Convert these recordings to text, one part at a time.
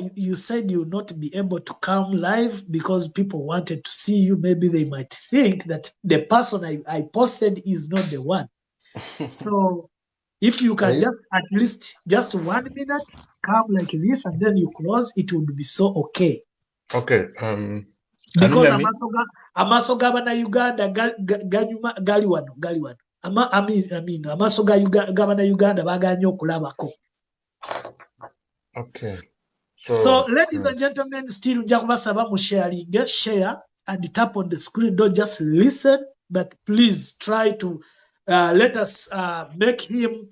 know, you said you will not be able to come live because people wanted to see you. Maybe they might think that the person I posted is not the one. So if you can just at least just 1 minute come like this and then you close, it would be so okay. Okay. Can you Because hear me? amaso gabana Uganda gali wano. I mean amaso gabana Uganda baganye okulabako. Okay. So ladies and gentlemen, still Jakubasaba sharing, share and tap on the screen. Don't just listen, but please try to let us make him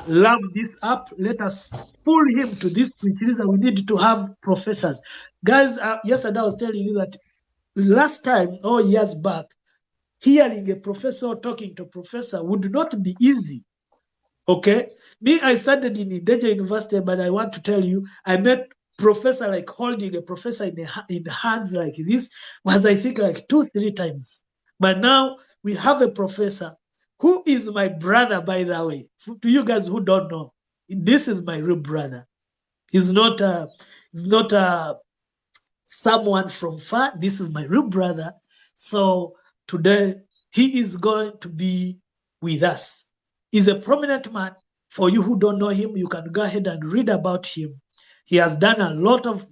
love this app. Let us pull him to this which is that we need to have professors. Guys, yesterday I was telling you that last time, years back, hearing a professor talking to a professor would not be easy. Okay? Me, I studied in Deja University, but I want to tell you, I met professor like holding a professor in the hands like this was, I think, like 2-3 times. But now we have a professor who is my brother, by the way. To you guys who don't know, this is my real brother. He's not someone from far. This is my real brother. So today he is going to be with us. He's a prominent man. For you who don't know him, you can go ahead and read about him. He has done a lot of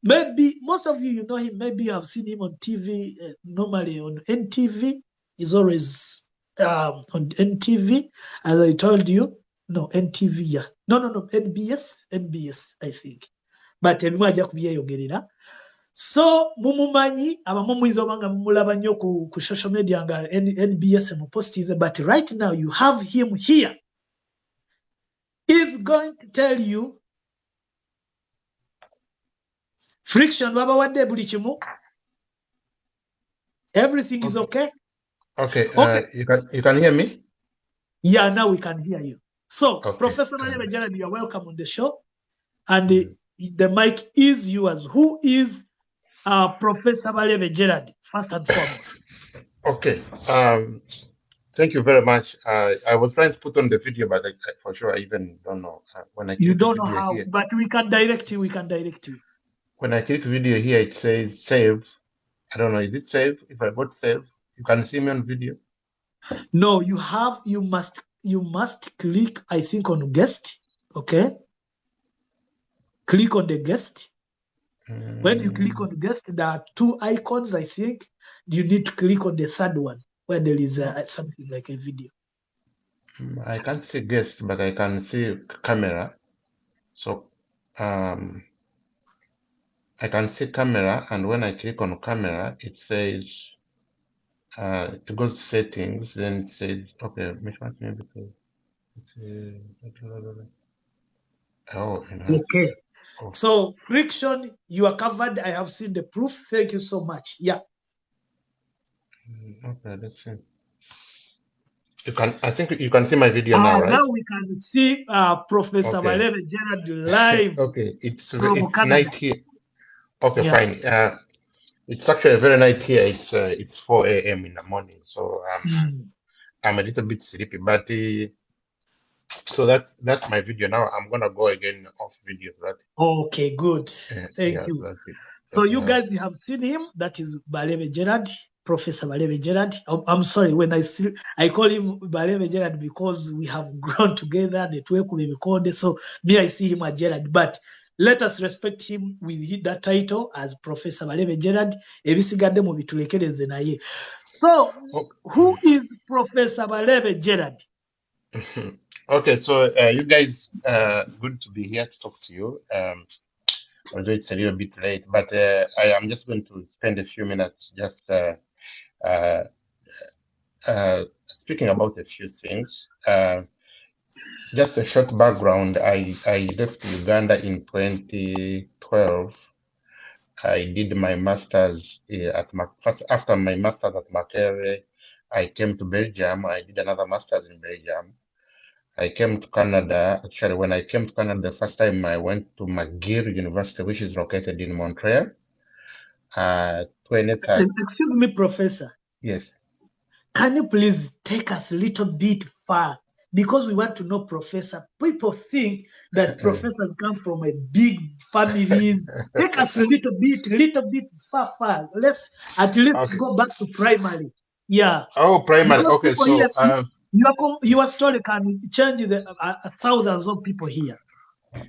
maybe most of you know him. Maybe you have seen him on TV. Normally on NTV, he's always on NTV. As I told you, no NTV. Yeah, no, NBS, I think. But emimu ajja kubyeyogerera. So mumumanyi abamu muyinza obanga mumulaba nnyo ku social media nga NBS mupostinze, but right now you have him here. He's going to tell you friction baba wadde buli kimu. Everything is okay. Okay. You can hear me? Yeah, now we can hear you. So okay. Professor Bareebe Gerald, you are welcome on the show, and the mic is yours. Who is Professor Bareebe Gerald, first and foremost? Okay. Thank you very much. I was trying to put on the video, but for sure I even don't know when I. You don't know how, here, but we can direct you. When I click video here, it says save. I don't know. Is it save? If I bought save, you can see me on video. No, you must click, I think, on guest. Okay. Click on the guest. When you click on guest, there are 2 icons, I think. You need to click on the third one where there is something like a video. I can't see guest, but I can see camera. So I can see camera, and when I click on camera, it says it goes to settings, then it says okay, okay. Oh. So friction, you are covered. I have seen the proof. Thank you so much. Yeah. Okay, let's see. I think you can see my video now, right? Now we can see Professor Bareebe Gerald live. Okay, it's night here. Okay, yeah. Fine. It's actually very night here. It's 4 a.m. in the morning, so I'm a little bit sleepy. But so that's my video. Now I'm gonna go again off video. Okay, good. Thank you. That's it. So you guys, you have seen him. That is Bareebe Gerald, Professor Bareebe Gerald. I'm sorry when I call him Bareebe Gerald because we have grown together. So me, I see him as Gerald, but let us respect him with that title as Professor Bareebe Gerald. So who is Professor Bareebe Gerald? Okay, so you guys, good to be here to talk to you. Although it's a little bit late, but I am just going to spend a few minutes just speaking about a few things. Just a short background. I left Uganda in 2012. I did my master's after my master's at Makerere, I came to Belgium. I did another master's in Belgium. I came to Canada. Actually, when I came to Canada the first time, I went to McGill University, which is located in Montreal. 2013. Excuse me, Professor. Yes. Can you please take us a little bit far? because we want to know professor. People think that professors come from a big families. Take us a little bit far. Let's at least Okay. go back to primary. Yeah. Oh, primary. Because Okay, people so here, your story can change thousands of people here.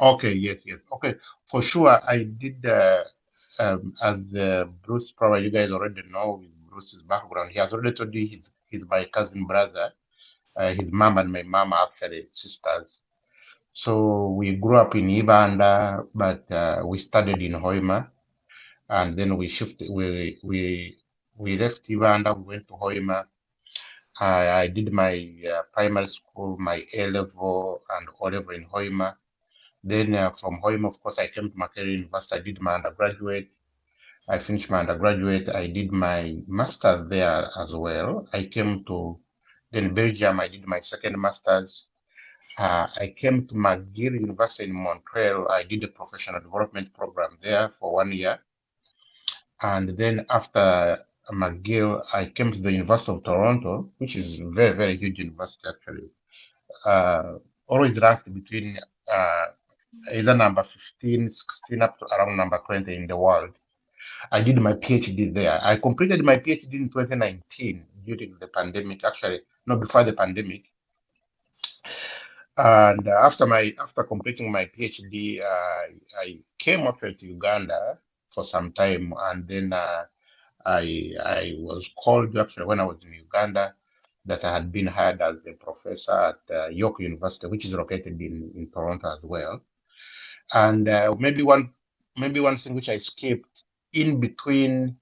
okay, yes. Okay, for sure. I did as Bruce, probably you guys already know with Bruce's background. He has already told you he's my cousin brother. His mom and my mom are actually sisters. So we grew up in Ibanda, but we studied in Hoima, and then we shifted. We left Ibanda. We went to Hoima. I did my primary school, my A level and O level in Hoima. Then from Hoima, of course, I came to Makerere University. I did my undergraduate. I finished my undergraduate. I did my master's there as well. I came to then Belgium. I did my second master's. I came to McGill University in Montreal. I did a professional development program there for 1 year. And then after McGill, I came to the University of Toronto, which is a very, very huge university actually. Always ranked between either number 15, 16 up to around number 20 in the world. I did my PhD there. I completed my PhD in 2019 during the pandemic, actually, no, before the pandemic. And after completing my PhD, I came up to Uganda for some time, and then I was called actually when I was in Uganda that I had been hired as a professor at York University, which is located in Toronto as well. And maybe one thing which I skipped in between.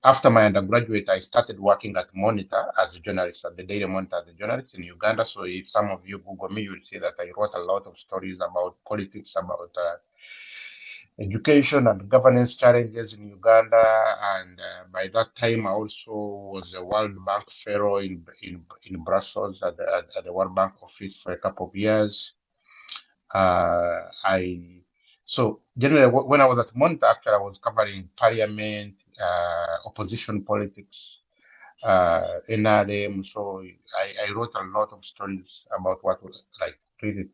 After my undergraduate, I started working at Monitor as a journalist, at the Daily Monitor as a journalist in Uganda. So if some of you Google me, you'll see that I wrote a lot of stories about politics, about education and governance challenges in Uganda. And by that time, I also was a World Bank Fellow in Brussels at the World Bank office for a couple of years. So generally, when I was at Monitor, actually, I was covering parliament, opposition politics, NRM. So I wrote a lot of stories about what was like really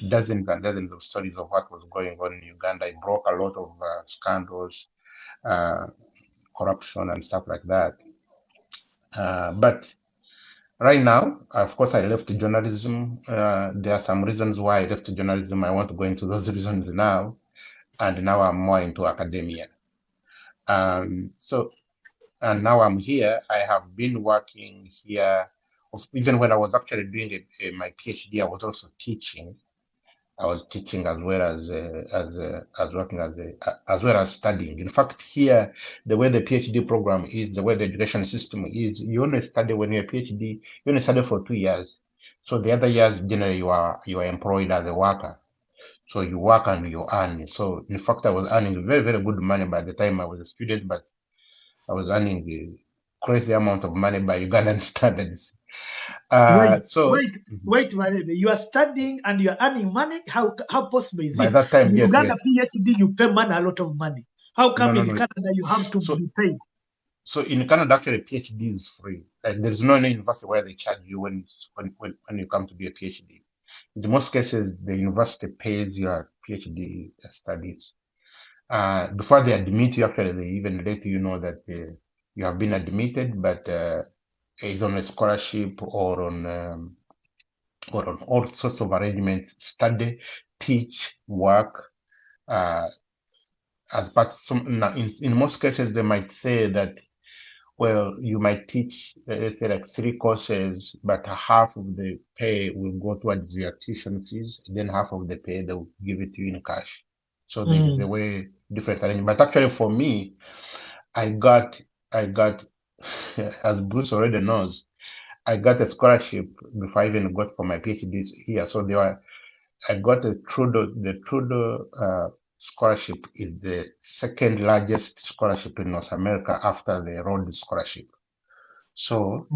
dozens and dozens of stories of what was going on in Uganda. I broke a lot of scandals, corruption, and stuff like that. But right now, of course, I left journalism. There are some reasons why I left journalism. I want to go into those reasons now. And now I'm more into academia. And now I'm here. I have been working here. Even when I was actually doing my PhD, I was also teaching. I was teaching as well as working as well as studying. In fact, here the way the PhD program is, the way the education system is, you only study when you're a PhD. You only study for 2 years. So the other years, generally, you are employed as a worker. So you work and you earn. So in fact, I was earning very, very good money by the time I was a student, but I was earning a crazy amount of money by Ugandan standards. Wait, Bareebe. You are studying and you are earning money. How possible is by it? that time, In yes, Uganda yes. PhD, you pay man a lot of money. How come in No. Canada you have to be paid? So in Canada, actually, PhD is free. Like there's no university where they charge you when you come to do a PhD. In most cases, the university pays your PhD studies. Before they admit you, actually, they even let you know that you have been admitted, but it's on a scholarship or on all sorts of arrangements. Study, teach, work. As part in most cases, they might say that, well, you might teach, let's say, like 3 courses, but half of the pay will go towards your tuition fees, then half of the pay they'll give it to you in cash. So there is a way different arrangement. But actually, for me, I got, as Bruce already knows, I got a scholarship before I even got for my PhD here. So I got the Trudeau scholarship is the second largest scholarship in North America after the Rhodes scholarship. So,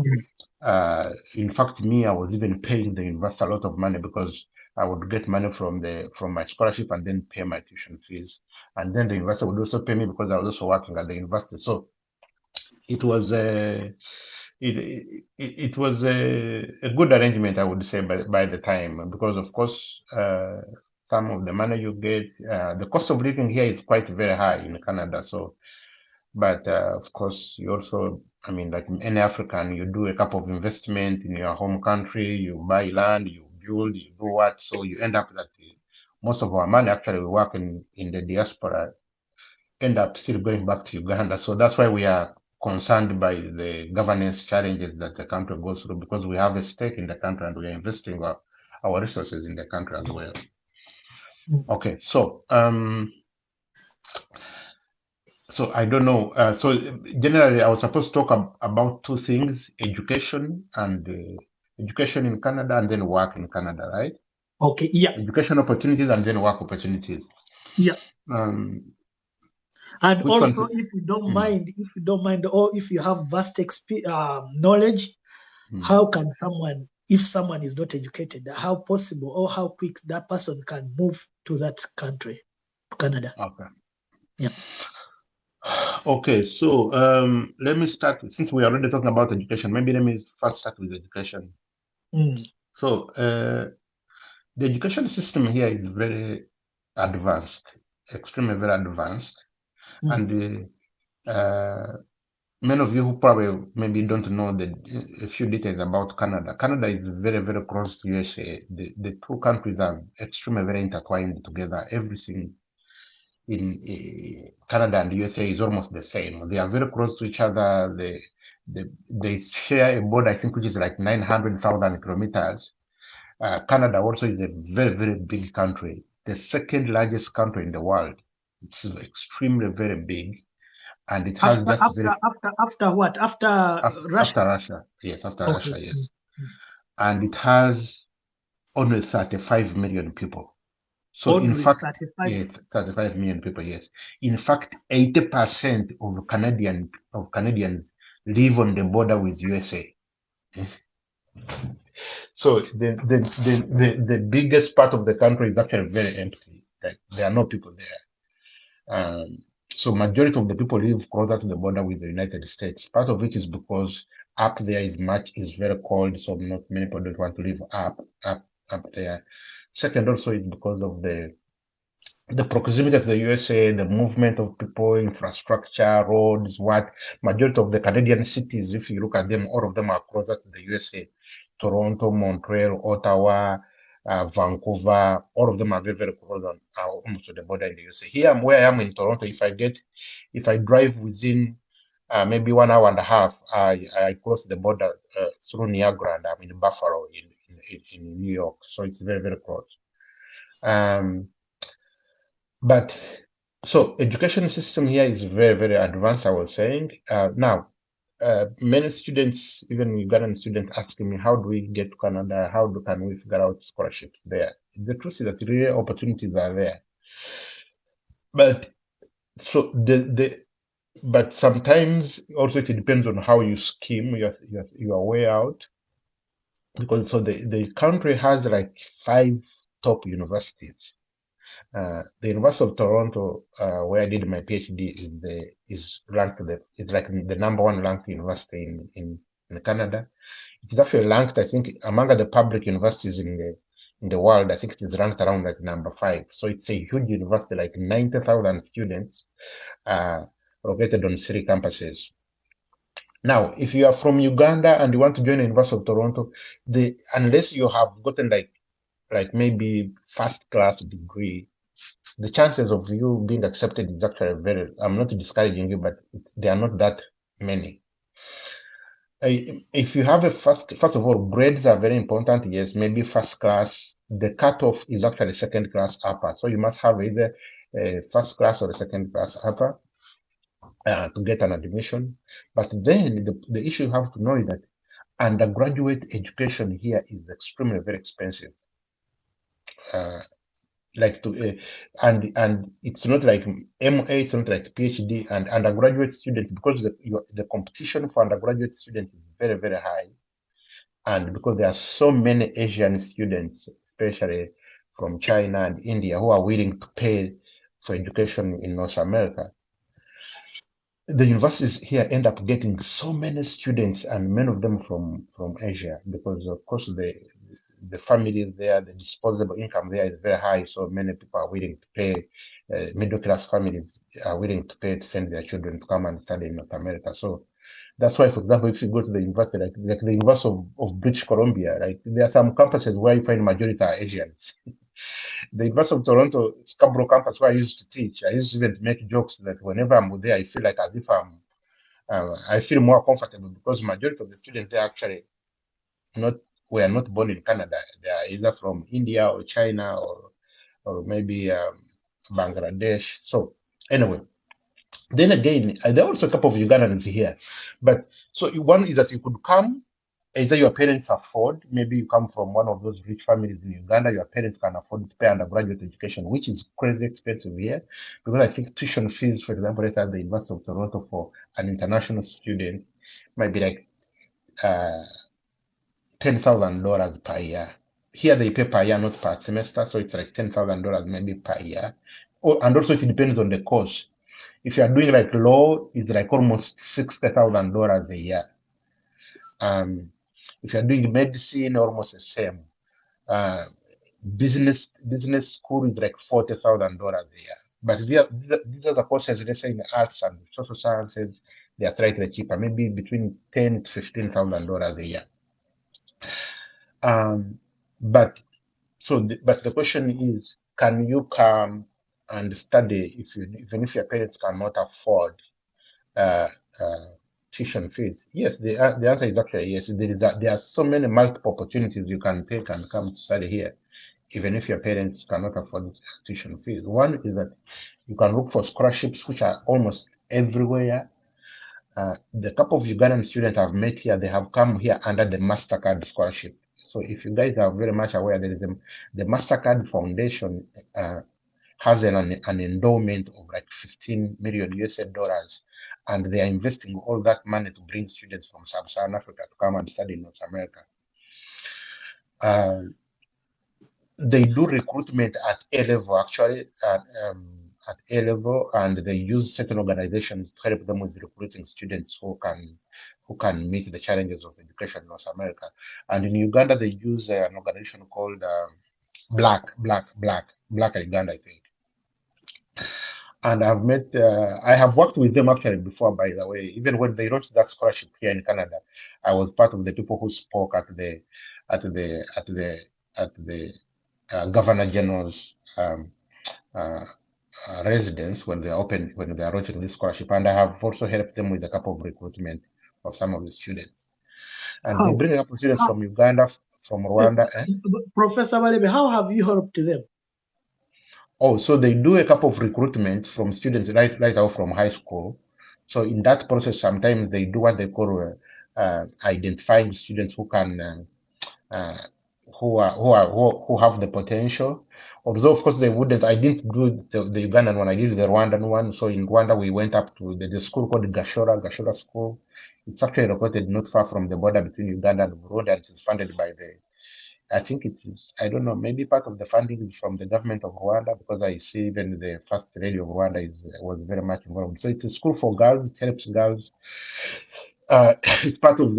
in fact, I was even paying the university a lot of money because I would get money from my scholarship and then pay my tuition fees, and then the university would also pay me because I was also working at the university. So it was it was a good arrangement, I would say, by the time, because of course, some of the money you get, the cost of living here is quite very high in Canada. So, but of course, you also, I mean, like any African, you do a couple of investment in your home country, you buy land, you build, you do what, so you end up that most of our money actually we work in the diaspora end up still going back to Uganda. So that's why we are concerned by the governance challenges that the country goes through, because we have a stake in the country and we are investing our resources in the country as well. Okay, so so I don't know. So generally, I was supposed to talk about two things: education and education in Canada, and then work in Canada, right? Okay, yeah. Education opportunities and then work opportunities. Yeah. And which also, one? if you don't mind, or if you have vast knowledge, how can someone, if someone is not educated, how possible or how quick that person can move to that country, Canada? Okay. Yeah. Okay, so let me start, since we are already talking about education, maybe let me first start with education. So the education system here is very advanced, extremely very advanced. And many of you who probably maybe don't know a few details about Canada. Canada is very, very close to USA. The two countries are extremely very intertwined together. Everything in Canada and USA is almost the same. They are very close to each other. They share a border, I think, which is like 900,000 kilometers. Canada also is a very, very big country, the second largest country in the world. It's extremely very big, and it has after what? After Russia? After Russia, yes, after Russia, yes. And it has only 35 million people. So only in fact, 35? yes, 35 million people, yes. In fact, 80% of Canadians live on the border with USA. So the biggest part of the country is actually very empty. Like there are no people there. So majority of the people live closer to the border with the United States. Part of it is because up there is very cold, so not many people don't want to live up there. Second, also it's because of the proximity of the USA, the movement of people, infrastructure, roads, majority of the Canadian cities, if you look at them, all of them are closer to the USA. Toronto, Montreal, Ottawa, Vancouver, all of them are very, very close almost to the border in the USA. Here, where I am in Toronto, if I drive within maybe 1 hour and a half, I cross the border through Niagara, and I'm in Buffalo in New York. So it's very, very close. But so education system here is very, very advanced, I was saying. Now, many students, even Ugandan students, asking me, how do we get to Canada? Can we figure out scholarships there? The truth is that really opportunities are there. But so but sometimes also it depends on how you scheme your way out. Because so the country has like 5 top universities. The University of Toronto, where I did my PhD, is like the number 1 ranked university in Canada. It is actually ranked, I think, among the public universities in the world. I think it is ranked around like number 5. So it's a huge university, like 90,000 students, located on 3 campuses. Now, if you are from Uganda and you want to join the University of Toronto, unless you have gotten like maybe first class degree, the chances of you being accepted is actually I'm not discouraging you, but they are not that many. If you have first of all, grades are very important. Yes, maybe first class. The cutoff is actually second class upper. So you must have either a first class or a second class upper to get an admission. But then the issue you have to know is that undergraduate education here is extremely very expensive. And it's not like MA, it's not like PhD and undergraduate students, because the competition for undergraduate students is very, very high. And because there are so many Asian students, especially from China and India, who are willing to pay for education in North America. the universities here end up getting so many students, and many of them from Asia, because of course the families there, the disposable income there is very high, so many people are willing to pay. Middle class families are willing to pay to send their children to come and study in North America. So that's why, for example, if you go to the university, like the University of British Columbia, like there are some campuses where you find majority are Asians. The University of Toronto Scarborough campus where I used to teach, I used to even make jokes that whenever I'm there, I feel like as if I feel more comfortable, because majority of the students there actually were not born in Canada. They are either from India or China or maybe Bangladesh. So anyway, then again, there are also a couple of Ugandans here, but so one is that you could come. Either your parents afford, maybe you come from one of those rich families in Uganda, your parents can afford to pay undergraduate education, which is crazy expensive here, because I think tuition fees, for example, at the University of Toronto for an international student might be like $10,000 per year. Here they pay per year, not per semester, so it's like $10,000 maybe per year. And also it depends on the course. If you are doing like law, it's like almost $60,000 a year. If you're doing medicine, almost the same. Business school is like $40,000 a year. But these are the courses, let's say in arts and social sciences, they are slightly cheaper, maybe between $10,000 to $15,000 a year. But the question is, can you come and study even if your parents cannot afford tuition fees? Yes, the answer is actually yes. There are so many multiple opportunities you can take and come to study here, even if your parents cannot afford tuition fees. One is that you can look for scholarships, which are almost everywhere. The couple of Ugandan students I've met here, they have come here under the MasterCard scholarship. So if you guys are very much aware, there is the MasterCard Foundation has an endowment of like 15 million US dollars, and they are investing all that money to bring students from Sub-Saharan Africa to come and study in North America. They do recruitment at A level, actually, at A level, and they use certain organizations to help them with recruiting students who can meet the challenges of education in North America. And in Uganda, they use an organization called Black Uganda, I think. And I have worked with them actually before, by the way. Even when they launched that scholarship here in Canada, I was part of the people who spoke at the Governor General's residence when they are launching this scholarship, and I have also helped them with a couple of recruitment of some of the students. And they bring up students from Uganda, from Rwanda. Professor Bareebe, how have you helped them? Oh, so they do a couple of recruitment from students right out from high school. So in that process, sometimes they do what they call identifying students who can who have the potential. Although of course they wouldn't. I didn't do the Ugandan one. I did the Rwandan one. So in Rwanda we went up to the school called Gashora School. It's actually located not far from the border between Uganda and Burundi, and it's funded by I think it's, I don't know, maybe part of the funding is from the government of Rwanda, because I see even the first lady of Rwanda was very much involved. So it's a school for girls, it helps girls. It's part of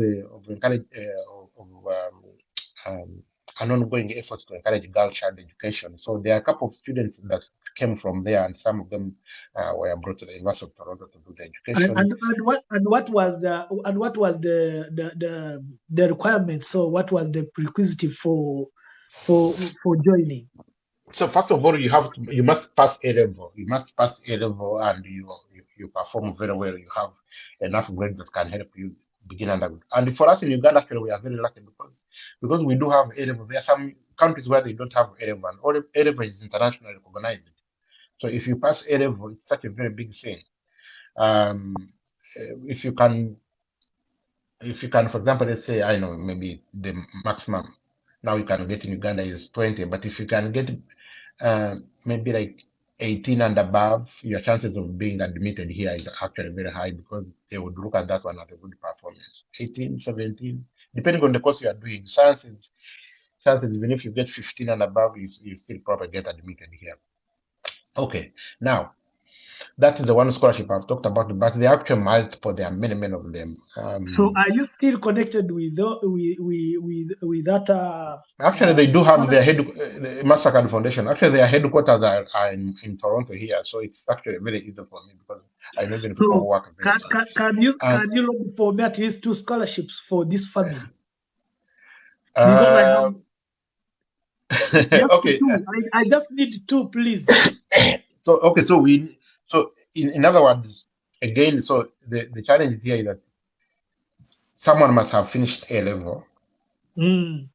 an ongoing effort to encourage girl child education. So there are a couple of students that came from there, and some of them were brought to the University of Toronto to do the education. And what was the requirement? So what was the prerequisite for joining? So first of all, you must pass A level. You must pass A level, and you perform very well. You have enough grades that can help you begin undergrad. And for us in Uganda, actually, we are very lucky because we do have A level. There are some countries where they don't have A level, and A level is internationally recognized. So if you pass A level, it's such a very big thing. If you can, for example, let's say, I know, maybe the maximum now you can get in Uganda is 20, but if you can get maybe like 18 and above, your chances of being admitted here is actually very high, because they would look at that one as a good performance. 18, 17, depending on the course you are doing. Chances, even if you get 15 and above, you still probably get admitted here. Okay, now, That is the one scholarship I've talked about, but there are actually multiple. There are many, many of them. So are you still connected with that? Actually, they do have their the Mastercard Foundation. Actually, their headquarters are in Toronto here, so it's actually very easy for me because I know even people who So work there. can you look for me at least 2 scholarships for this family? Because I have just okay. 2. I just need 2, please. So okay, so in other words, again, so the challenge here is that someone must have finished A level. And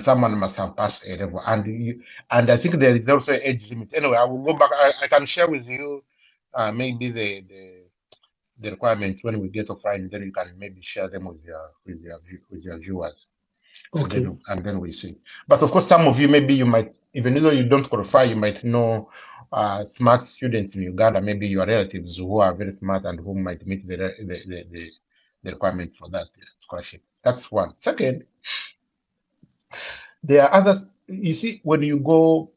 someone must have passed A level, and I think there is also an age limit. Anyway, I will go back. I can share with you maybe the requirements when we get offline. Then you can maybe share them with your viewers. Okay. And then we see. But of course, some of you maybe you might, even though you don't qualify, you might know smart students in Uganda. Maybe your relatives who are very smart and who might meet the requirement for that scholarship. That's one. Second, there are others. You see, when you go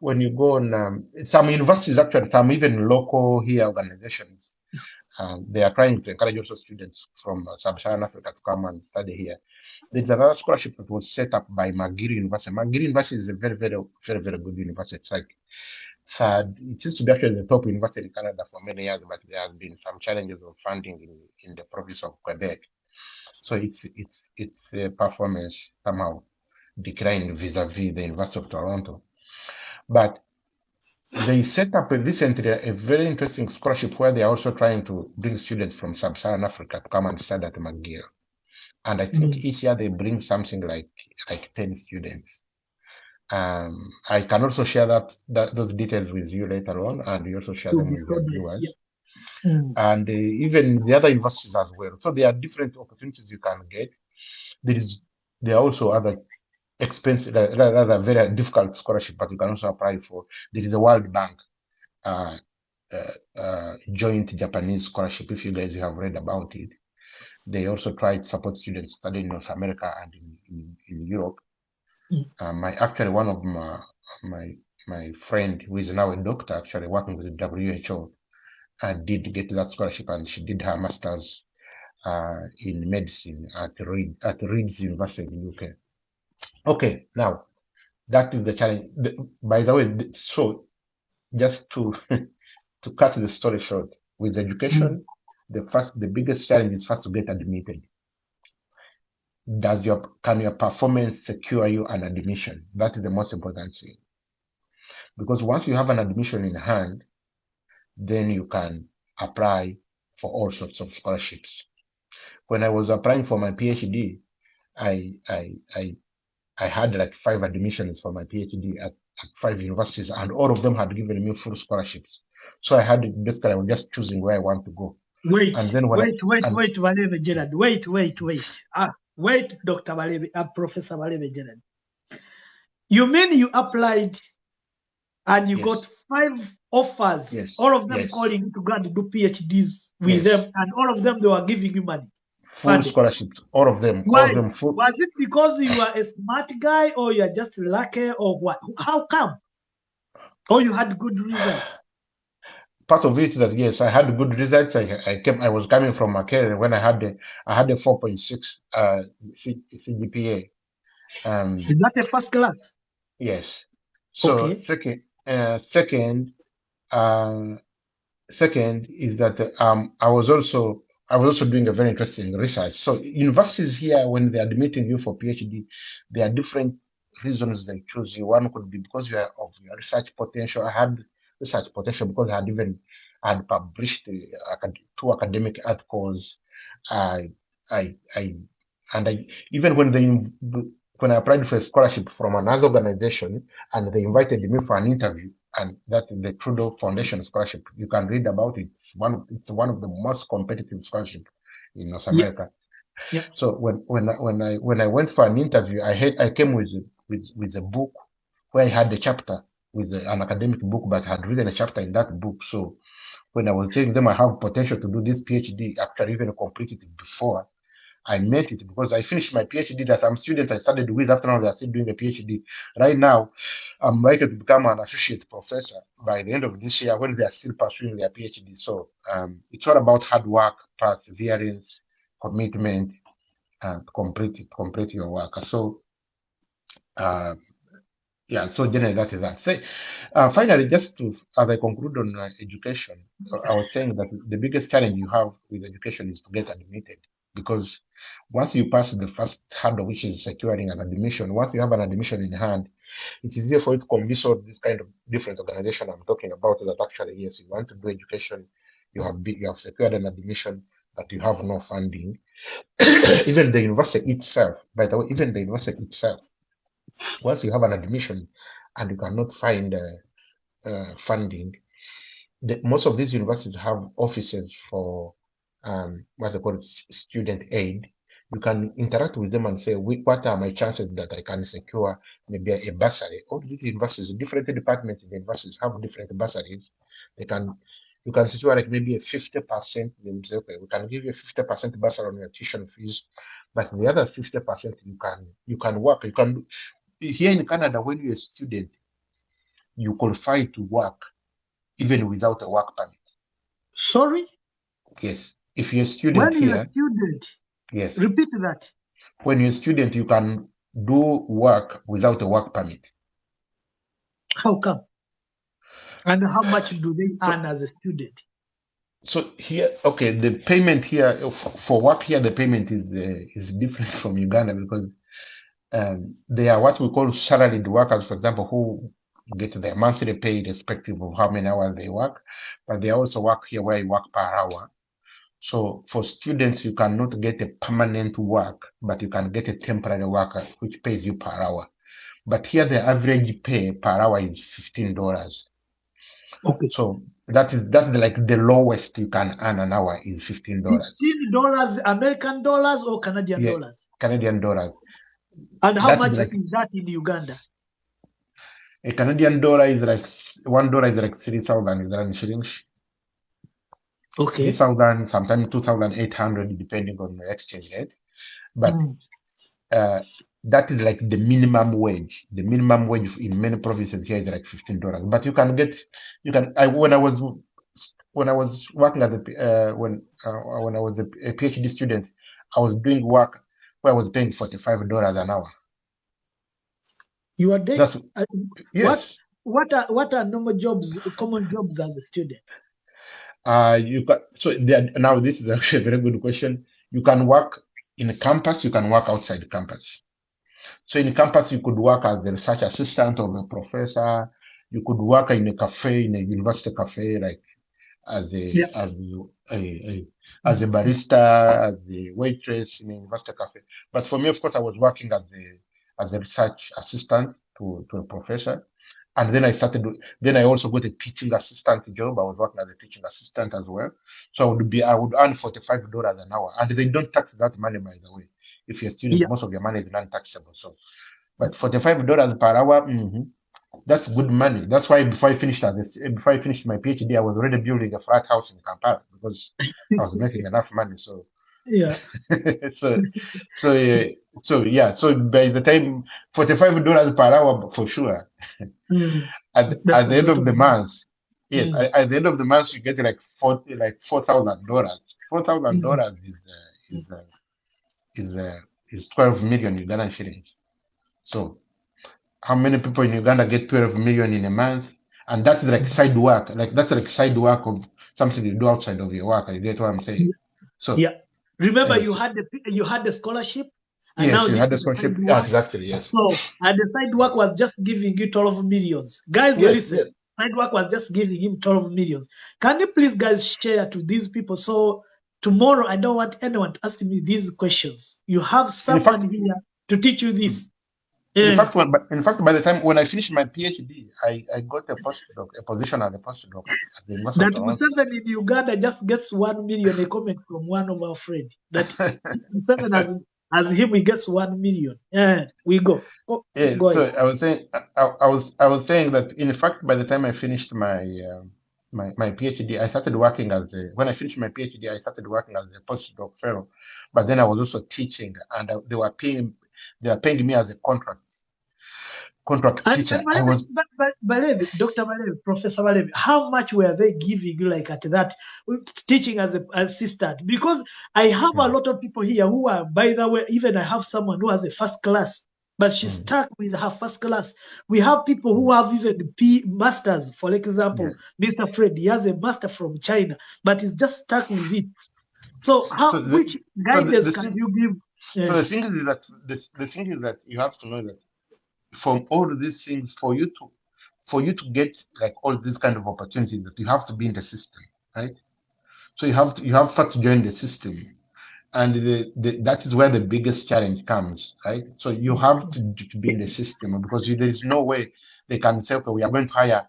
on some universities, actually, some even local here organizations, they are trying to encourage also students from sub-Saharan Africa to come and study here. There's another scholarship that was set up by McGill University. McGill University is a very, very, very, very good university. It's like third. It used to be actually the top university in Canada for many years, but there has been some challenges of funding in the province of Quebec. So its performance somehow declined vis-a-vis the University of Toronto. But they set up recently a very interesting scholarship where they are also trying to bring students from sub-Saharan Africa to come and study at McGill. And I think each year they bring something like 10 students. I can also share those details with you later on, and you also share them with your viewers. And even the other universities as well. So there are different opportunities you can get. There are also other expensive, rather very difficult scholarship, but you can also apply for. There is a World Bank joint Japanese scholarship. If you guys have read about it, they also try to support students studying in North America and in Europe. Actually, one of my friend who is now a doctor, actually working with the WHO, did get that scholarship, and she did her master's in medicine at Leeds University in the UK. Okay, now that is the challenge. By the way, so just to to cut the story short, with education, the biggest challenge is first to get admitted. Can your performance secure you an admission? That is the most important thing. Because once you have an admission in hand, then you can apply for all sorts of scholarships. When I was applying for my PhD, I had like 5 admissions for my PhD at 5 universities, and all of them had given me full scholarships. So I was just choosing where I want to go. Wait, Bareebe Gerald. Wait. Wait, Dr. Bareebe, Professor Bareebe Gerald. You mean you applied and you got 5 offers, all of them calling you to go and do PhDs with them, and all of them, they were giving you money? Full scholarships, all of them. Why? All of them full. Was it because you are a smart guy, or you are just lucky, or what? How come? Or you had good results? Part of it that yes, I had good results. I was coming from Makerere when I had a 4.6 CGPA. Is that a first class? Yes. So okay. Second is that I was also doing a very interesting research. So universities here, when they're admitting you for PhD, there are different reasons they choose you. One could be because you are of your research potential. I had research potential because I had published 2 academic articles. Even when I applied for a scholarship from another organization and they invited me for an interview, and that the Trudeau Foundation scholarship, you can read about it. It's one of the most competitive scholarship in North America. Yeah. So when I went for an interview, I came with a book where I had a chapter with an academic book, but I had written a chapter in that book. So when I was telling them I have potential to do this PhD after even completed it before, I met it because I finished my PhD. There are some students I started with after now they are still doing a PhD. Right now, I'm likely to become an associate professor by the end of this year when they are still pursuing their PhD. So it's all about hard work, perseverance, commitment, and complete your work. So yeah, so generally that is that. Say, finally, just to as I conclude on education, I was saying that the biggest challenge you have with education is to get admitted, because once you pass the first hurdle, which is securing an admission, once you have an admission in hand, it is easier for you to convince all this kind of different organization I'm talking about that actually yes, you want to do education, you have secured an admission, but you have no funding. Even the university itself, by the way, even the university itself, once you have an admission and you cannot find funding, most of these universities have offices for what they call student aid. You can interact with them and say, what are my chances that I can secure maybe a bursary? All these universities, different departments in the universities have different bursaries. You can secure like maybe a 50%. They will say, okay, we can give you a 50% bursary on your tuition fees, but the other 50% you can work. You can here in Canada, when you're a student, you qualify to work even without a work permit. Sorry? Yes. If you're a student When here, you're a student, yes. Repeat that. When you're a student, you can do work without a work permit. How come? And how much do they earn as a student? So here, okay, the payment here for work here, the payment is different from Uganda because they are what we call salaried workers, for example, who get their monthly pay irrespective of how many hours they work, but they also work here where you work per hour. So for students, you cannot get a permanent work, but you can get a temporary work which pays you per hour. But here the average pay per hour is $15. Okay. So that's like the lowest you can earn an hour is $15. $15 American dollars or Canadian dollars? Canadian dollars. And how much is that in Uganda? A Canadian dollar is like $1 is like 3,000 Uganda shillings. Okay. 3,000, sometimes 2,800, depending on the exchange rate. But that is like the minimum wage. The minimum wage in many provinces here is like $15. But when I was working as when I was a PhD student, I was doing work where I was paying $45 an hour. You are doing yes. What are normal jobs, common jobs as a student? Now this is actually a very good question. You can work in a campus, you can work outside the campus. So in campus, you could work as a research assistant or a professor. You could work in a cafe, in a university cafe, like as a barista, as a waitress in a university cafe. But for me, of course, I was working as a research assistant to a professor. And then I also got a teaching assistant job. I was working as a teaching assistant as well. So I would earn $45 an hour. And they don't tax that money, by the way. If you're a student, most of your money is non-taxable. So, but $45 per hour, that's good money. That's why before I finished my PhD, I was already building a flat house in Kampala because I was making enough money. So yeah. So by the time $45 per hour for sure. At the end of the month, yes, at the end of the month you get like $4,000. $4,000 is 12 million Ugandan shillings. So how many people in Uganda get 12 million in a month? And that's like side work. That's like side work of something you do outside of your work. You get what I'm saying? So yeah. Remember, you had the scholarship. And yes, now you had the scholarship. Yeah, exactly. Yes. So, and the side work was just giving you 12 millions. Guys, listen. Yes. Side work was just giving him 12 millions. Can you please, guys, share to these people? So tomorrow, I don't want anyone to ask me these questions. You have someone here to teach you this. In fact, by the time when I finished my PhD, I got a position as a postdoc at the University of Toronto. That Museveni in Uganda just gets 1 million. A comment from one of our friends that Museveni as him, he gets 1 million. We go. Go so ahead. I was saying that in fact, by the time I finished my my PhD, I started working as when I finished my PhD, I started working as a postdoc fellow, but then I was also teaching, and they were paying me as a contract And teacher. I was Bareebe, Dr. Bareebe, Professor Bareebe, how much were they giving you like at that teaching as an assistant? Because I have a lot of people here who are, by the way, even I have someone who has a first class, but she's stuck with her first class. We have people who have even masters. For example, Mr. Fred, he has a master from China, but he's just stuck with it. So which guidance can you give? So the thing is that the thing is that you have to know that from all of these things, for you to get like all these kind of opportunities, that you have to be in the system, right? So you have first to join the system, and that is where the biggest challenge comes, right? So you have to be in the system, because there is no way they can say, okay, we are going to hire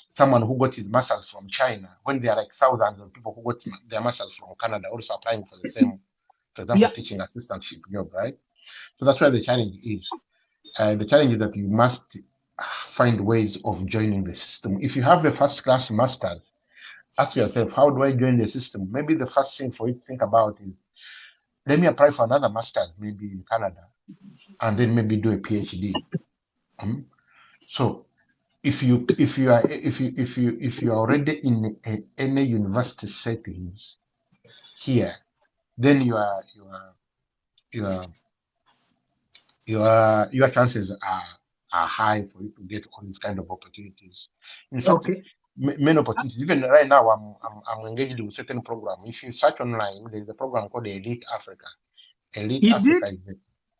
someone who got his masters from China, when there are like thousands of people who got their masters from Canada also applying for the same, for example, teaching assistantship job, right? So that's where the challenge is. The challenge is that you must find ways of joining the system. If you have a first class master's, ask yourself, how do I join the system? Maybe the first thing for you to think about is, let me apply for another master's, maybe in Canada, and then maybe do a PhD. So if you are already in any university settings here, then your chances are high for you to get all these kind of opportunities. In fact, many opportunities. Even right now, I'm engaged with certain program. If you search online, there is a program called Elite Africa. Elite Africa is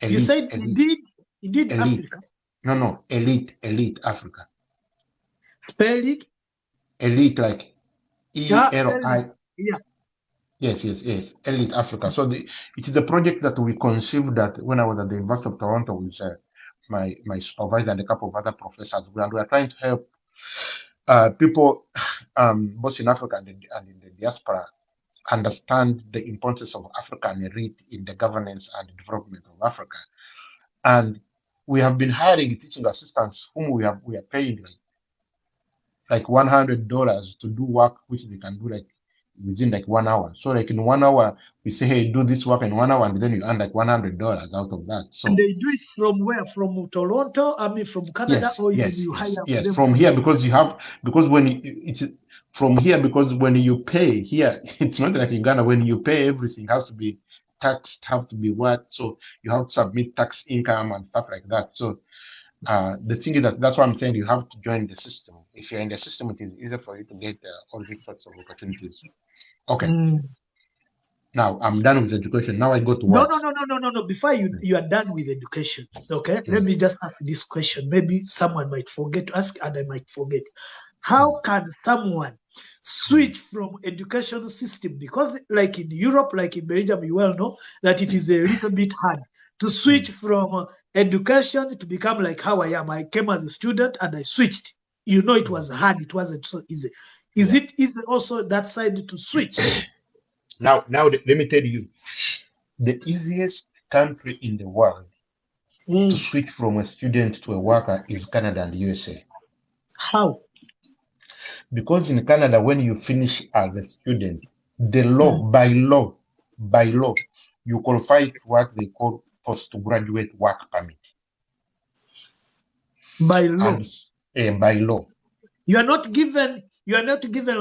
elite. You said Elite Africa. No, Elite Africa. Spell it. Elite, like ELI. Yeah. Yes. Elite Africa. So it is a project that we conceived that when I was at the University of Toronto with my supervisor and a couple of other professors, and we are trying to help people both in Africa and in the diaspora understand the importance of African elite in the governance and development of Africa. And we have been hiring teaching assistants whom we are paying like $100 to do work which they can do like within like 1 hour. So like in 1 hour, we say, hey, do this work in 1 hour, and then you earn like $100 out of that. So and they do it from where? From Toronto? I mean, from Canada, or you hire them from here, because when you pay here, it's not like in Ghana. When you pay, everything has to be taxed, have to be what, so you have to submit tax income and stuff like that. So the thing is that's why I'm saying you have to join the system. If you're in the system, it is easier for you to get all these sorts of opportunities. Okay. Now I'm done with education. Now I go to work. No. Before you are done with education, okay? Let me just ask this question. Maybe someone might forget to ask, and I might forget. How can someone switch from education system? Because like in Europe, like in Belgium, you well know that it is a little bit hard to switch from education to become like how I am. I came as a student and I switched. You know, it was hard. It wasn't so easy. Is it also that side to switch? Now, let me tell you, the easiest country in the world to switch from a student to a worker is Canada and USA. How? Because in Canada, when you finish as a student, the law, by law, you qualify to what they call postgraduate work permit. By law. By law. You are not given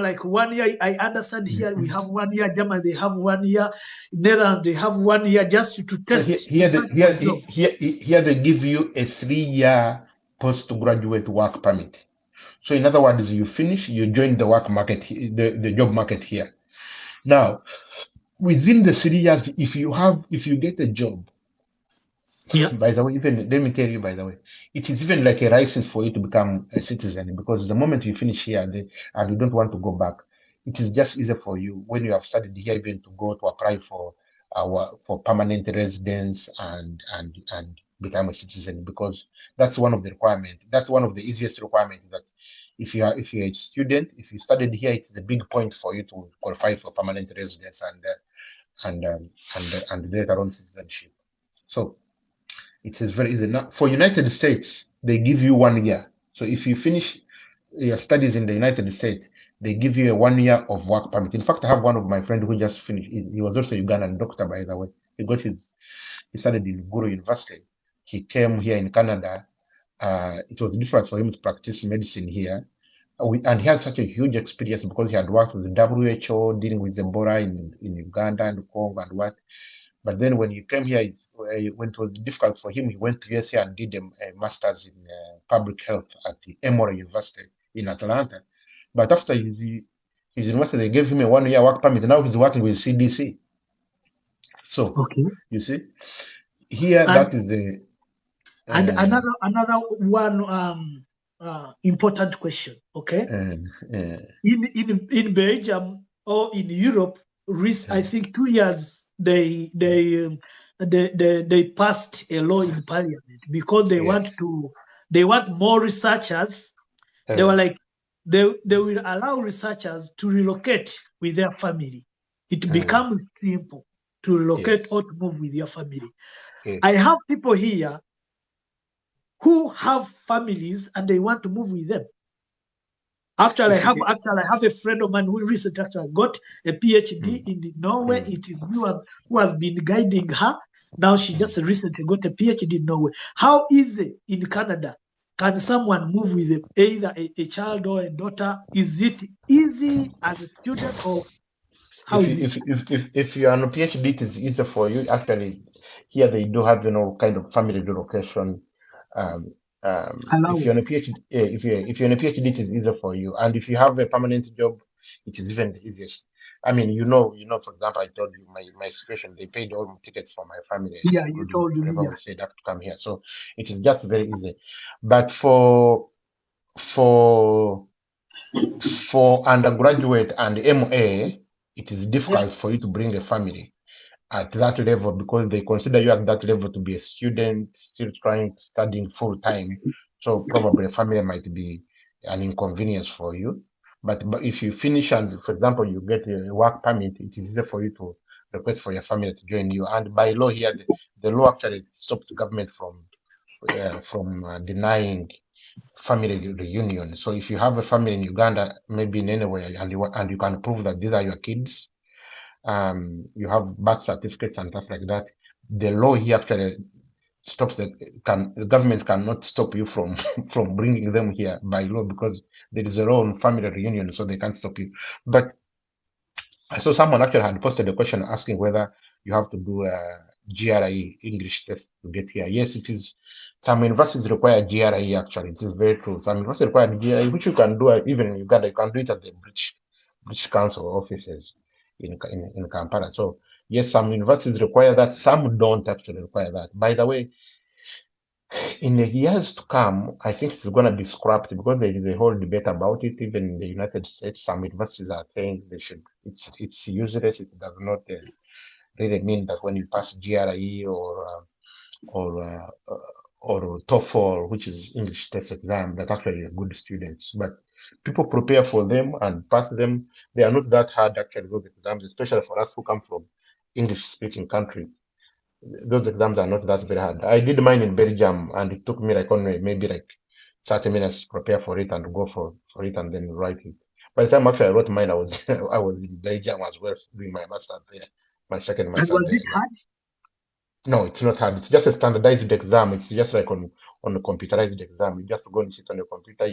like 1 year. I understand here we have 1 year, Germany they have 1 year, Netherlands they have 1 year just to test. So here they give you a 3-year postgraduate work permit. So in other words, you finish, you join the work market, the job market here. Now, within the 3 years, if you get a job, by the way, even let me tell you, by the way, it is even like a license for you to become a citizen, because the moment you finish here and you don't want to go back, it is just easier for you when you have studied here even to go to apply for permanent residence and become a citizen, because that's one of the requirements. That's one of the easiest requirements, that if you're a student, if you studied here, it is a big point for you to qualify for permanent residence and later on citizenship. So it is very easy. Now, for United States, they give you 1 year. So if you finish your studies in the United States, they give you a 1 year of work permit. In fact, I have one of my friends who just finished. He was also a Ugandan doctor, by the way. He studied in Guru University. He came here in Canada. It was difficult for him to practice medicine here. And he had such a huge experience because he had worked with the WHO, dealing with Ebola in Uganda and Congo and what. But then when he came here, when it was difficult for him, he went to USA and did a master's in public health at the Emory University in Atlanta. But after his university, they gave him a 1 year work permit. Now he's working with CDC. So, Okay. you see, here And- that is the... And another one important question, okay? In Belgium or in Europe, I think 2 years they passed a law in parliament because they want more researchers. They were like they will allow researchers to relocate with their family. It becomes simple to relocate or to move with your family. I have people here who have families and they want to move with them. Actually, I have a friend of mine who recently actually got a PhD in Norway. It is you who has been guiding her. Now she just recently got a PhD in Norway. How easy in Canada can someone move with either a child or a daughter? Is it easy as a student or how is it? If you are on a PhD, it is easier for you. Actually, here they do have kind of family relocation. If you're on a PhD, if you're on a PhD, it is easier for you. And if you have a permanent job, it is even the easiest. I mean, you know, for example, I told you my situation. They paid all my tickets for my family. Yeah, you told me. We said have to come here, so it is just very easy. But for undergraduate and MA, it is difficult for you to bring a family at that level because they consider you at that level to be a student still studying full time. So probably a family might be an inconvenience for you. But if you finish and, for example, you get a work permit, it is easier for you to request for your family to join you. And by law here, the law actually stops the government from denying family reunion. So if you have a family in Uganda, maybe in anywhere, and you can prove that these are your kids, you have birth certificates and stuff like that, the law here actually stops the government cannot stop you from bringing them here by law because there is a law on family reunion, so they can't stop you. But I saw someone actually had posted a question asking whether you have to do a GRE English test to get here. Yes, it is. Some universities require GRE actually. It is very true. Some universities require GRE, which you can do even in Uganda. You can do it at the British Council offices in Kampala. So yes, some universities require that. Some don't actually require that. By the way, in the years to come, I think it's going to be scrapped because there is a whole debate about it. Even in the United States, some universities are saying they should. It's useless. It does not really mean that when you pass GRE or TOEFL, which is English test exam, that actually are good students. But people prepare for them and pass them. They are not that hard actually, those exams, especially for us who come from English-speaking countries. Those exams are not that very hard. I did mine in Belgium, and it took me maybe 30 minutes to prepare for it and go for it and then write it. By the time actually I wrote mine, I was in Belgium as well doing my master's there, my second master's there. Was it hard? No, it's not hard. It's just a standardized exam. It's just like on a computerized exam. You just go and sit on your computer.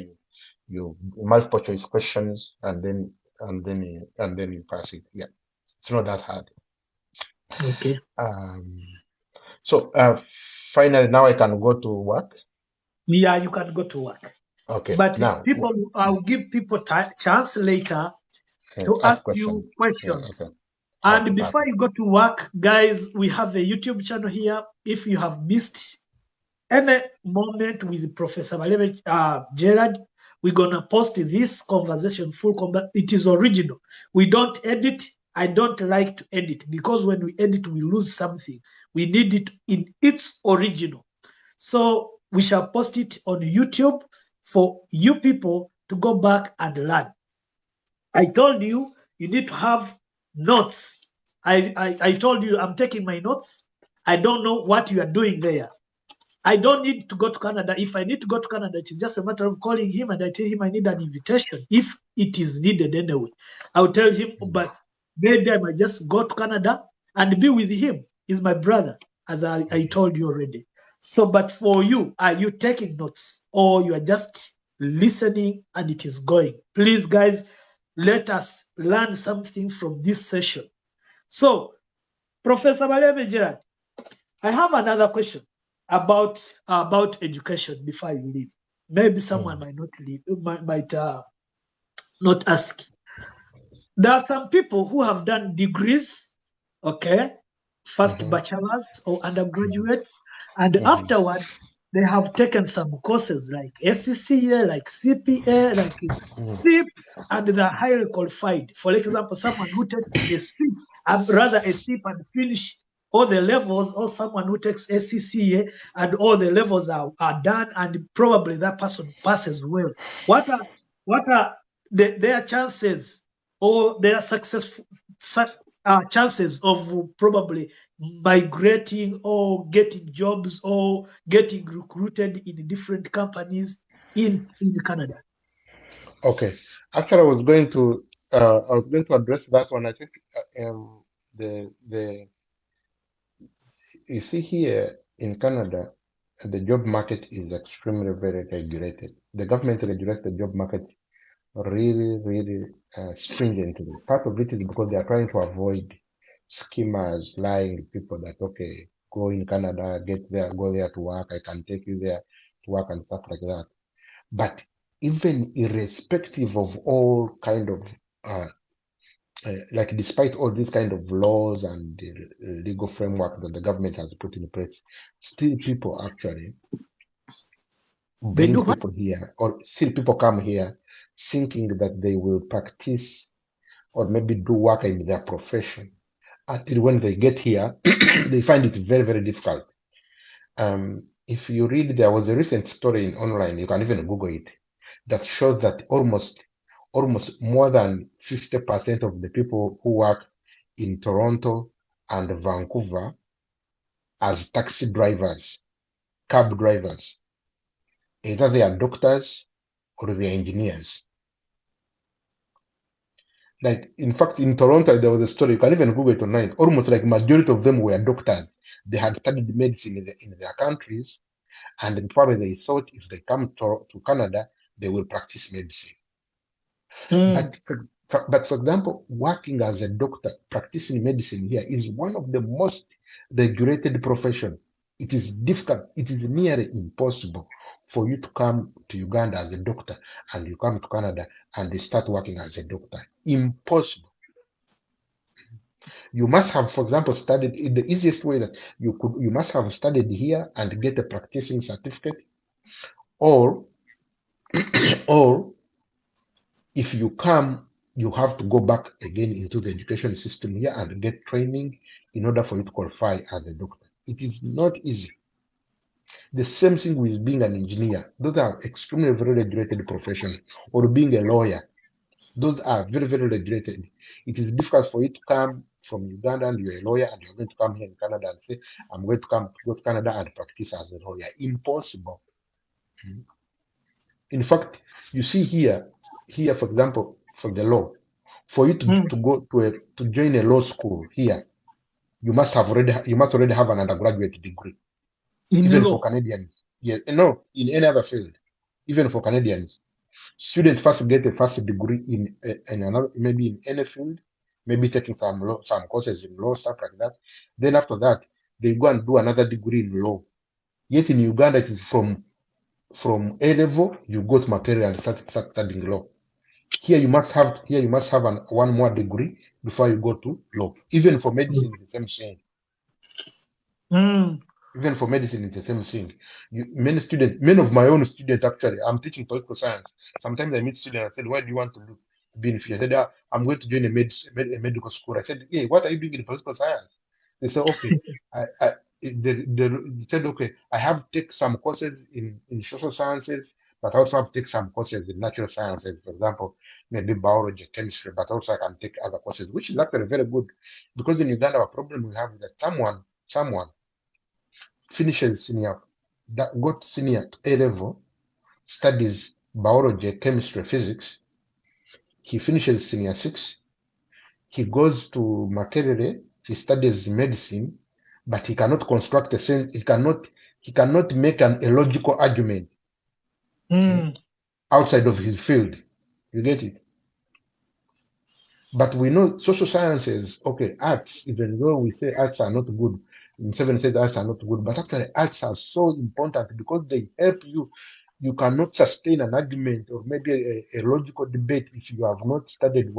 You multiple choice questions, and then you pass it. Yeah, it's not that hard. Okay. So finally, now I can go to work. Yeah, you can go to work. Okay. But now I'll give people chance later to ask you questions. Yeah, okay. And before you go to work, guys, we have a YouTube channel here. If you have missed any moment with Professor Bareebe, Gerald, we're going to post this conversation it is original. We don't edit. I don't like to edit because when we edit, we lose something. We need it in its original. So we shall post it on YouTube for you people to go back and learn. I told you need to have notes. I told you I'm taking my notes. I don't know what you are doing there. I don't need to go to Canada. If I need to go to Canada, it is just a matter of calling him and I tell him I need an invitation. If it is needed anyway, I'll tell him, but maybe I might just go to Canada and be with him. He's my brother, as I told you already. So, but for you, are you taking notes or you are just listening and it is going? Please, guys, let us learn something from this session. So, Professor Bareebe Gerald, I have another question about education before I leave. Maybe someone might not leave, might not ask. There are some people who have done degrees, okay, first bachelor's or undergraduate, and afterward they have taken some courses like SCCA, like CPA, like SIPs, and they're highly qualified. For example, someone who takes a SIP, rather a SIP and finish all the levels, or someone who takes SCCA and all the levels are done, and probably that person passes well. What are their chances or their successful chances of probably migrating or getting jobs or getting recruited in different companies in Canada? Okay, actually, I was going to address that one. I think you see here in Canada, the job market is extremely very regulated. The government regulates the job market really stringently. Part of it is because they are trying to avoid schemers lying people that, okay, go in Canada, get there, go there to work, I can take you there to work and stuff like that. But even irrespective of all kind of like despite all these kind of laws and legal framework that the government has put in place, still people actually bring people here, or still people come here thinking that they will practice or maybe do work in their profession. Until when they get here, they find it very difficult. If you read, there was a recent story online, you can even Google it, that shows that almost more than 50% of the people who work in Toronto and Vancouver as taxi drivers, cab drivers, either they are doctors or they are engineers. Like, in fact, in Toronto, there was a story, you can even Google it online, almost like majority of them were doctors. They had studied medicine in their countries, and probably they thought if they come to Canada, they will practice medicine. But for example, working as a doctor, practicing medicine here is one of the most regulated professions. It is difficult. It is nearly impossible for you to come to Uganda as a doctor and you come to Canada and you start working as a doctor. Impossible. You must have, for example, studied in the easiest way that you must have studied here and get a practicing certificate, or if you come, you have to go back again into the education system here and get training in order for you to qualify as a doctor. It is not easy. The same thing with being an engineer. Those are extremely very regulated professions. Or being a lawyer. Those are very regulated. It is difficult for you to come from Uganda and you're a lawyer and you're going to come here in Canada and say, I'm going to go to Canada and practice as a lawyer. Impossible. In fact, you see here, for example, for the law, for you to go to join a law school here, you must already have an undergraduate degree. Even for Canadians. Yes, no, in any other field. Even for Canadians. Students first get a first degree in another, maybe in any field, maybe taking some courses in law, stuff like that. Then after that, they go and do another degree in law. Yet in Uganda, it is from A level, you go to material and start studying law. Here you must have one more degree before you go to law. Even for medicine, it's the same thing. Even for medicine, it's the same thing. Many of my own students, actually, I'm teaching political science. Sometimes I meet students, I said, why do you want to be in future? I said, I'm going to join a medical school. I said, hey, what are you doing in political science? They said, okay. They said, okay, I have to take some courses in social sciences, but I also have to take some courses in natural sciences, for example, maybe biology, chemistry, but also I can take other courses, which is actually very good. Because in Uganda, our problem we have is that someone finishes senior that got senior A level, studies biology, chemistry, physics. He finishes senior 6. He goes to Makerere. He studies medicine, but he cannot construct a sense. He cannot make a logical argument outside of his field. You get it? But we know social sciences, okay, arts, even though we say arts are not good, in 7 said arts are not good, but actually arts are so important because they help you. You cannot sustain an argument or maybe a logical debate if you have not studied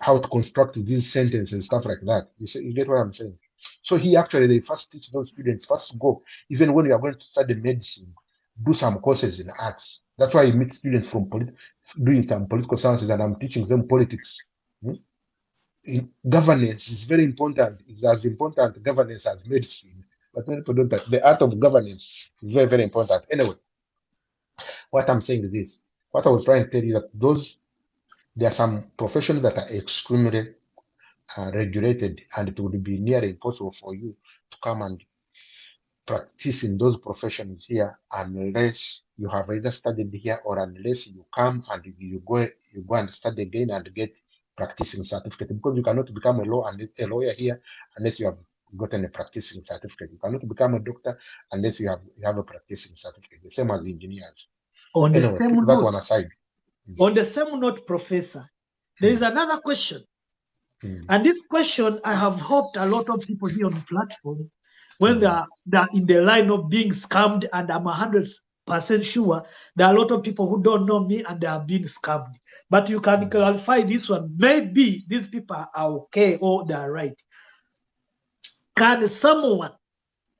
how to construct these sentences and stuff like that. You get what I'm saying? So they first teach those students, first go, even when you are going to study medicine, do some courses in arts. That's why you meet students from doing some political sciences, and I'm teaching them politics. Governance is very important. It's as important governance as medicine. But many people don't. The art of governance is very, very important. Anyway, what I'm saying is this. What I was trying to tell you that there are some professions that are extremely regulated, and it would be nearly impossible for you to come and practice in those professions here unless you have either studied here or unless you come and you go and study again and get practicing certificate, because you cannot become a lawyer here unless you have gotten a practicing certificate. You cannot become a doctor unless you have a practicing certificate. The same as engineers. On the Anyway, same put that note, one aside. On the same note, Professor, there is another question. And this question, I have hoped a lot of people here on the platform, when they're in the line of being scammed, and I'm 100% sure there are a lot of people who don't know me and they are being scammed. But you can clarify this one. Maybe these people are okay or they are right. Can someone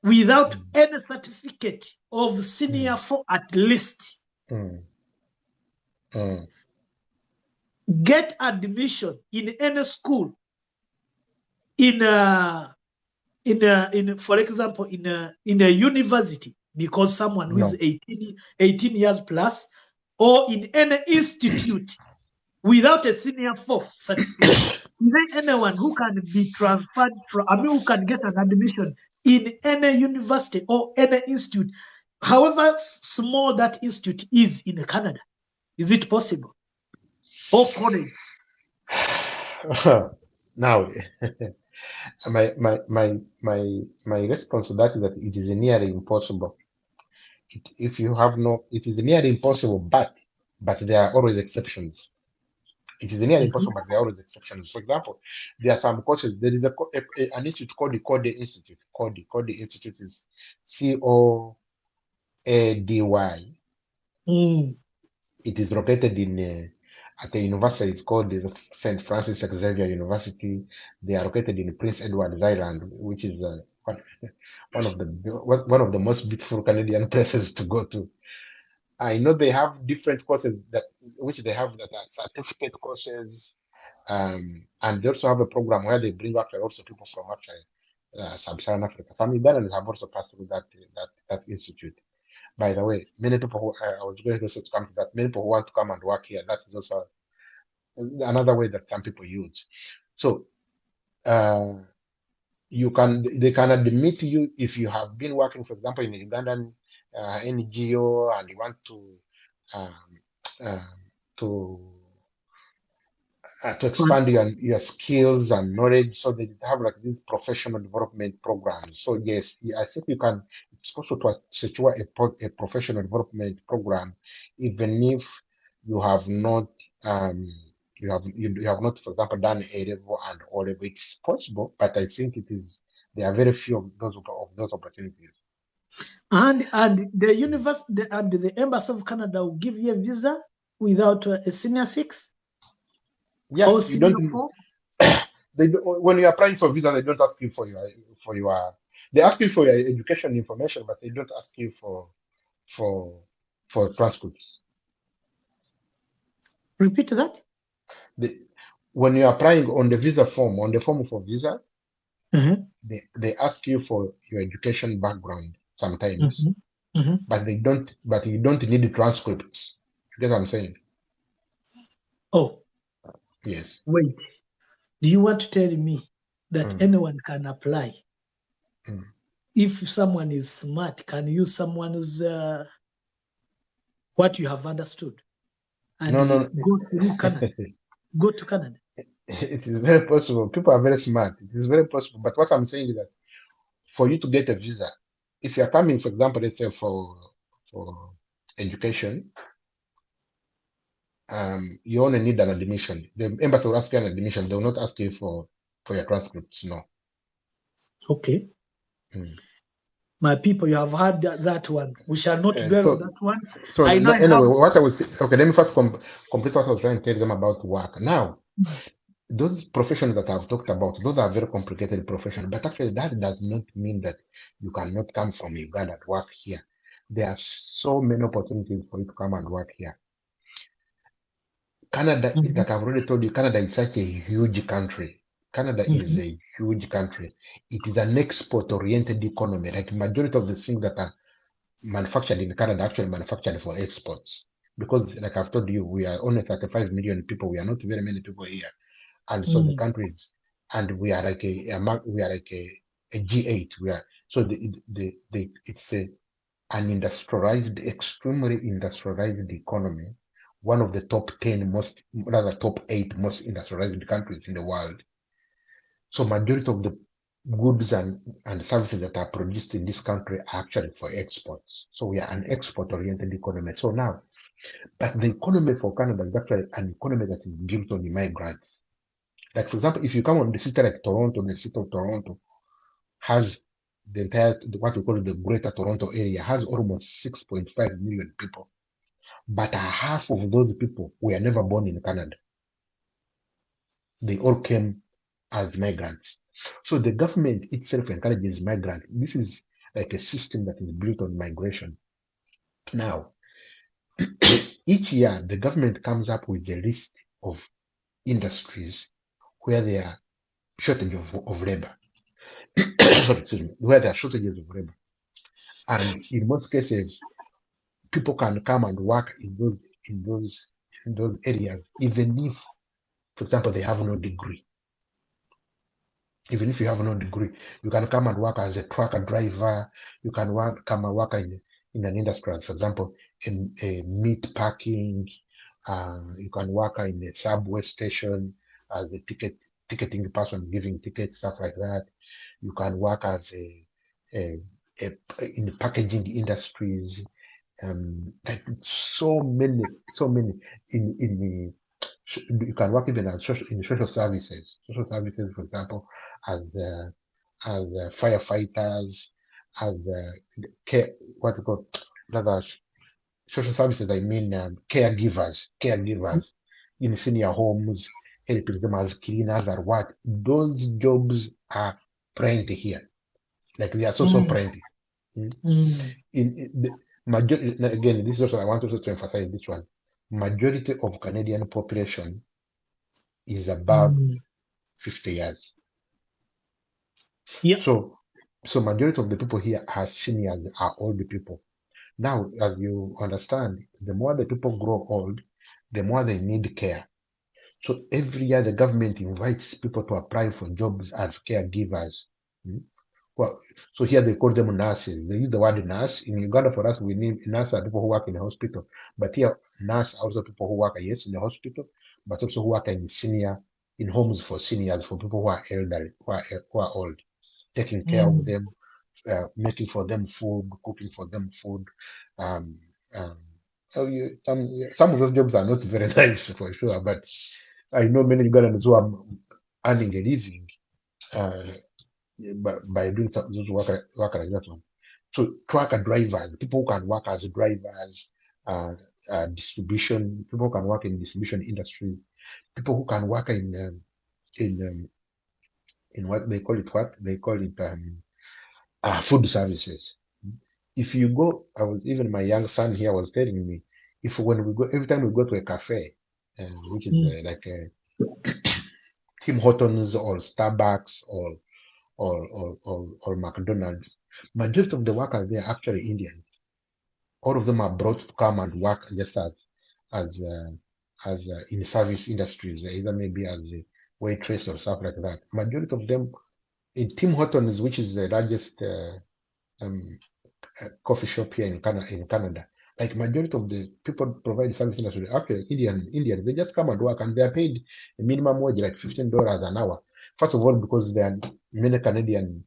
without any certificate of senior 4 at least get admission in any school for example, in a university, because someone who is 18 years plus, or in any institute without a senior 4 certificate? Is there anyone who can be transferred who can get an admission in any university or any institute, however small that institute is in Canada? Is it possible? Or college? Now, my response to that is that it is nearly impossible. It is nearly impossible, but there are always exceptions. It is nearly impossible, but there are always exceptions. For example, there are some courses. There is an institute called the Code Institute. Code Institute is COADY. It is located at a university. It's called the St. Francis Xavier University. They are located in Prince Edward Island, which is one of the most beautiful Canadian places to go to. I know they have different courses that are certificate courses, and they also have a program where they bring actually also people from sub-Saharan Africa. Some Ugandans have also passed through that institute. By the way, many people who I was going also to come to that. Many people who want to come and work here. That is also another way that some people use. So they can admit you if you have been working, for example, in a Ugandan NGO, and you want to expand your skills and knowledge, so they have like these professional development programs. So yes, I think it's possible to secure a professional development program, even if you have not, you have not, for example, done A level and O level. It's possible, but I think there are very few of those opportunities. And the university and the Embassy of Canada will give you a visa without a senior 6? Yeah, you don't. When you're applying for visa, they don't ask you for your. They ask you for your education information, but they don't ask you for transcripts. Repeat that. When you're applying on the visa form, on the form for visa, they ask you for your education background sometimes, but you don't need the transcripts. You get what I'm saying? Oh, yes. Wait, do you want to tell me that anyone can apply if someone is smart, can use someone who's what you have understood and No. go through Canada, go to Canada. It is very possible. People are very smart. It is very possible. But what I'm saying is that for you to get a visa, if you are coming, for example, let's say for education, you only need an admission. The embassy will ask you an admission. They will not ask you for your transcripts. No. Okay. Mm. My people, you have heard that one. We shall not dwell on that one. So I know anyway, what I was okay. Let me first complete what I was trying to tell them about work. Now, those professions that I've talked about, those are very complicated professions. But actually, that does not mean that you cannot come from Uganda and work here. There are so many opportunities for you to come and work here. Canada, like I've already told you, Canada is such a huge country. Canada is a huge country. It is an export-oriented economy. Like majority of the things that are manufactured in Canada actually manufactured for exports. Because, like I've told you, we are only 35 million people. We are not very many people here, and so the countries, and we are like a G8. We are so it's an industrialized, extremely industrialized economy. One of the top 10 most, rather top 8 most industrialized countries in the world. So majority of the goods and services that are produced in this country are actually for exports. So we are an export-oriented economy. So now, but the economy for Canada is actually an economy that is built on immigrants. Like, for example, if you come on the city like Toronto, the city of Toronto has the entire, what we call the Greater Toronto area, has almost 6.5 million people. But half of those people were never born in Canada. They all came as migrants. So the government itself encourages migrants. This is like a system that is built on migration. Now, each year, the government comes up with a list of industries where there are shortage of labor. Sorry, excuse me, where there are shortages of labor. And in most cases, people can come and work in those areas, even if, for example, they have no degree. Even if you have no degree, you can come and work as a trucker driver. You can come and work in an industry, for example, in a meat packing. You can work in a subway station as a ticketing person, giving tickets, stuff like that. You can work as in packaging industries. Like so many in you can work even as in social services, for example, as firefighters, as care, what you call rather social services. I mean, caregivers in senior homes, helping them as cleaners or what. Those jobs are plenty here. Like they are so plenty. In the majority, again, this is also I want also to emphasize this one. Majority of Canadian population is above 50 years. Yeah. So majority of the people here are seniors, are old people. Now, as you understand, the more the people grow old, the more they need care. So every year the government invites people to apply for jobs as caregivers. Well, so here they call them nurses. They use the word nurse. In Uganda, for us, we need nurses are people who work in the hospital. But here, nurse are also people who work, yes, in the hospital, but also who work in homes for seniors, for people who are elderly, who are old, taking care of them, making for them food, cooking for them food. Some of those jobs are not very nice for sure, but I know many Ugandans who are earning a living by doing those work like that one. So trucker drivers, people who can work as drivers, distribution, people who can work in distribution industries, people who can work in what they call it, food services. If you go, even my young son here was telling me, every time we go to a cafe, which is like Tim Hortons or Starbucks or McDonald's, majority of the workers there are actually Indians. All of them are brought to come and work just as in service industries, either maybe as a waitress or stuff like that. Majority of them in Tim Hortons, which is the largest coffee shop here in Canada. Like majority of the people provide service industry, actually Indians, they just come and work and they are paid a minimum wage like $15 an hour. First of all, because there are many Canadian,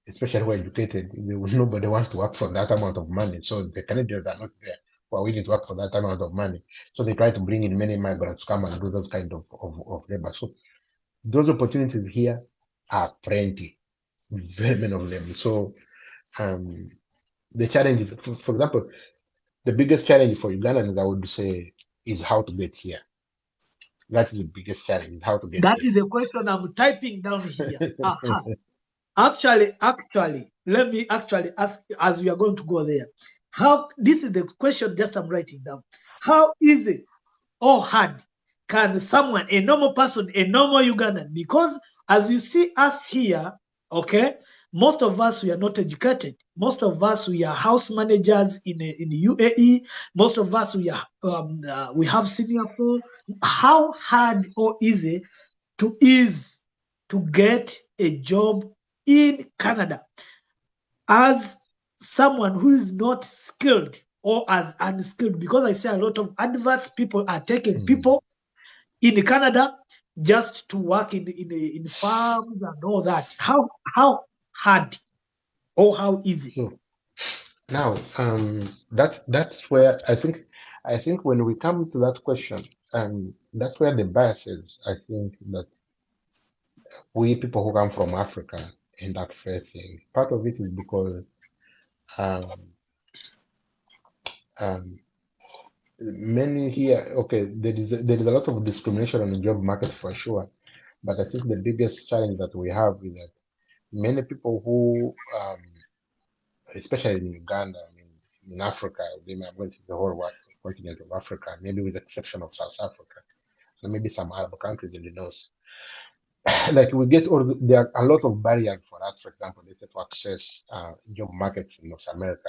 especially who are educated, nobody wants to work for that amount of money. So the Canadians are not there who are willing to work for that amount of money. So they try to bring in many migrants to come and do those kind of labor. So those opportunities here are plenty, very many of them. So the challenge is, for example, the biggest challenge for Ugandans, I would say, is how to get here. That is the biggest challenge, how to get That here. is the question I'm typing down here. Actually, let me actually ask as we are going to go there. This is the question just I'm writing down. How easy or hard can someone, a normal person, a normal Ugandan, because as you see us here, okay, most of us, we are not educated. Most of us, we are house managers in the UAE. Most of us, we have Singapore. How hard or easy to get a job in Canada as someone who is not skilled or as unskilled? Because I see a lot of adverts, people are taking people in Canada just to work in farms and all that. How hard or how easy? So now, that's where I think when we come to that question, that's where the bias is. I think that we people who come from Africa end up facing. Part of it is because um, um, many here, okay, there is a lot of discrimination on the job market for sure, but I think the biggest challenge that we have is that many people who, especially in Uganda, I mean, in Africa, they migrate to the whole continent of Africa, maybe with the exception of South Africa, and maybe some Arab countries in the north. Like we get there are a lot of barriers for us, for example, let's say to access job markets in North America,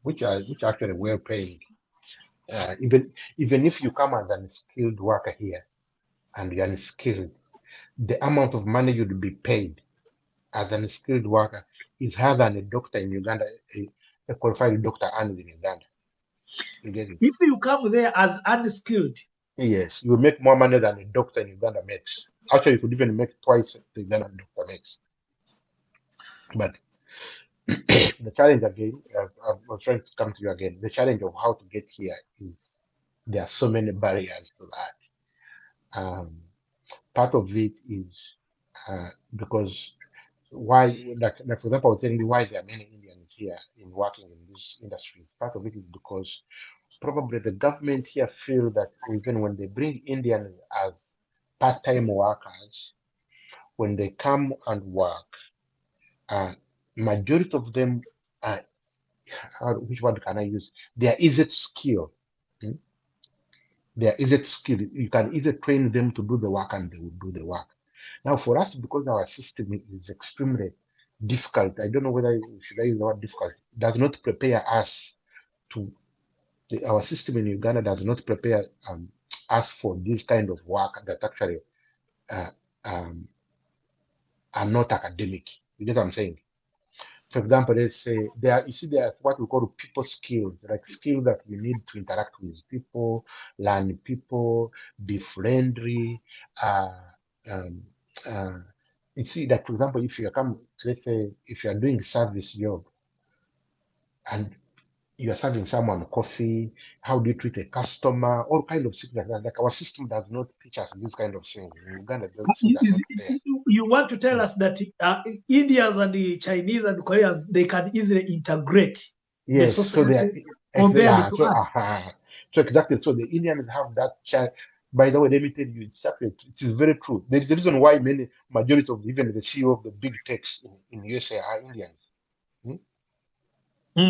which are actually well paying. Even if you come as an skilled worker here and you're unskilled, the amount of money you'd be paid as an skilled worker is higher than a doctor in Uganda, a qualified doctor earns in Uganda. You get it? If you come there as unskilled, Yes, you make more money than a doctor in Uganda makes. Actually, you could even make twice the Ugandan doctor makes. But the challenge again, I was trying to come to you again. The challenge of how to get here is there are so many barriers to that. Part of it is because why, like for example, I was telling you why there are many Indians here in working in these industries. Part of it is because probably the government here feel that even when they bring Indians as part-time workers, when they come and work, majority of them are, which word can I use? They are easy to skill. Hmm? They are easy to skill. You can easily train them to do the work and they will do the work. Now, for us, because our system is extremely difficult, I don't know whether should I use the word difficult, it does not prepare us to, our system in Uganda does not prepare us for this kind of work that actually uh, um, are not academic. You get what I'm saying? For example, let's say there's what we call people skills, like skills that you need to interact with people, learn people, be friendly. Uh, um, uh, you see, like for example, if you come, let's say, if you are doing service job and you are serving someone coffee, how do you treat a customer, all kind of things like that. Like our system does not teach us this kind of things. In Uganda, those things are not there. you want to tell us that Indians and the Chinese and Koreans, they can easily integrate the Yes, so they are society compared to us. so exactly. So the Indians have that child. By the way, let me tell you, it is very true. There is a reason why majority of even the CEO of the big techs in USA are Indians. Hmm?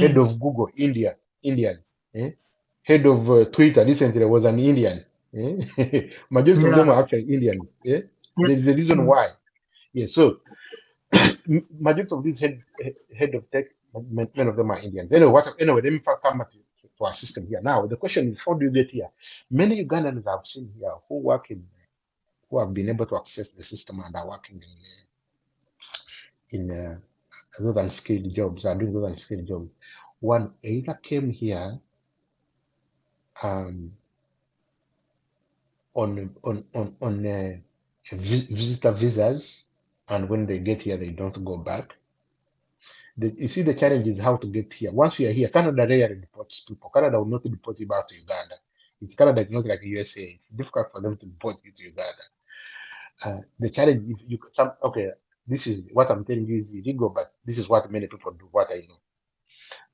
Head of Google, Indian. Eh? Head of Twitter recently was an Indian. Eh? Majority of them Yeah. are actually Indian. Eh? There is a reason why. Yes, so majority of these head of tech, many of them are Indians. Anyway, let me come back to our system here. Now, the question is, how do you get here? Many Ugandans I've seen here who have been able to access the system and are working in those unskilled jobs, are doing those unskilled jobs. One either came here on visitor visas, and when they get here, they don't go back. You see, the challenge is how to get here. Once you are here, Canada rarely deports people. Canada will not deport you back to Uganda. Canada is not like USA. It's difficult for them to deport you to Uganda. The challenge, if you okay, this is what I'm telling you is illegal, but this is what many people do. What I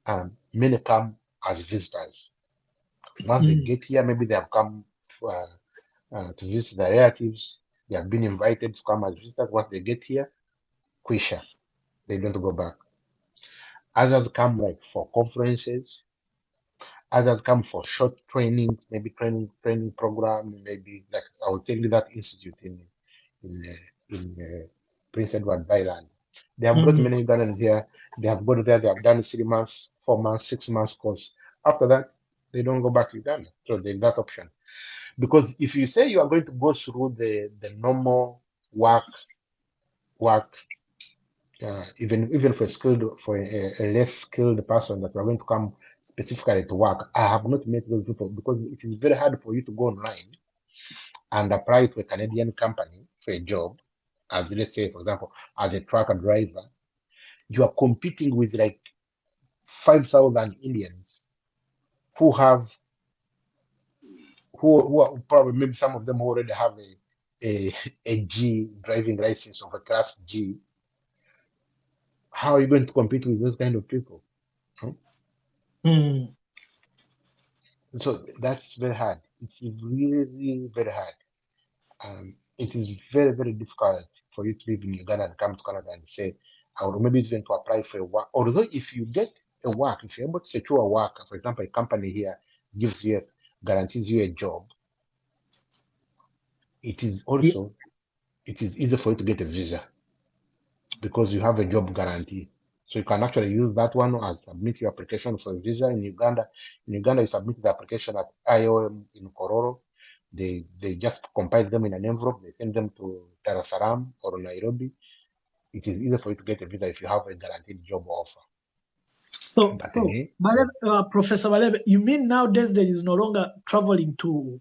know, many come as visitors. Once they get here, maybe they have come to visit their relatives. They have been invited to come as visitors. Once they get here, quisha, they don't go back. Others come like for conferences. Others come for short training, maybe training program, maybe like I was taking that institute in Prince Edward Island. They have brought many Ugandans here. They have gone there. They have done 3 months, 4 months, 6 months course. After that, they don't go back to Uganda. So there's that option. Because if you say you are going to go through the normal work, even for a less skilled person that you are going to come specifically to work, I have not met those people because it is very hard for you to go online and apply to a Canadian company for a job, as let's say, for example, as a truck driver. You are competing with like 5,000 Indians who are probably, maybe some of them already have a G driving license of a class G. How are you going to compete with those kind of people? So that's very hard. It's really, really very hard. It is very, very difficult for you to live in Uganda and come to Canada and say, or maybe even to apply for a work. Although if you get a work, if you're able to secure a work, for example, a company here guarantees you a job, it is easy for you to get a visa because you have a job guarantee. So you can actually use that one and submit your application for a visa in Uganda. In Uganda, you submit the application at IOM in Kororo. They just compile them in an envelope. They send them to Dar es Salaam or Nairobi. It is easy for you to get a visa if you have a guaranteed job offer. So, Professor Bareebe, you mean nowadays there is no longer traveling to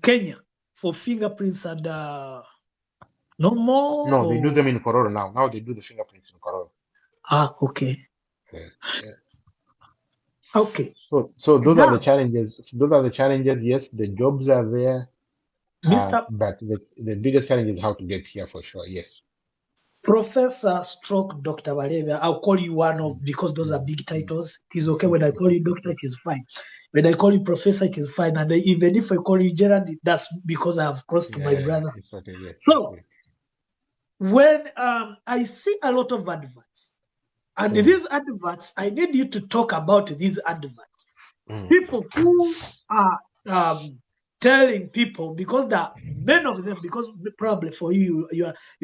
Kenya for fingerprints and no more? No, they do them in Kororo now. Now they do the fingerprints in Kororo. Okay. Yeah. Okay. So those are the challenges. Those are the challenges. Yes, the jobs are there. But the biggest challenge is how to get here for sure. Yes. Professor Stroke Dr. Bareebe, I'll call you one of, because those are big titles. It is okay when I call you doctor, it is fine. When I call you professor, it is fine. And even if I call you Gerald, that's because I have crossed my brother. It's okay, yes. So, when I see a lot of adverts, and these adverts, I need you to talk about these adverts. People who are telling people, because there are many of them, because probably for you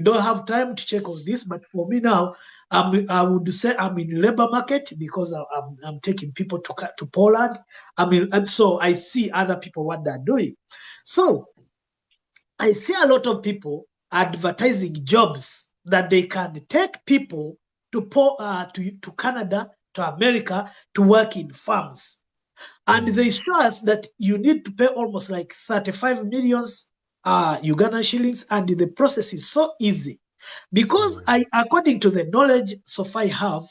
don't have time to check on this, but for me now, I would say I'm in labor market because I'm taking people to Poland. And so I see other people what they're doing. So I see a lot of people advertising jobs that they can take people to Canada, to America, to work in farms. And they show us that you need to pay almost like 35 million Ugandan shillings, and the process is so easy. Because according to the knowledge so far I have,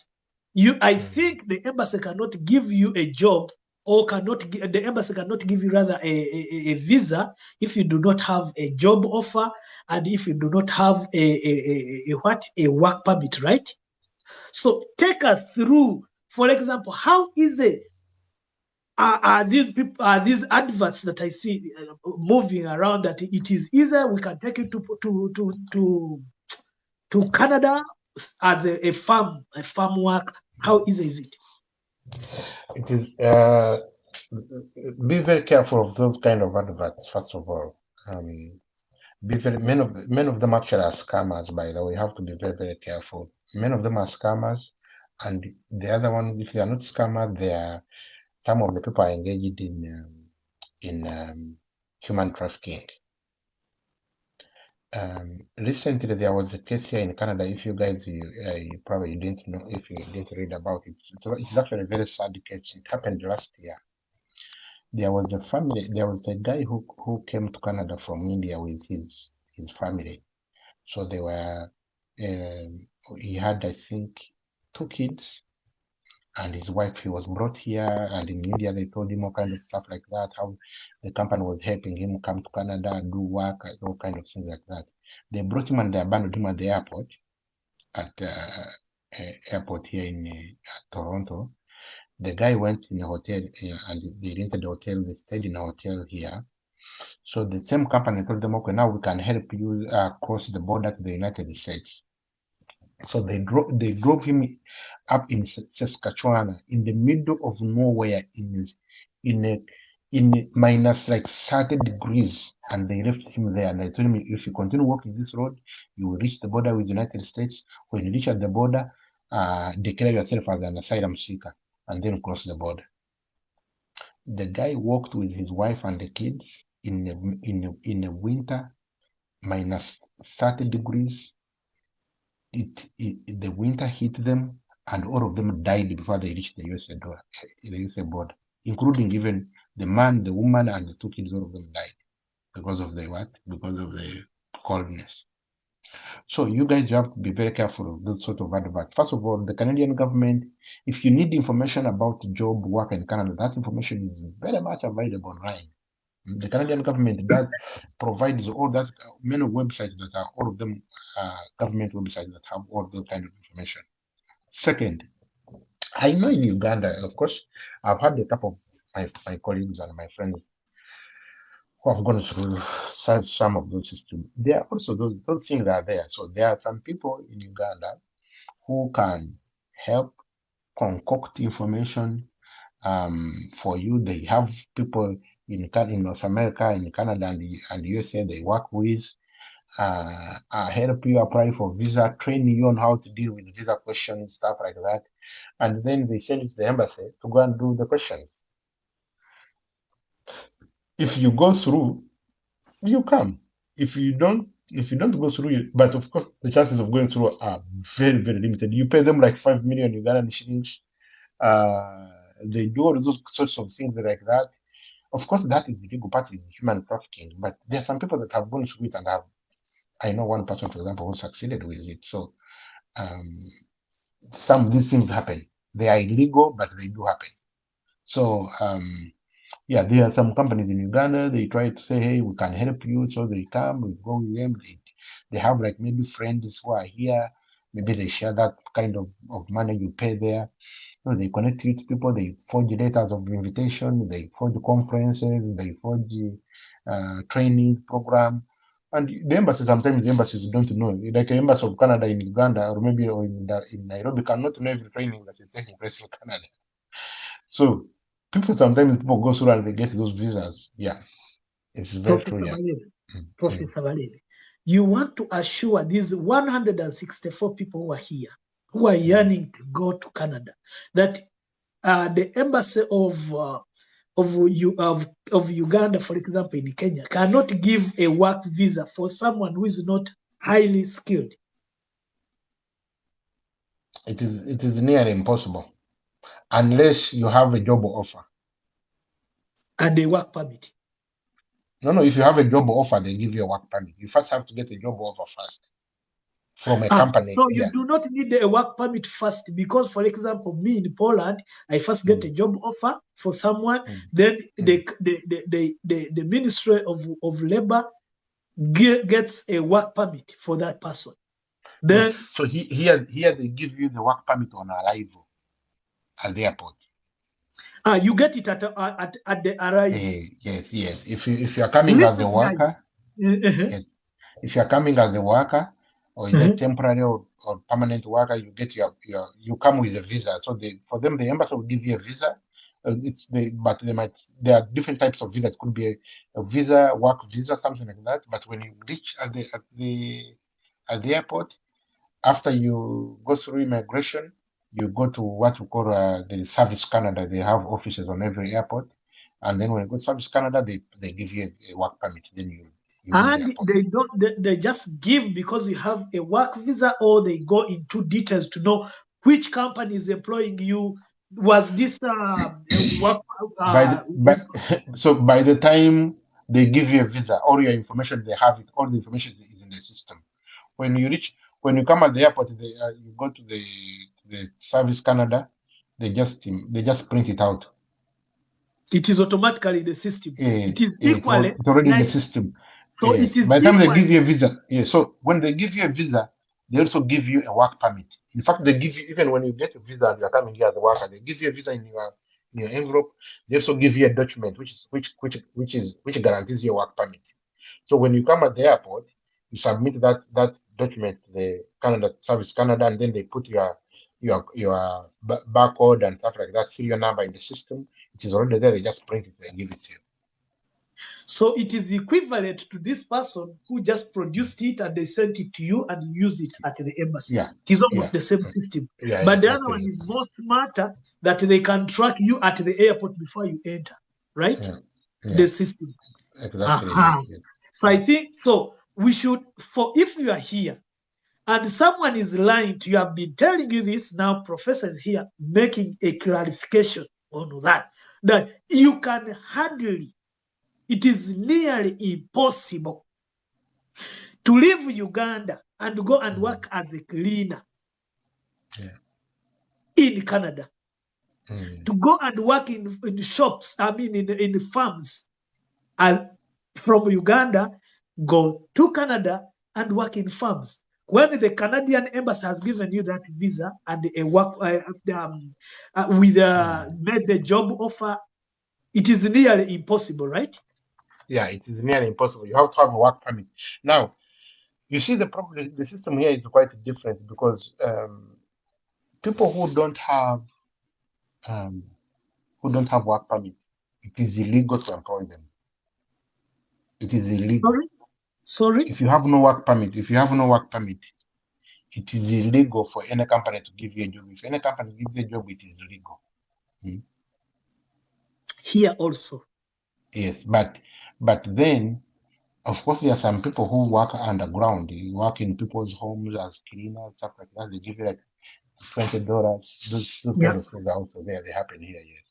I think the embassy cannot give you a job, or the embassy cannot give you rather a visa if you do not have a job offer and if you do not have a work permit, right? So take us through, for example, how easy are these adverts that I see moving around, that it is easier, we can take it to Canada as a farm work? How easy is it? It is. Be very careful of those kind of adverts. First of all, many of them actually are scammers. By the way, you have to be very, very careful. Many of them are scammers, and the other one, if they are not scammers, they are. Some of the people are engaged in human trafficking. Recently, there was a case here in Canada. If you guys, you probably didn't know, if you didn't read about it, it's actually a very sad case. It happened last year. There was a family. There was a guy who came to Canada from India with his family. So they were. He had, I think, 2 kids and his wife. He was brought here, and in India they told him all kind of stuff like that. How the company was helping him come to Canada and do work, all kind of things like that. They brought him and they abandoned him at the airport, at airport here in Toronto. The guy went in a hotel and they rented a hotel. They stayed in a hotel here. So the same company told them, okay, now we can help you cross the border to the United States. So they drove him up in Saskatchewan, in the middle of nowhere, in minus like 30 degrees, and they left him there. And they told him, if you continue walking this road, you will reach the border with the United States. When you reach at the border, declare yourself as an asylum seeker, and then cross the border. The guy walked with his wife and the kids in a winter, minus 30 degrees. The winter hit them, and all of them died before they reached the USA border, including even the man, the woman, and the 2 kids. All of them died because of the what? Because of the coldness. So you guys have to be very careful of those sort of adverts. First of all, the Canadian government, if you need information about job work in Canada, that information is very much available online. The Canadian government does provides all that, many websites that are all of them government websites that have all those kind of information. Second, I know in Uganda, of course, I've had a couple of my colleagues and my friends who have gone through some of those systems. There are also those things that are there. So there are some people in Uganda who can help concoct information for you. They have people in North America, in Canada, and USA they work with, help you apply for visa, train you on how to deal with visa questions, stuff like that. And then they send it to the embassy to go and do the questions. If you go through, you come. If you don't go through, but of course the chances of going through are very, very limited. You pay them like 5 million Ugandan shillings. They do all those sorts of things like that. Of course, that is the big part in human trafficking, but there are some people that have gone through it and I know one person, for example, who succeeded with it. So some of these things happen. They are illegal, but they do happen. So yeah, there are some companies in Uganda, they try to say, hey, we can help you. So they come, we go with them. They have like maybe friends who are here. Maybe they share that kind of money you pay there. You know, they connect you to people, they forge letters of invitation, they forge conferences, they forge training program. And the embassy, sometimes the embassies don't know. Like the embassy of Canada in Uganda, or maybe in Nairobi, cannot know every training that is taking place in Canada. So sometimes people go through and they get those visas. Yeah, it's very true. Yeah. Professor Bareebe, you want to assure these 164 people who are here, who are yearning to go to Canada, that the embassy of Uganda, for example, in Kenya, cannot give a work visa for someone who is not highly skilled. It is nearly impossible, unless you have a job offer and a work permit. No, if you have a job offer, they give you a work permit. You first have to get a job offer first from a company. So you do not need a work permit first, because, for example, me in Poland, I first get a job offer for someone, then the Ministry of Labor gets a work permit for that person. Then so here they give you the work permit on arrival at the airport. You get it at the arrival. Yes. If you are coming as a worker, yes. If you are coming as a worker or is a temporary or permanent worker, you get you come with a visa. So for them, the embassy will give you a visa. There are different types of visa. It could be a visa, work visa, something like that. But when you reach at the airport, after you go through immigration, you go to what we call the Service Canada. They have offices on every airport, and then when you go to Service Canada, they give you a work permit. Then And they just give because you have a work visa, or they go into details to know which company is employing you. Was this work? So by the time they give you a visa, all your information, they have it. All the information is in the system. When you come at the airport, you go to the Service Canada. They just print it out. It is automatically in the system. It is equally. It's already in the system. So it is by the time they give you a visa. So when they give you a visa, they also give you a work permit. In fact, they give you, even when you get a visa and you are coming here as a worker, they give you a visa in your envelope. They also give you a document which guarantees your work permit. So when you come at the airport, you submit that document to the Canada Service Canada, and then they put your barcode and stuff like that, serial number in the system. It is already there. They just print it and give it to you. So it is equivalent to this person who just produced it and they sent it to you and you use it at the embassy. Yeah. It is almost the same system. But the other one is more smarter, that they can track you at the airport before you enter, right? The system. Exactly. So I think, so we should, if you are here and someone is lying to you, I've been telling you this, now Professor is here making a clarification on that you can hardly, it is nearly impossible to leave Uganda and go and work as a cleaner in Canada. To go and work in shops, in farms, and from Uganda, go to Canada and work in farms. When the Canadian embassy has given you that visa and a work made the job offer, it is nearly impossible, right? Yeah, it is nearly impossible. You have to have a work permit. Now, you see the problem. The system here is quite different because people who don't have work permit, it is illegal to employ them. It is illegal. Sorry? If you have no work permit, it is illegal for any company to give you a job. If any company gives you a job, it is illegal. Here also. Yes, but then, of course, there are some people who work underground. You work in people's homes as cleaners, stuff like that. They give you like $20. Those kind of things are also there. They happen here, yes.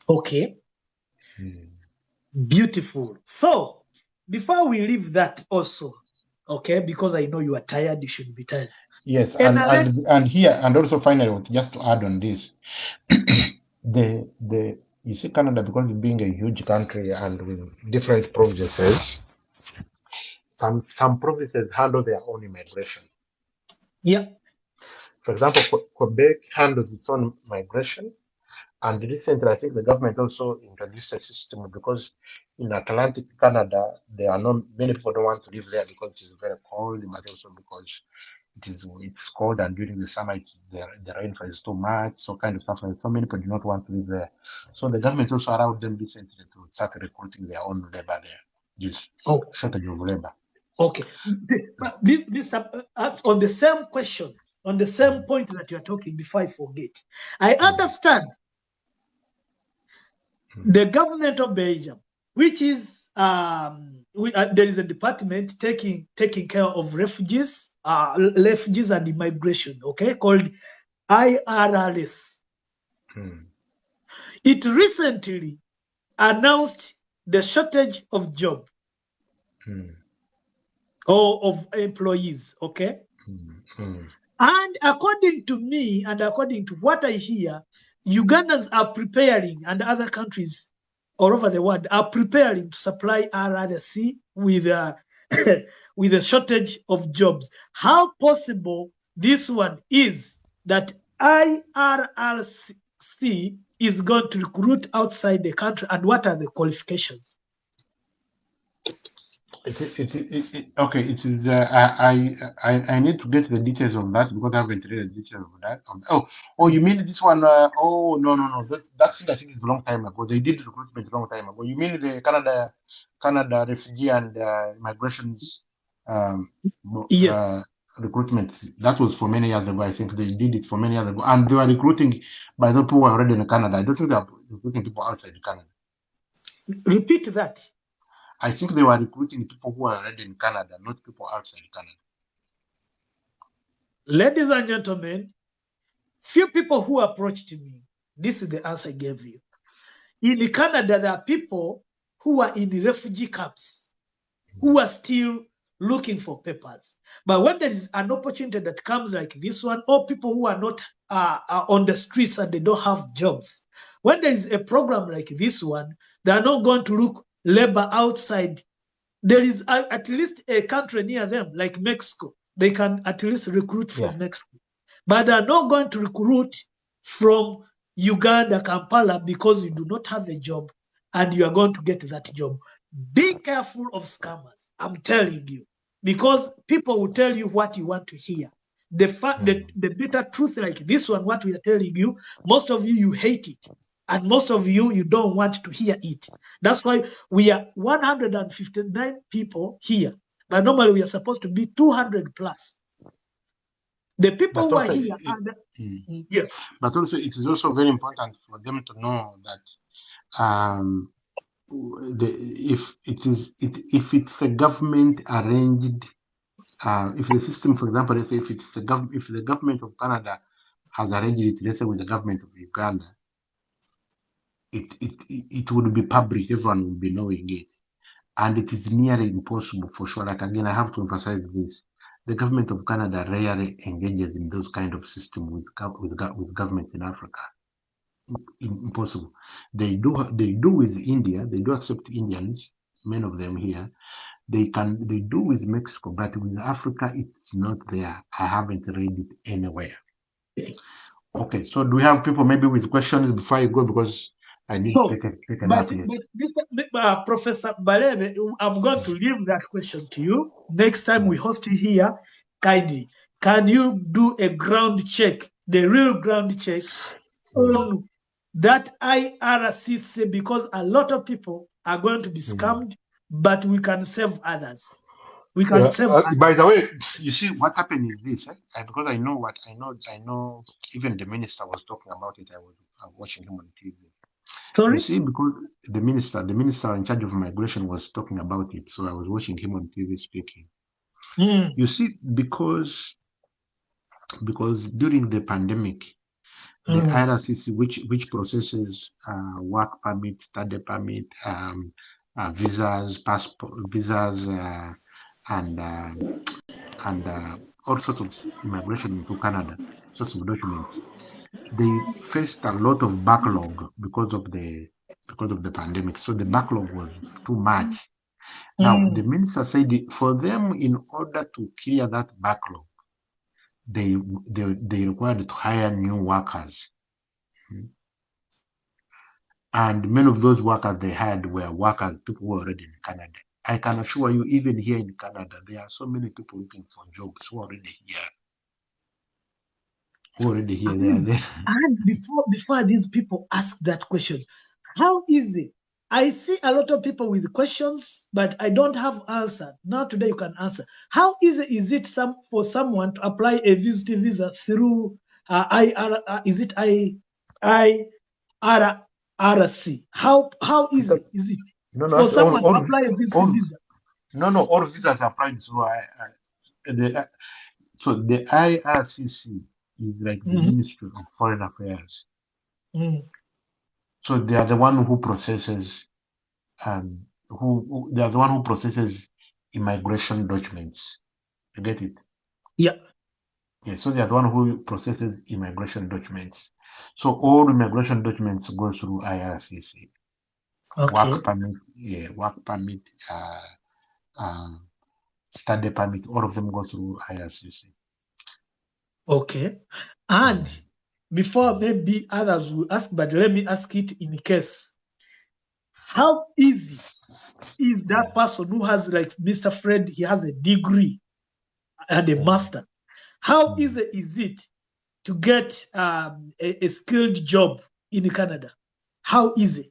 Okay. Beautiful. So, before we leave that also, okay, because I know you are tired, you should be tired. Yes, and here, and also finally, just to add on this, you see Canada, because of being a huge country and with different provinces, some provinces handle their own immigration. Yeah. For example, Quebec handles its own migration. And recently, I think the government also introduced a system, because in Atlantic Canada, there are not many people don't want to live there because it is very cold, but also because it's cold, and during the summer the rainfall is too much, so kind of stuff like that. So many people do not want to live there. So the government also allowed them recently to start recruiting their own labor there. This shortage of labor. Okay. This on the same question, on the same point that you are talking, before I forget, I understand the government of Belgium, which is there is a department taking care of refugees and immigration, okay, called IRRS. It recently announced the shortage of job or of employees, okay? And according to me, and according to what I hear, Ugandans are preparing, and other countries all over the world are preparing to supply RRC with with a shortage of jobs. How possible this one is that IRRC is going to recruit outside the country, and what are the qualifications? Okay, it is. I need to get the details of that, because I haven't read the details of that. Oh, you mean this one? Oh, no. That thing I think is a long time ago. They did recruitment a long time ago. You mean the Canada Refugee and Migrations recruitment? That was for many years ago. I think they did it for many years ago, and they were recruiting by those people who were already in Canada. I don't think they are recruiting people outside Canada. Repeat that. I think they were recruiting people who are already in Canada, not people outside Canada. Ladies and gentlemen, few people who approached me, this is the answer I gave you. In Canada, there are people who are in refugee camps, who are still looking for papers. But when there is an opportunity that comes like this one, or people who are not on the streets and they don't have jobs, when there is a program like this one, they are not going to look labor outside. There is at least a country near them, like Mexico. They can at least recruit from Mexico. But they are not going to recruit from Uganda, Kampala, because you do not have a job and you are going to get that job. Be careful of scammers, I'm telling you, because people will tell you what you want to hear. The fact that the bitter truth like this one, what we are telling you, most of you hate it. And most of you don't want to hear it. That's why we are 159 people here. But normally we are supposed to be 200 plus. The people who are here are But also it is also very important for them to know that if it's a government arranged, if the system, for example, let's say if the government of Canada has arranged it, let's say with the government of Uganda, it would be public, everyone would be knowing it. And it is nearly impossible for sure. Like again, I have to emphasize this. The government of Canada rarely engages in those kind of systems with governments in Africa. Impossible. They do with India. They do accept Indians, many of them here. They do with Mexico, but with Africa, it's not there. I haven't read it anywhere. Okay, so do we have people maybe with questions before I go, because I need to take a nap. But Professor Bareebe, I'm going to leave that question to you. Next time we host you here, kindly, can you do a ground check, the real ground check on that IRCC, because a lot of people are going to be scammed, but we can save others. We can save others. By the way, you see what happened is this, because I know even the minister was talking about it. I was watching him on TV. Sorry? You see, because the minister in charge of migration was talking about it, so I was watching him on TV speaking. You see, because during the pandemic, the IRCC, which processes work permit, study permit, visas, passport visas, and all sorts of immigration into Canada, sorts of documents, they faced a lot of backlog because of the pandemic. So the backlog was too much. Now the minister said for them, in order to clear that backlog, they required to hire new workers. And many of those workers they had were workers, people who were already in Canada. I can assure you, even here in Canada, there are so many people looking for jobs who are already here. They are there. And before these people ask that question, how easy? I see a lot of people with questions, but I don't have answer. Now today you can answer. How easy is it for someone to apply a visitor visa through IRC? How easy is it for someone to apply a visitor visa? No, all visas are applied through so the IRCC is like the Ministry of Foreign Affairs. So they are the one who processes they are the one who processes immigration documents. You get it? Yeah. Yeah, so they are the one who processes immigration documents. So all immigration documents go through IRCC. Okay. Work permit, study permit, all of them go through IRCC. Okay. And before maybe others will ask, but let me ask it in case. How easy is that person who has, like Mr. Fred, he has a degree and a master. How easy is it to get a skilled job in Canada? How easy?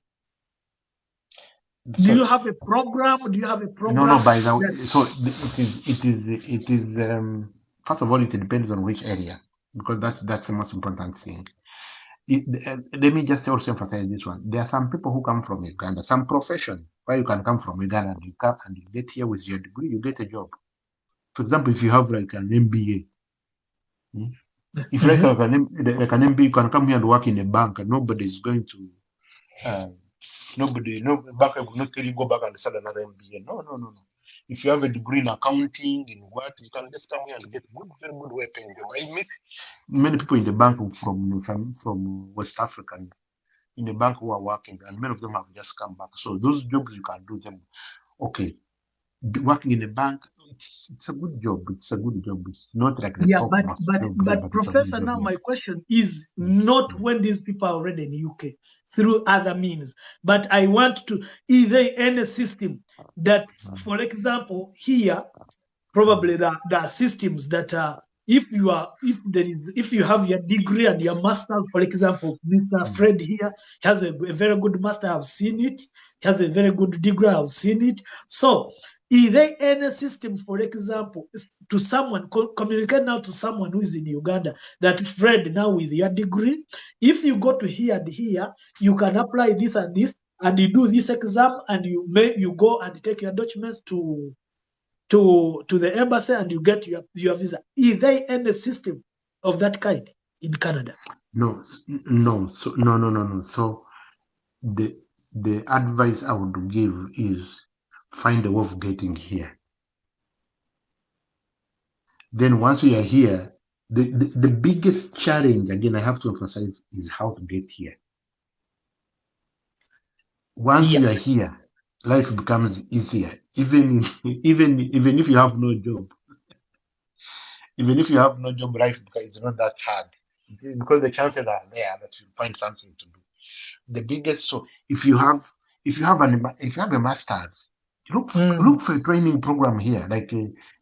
Do you have a program? No, by the way, so it is first of all, it depends on which area, because that's the most important thing. let me just also emphasize this one. There are some people who come from Uganda, some profession where you can come from Uganda and you come and you get here with your degree, you get a job. For example, if you have like an MBA, if you like an MBA, you can come here and work in a bank, and nobody is going to, no bank will not tell you go back and start another MBA. No. If you have a degree in accounting, in what, you can just come here and get very good paying job. I meet many people in the bank from West Africa in the bank who are working, and many of them have just come back. So those jobs you can do them. Okay, working in a bank, it's a good job. It's a good job. It's not like the top job, but Professor, now my question is not when these people are already in the UK through other means, but I want to, is there any system that, for example, here, probably there are systems that if you have your degree and your master, for example, Mr. Fred here has a very good master, I've seen it. He has a very good degree, I've seen it. So is there any system, for example, to someone, communicate now to someone who is in Uganda, that Fred, now with your degree, if you go to here and here, you can apply this and this, and you do this exam, and you go and take your documents to the embassy, and you get your visa. Is there any system of that kind in Canada? No. So no. So the advice I would give is find a way of getting here. Then once you are here, the biggest challenge, again, I have to emphasize, is how to get here. Once you are here, life becomes easier. Even if you have no job. Even if you have no job, life is not that hard. Because the chances are there that you'll find something to do. The biggest, so if you have a master's, look for a training program here, like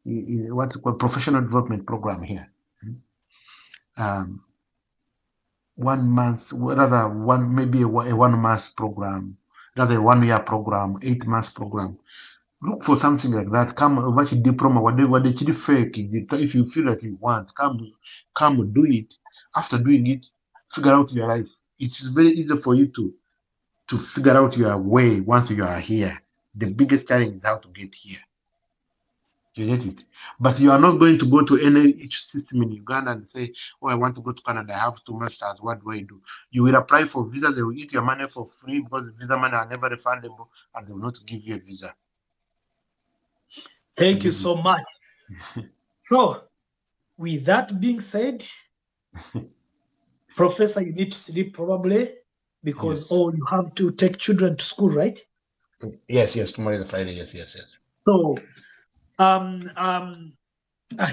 what's called professional development program here. 1 month, maybe a 1 month program, rather a 1 year program, 8 months program. Look for something like that. Come, watch diploma, whatever the fake. If you feel like you want, come do it. After doing it, figure out your life. It's very easy for you to figure out your way once you are here. The biggest challenge is how to get here. You get it? But you are not going to go to each system in Uganda and say, oh, I want to go to Canada, I have 2 masters, what do I do? You will apply for visa, they will eat your money for free because visa money are never refundable, and they will not give you a visa. Thank you so much. So, with that being said, Professor, you need to sleep probably because you have to take children to school, right? Yes, tomorrow is a Friday, yes. So,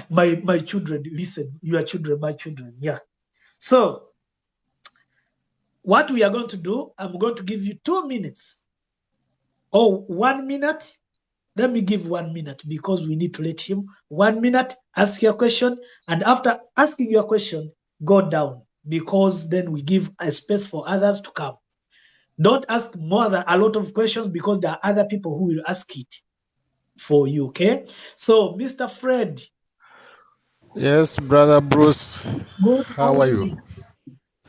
my children, listen, your children, my children, yeah. So, what we are going to do, I'm going to give you 2 minutes. 1 minute. Let me give 1 minute because we need to let him 1 minute ask your question, and after asking your question, go down because then we give a space for others to come. Don't ask more than a lot of questions because there are other people who will ask it for you, okay? So, Mr. Fred. Yes, Brother Bruce. How are you?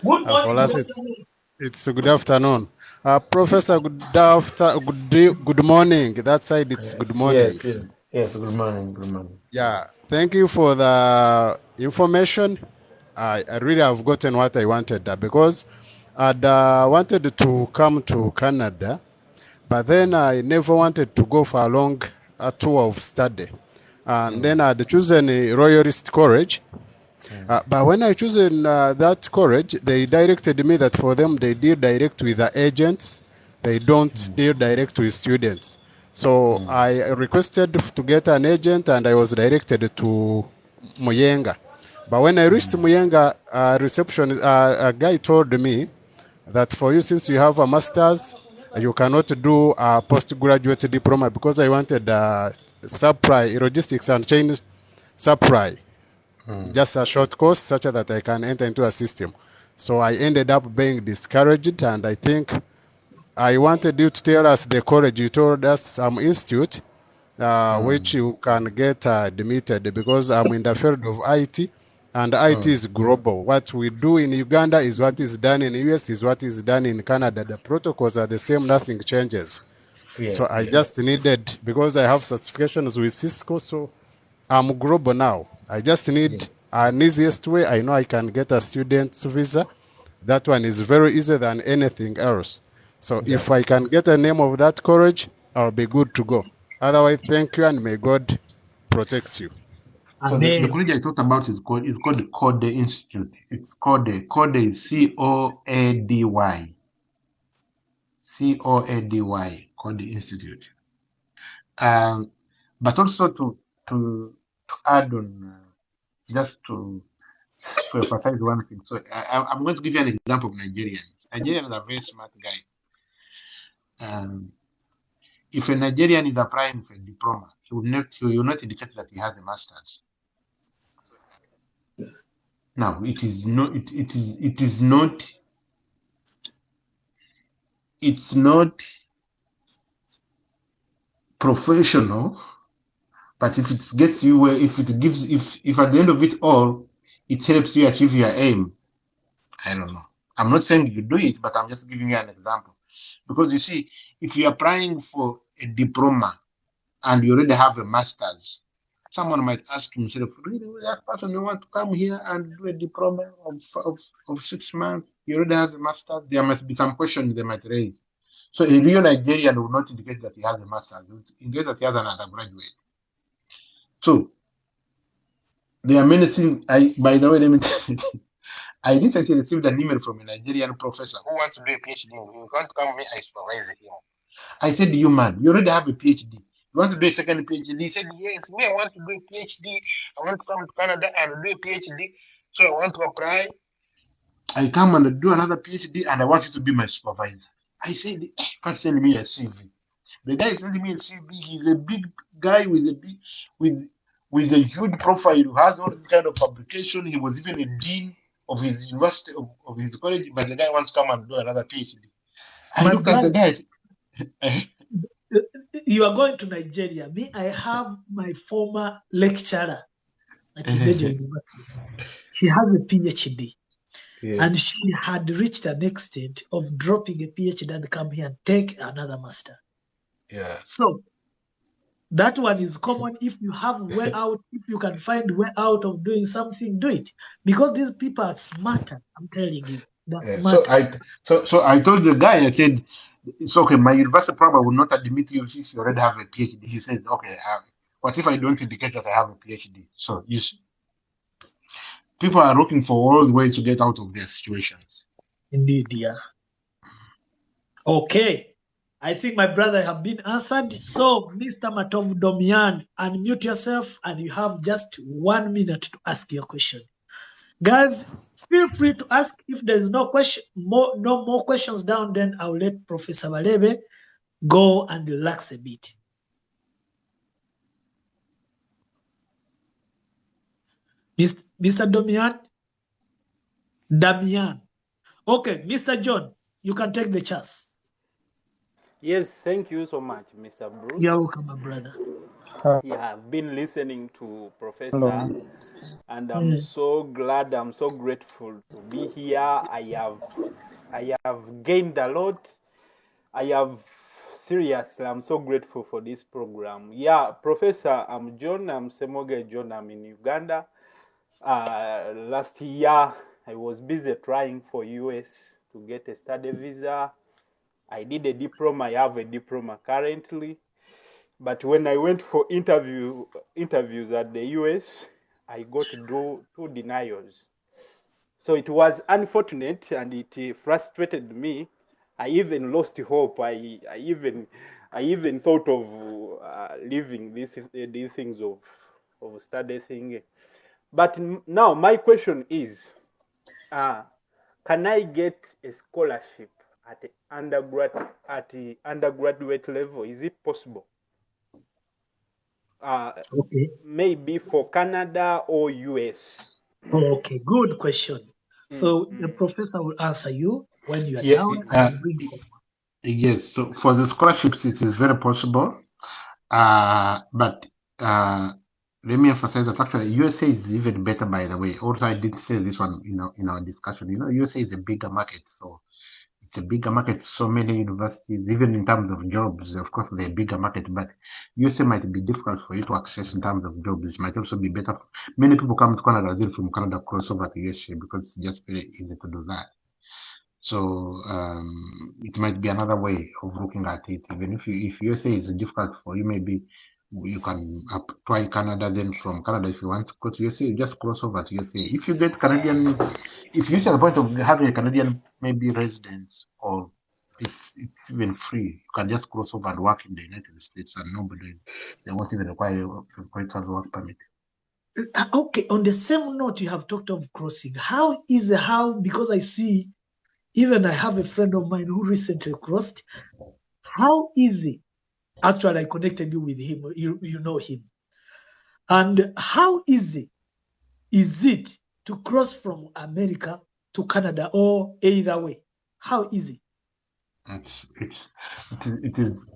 Good morning. It's good afternoon. Professor, good morning. That side, it's good morning. Yes, good morning. Yeah, thank you for the information. I really have gotten what I wanted because I'd wanted to come to Canada, but then I never wanted to go for a long tour of study. And then I'd chosen a Royalist College. But when I chosen that college, they directed me that for them, they deal direct with the agents. They don't deal direct with students. So I requested to get an agent, and I was directed to Muyenga. But when I reached Muyenga, a guy told me that for you, since you have a master's, you cannot do a postgraduate diploma because I wanted supply, logistics and chain supply. Just a short course such that I can enter into a system. So I ended up being discouraged, and I think I wanted you to tell us the college. You told us some institute which you can get admitted because I'm in the field of IT, And IT is global. What we do in Uganda is what is done in US, is what is done in Canada. The protocols are the same, nothing changes. Yeah, So I just needed, because I have certifications with Cisco, so I'm global now. I just need an easiest way. I know I can get a student's visa. That one is very easier than anything else. So if I can get a name of that college, I'll be good to go. Otherwise, thank you, and may God protect you. So the college I talked about is called the Code Institute. It's Code. Code is COADY. COADY. Code Institute. But also to add on, just to emphasize one thing. So I'm going to give you an example of Nigerians. Nigerians are very smart guys. If a Nigerian is applying for a diploma, he will not indicate that he has a master's. Now, it is not professional, but if it gets you where, if at the end of it all, it helps you achieve your aim, I don't know. I'm not saying you do it, but I'm just giving you an example. Because you see, if you're applying for a diploma and you already have a master's, someone might ask himself, really, that person you want to come here and do a diploma of 6 months? He already has a master's. There must be some questions they might raise. So a real Nigerian will not indicate that he has a master's. He will indicate that he has an undergraduate. So there are many things. By the way, let me tell you, I recently received an email from a Nigerian professor who wants to do a PhD. He wants to come here, I supervise him. I said, you man, you already have a PhD. You want to do a second PhD? He said, yes, me, I want to do a PhD. I want to come to Canada and do a PhD. So I want to apply. I come and do another PhD and I want you to be my supervisor. I said, first send me a CV. The guy sent me a CV. He's a big guy with a huge profile who has all this kind of publication. He was even a dean of his university, of his college, but the guy wants to come and do another PhD. I look at the guy. You are going to Nigeria. Me, I have my former lecturer at Ibejo University. She has a PhD. Yeah. And she had reached an extent of dropping a PhD and come here and take another master. Yeah. So that one is common. If you have way out, if you can find way out of doing something, do it. Because these people are smarter, I'm telling you. So I told the guy, I said, it's okay, my university probably will not admit you if you already have a PhD. He said, okay, what if I don't indicate that I have a PhD? So you see, people are looking for all the ways to get out of their situations. Indeed, yeah. Okay. I think my brother have been answered. So, Mr. Matov Domian, unmute yourself and you have just 1 minute to ask your question. Guys, feel free to ask. If there's no more questions down, then I'll let Professor Bareebe go and relax a bit. Mr. Damian. Okay, Mr. John, you can take the chance. Yes, thank you so much, Mr. Bruce. You're welcome, my brother. Yeah, I've been listening to Professor, and I'm so glad, I'm so grateful to be here. I have gained a lot. Seriously, I'm so grateful for this program. Yeah, Professor, I'm John. I'm Semoge John. I'm in Uganda. Last year, I was busy trying for US to get a study visa. I did a diploma. I have a diploma currently. But when I went for interviews at the US, I got two denials. So it was unfortunate and it frustrated me. I even lost hope. I even thought of leaving these things of study thing. But now my question is, can I get a scholarship at the undergraduate level? Is it possible? Okay. Maybe for Canada or US. Okay, good question. So the professor will answer you when you are down. Yes, so for the scholarships, it is very possible. But let me emphasize that actually USA is even better, by the way. Also, I did say this one, in our discussion. USA is a bigger market, so it's a bigger market. So many universities, even in terms of jobs, of course, they're a bigger market. But USA might be difficult for you to access in terms of jobs. It might also be better. Many people come to Canada, then from Canada cross over to USA because it's just very easy to do that. So it might be another way of looking at it. Even if USA is difficult for you, maybe you can try Canada. Then from Canada, if you want to go to USA, you just cross over to USA. If you get Canadian, if you see the point of having a Canadian maybe residence, or it's even free, you can just cross over and work in the United States, and they won't even require you to have a work permit. Okay, on the same note, you have talked of crossing. Because I see, even I have a friend of mine who recently crossed. How easy? Actually, I connected you with him. You know him. And how easy is it to cross from America to Canada, or either way? How easy? It is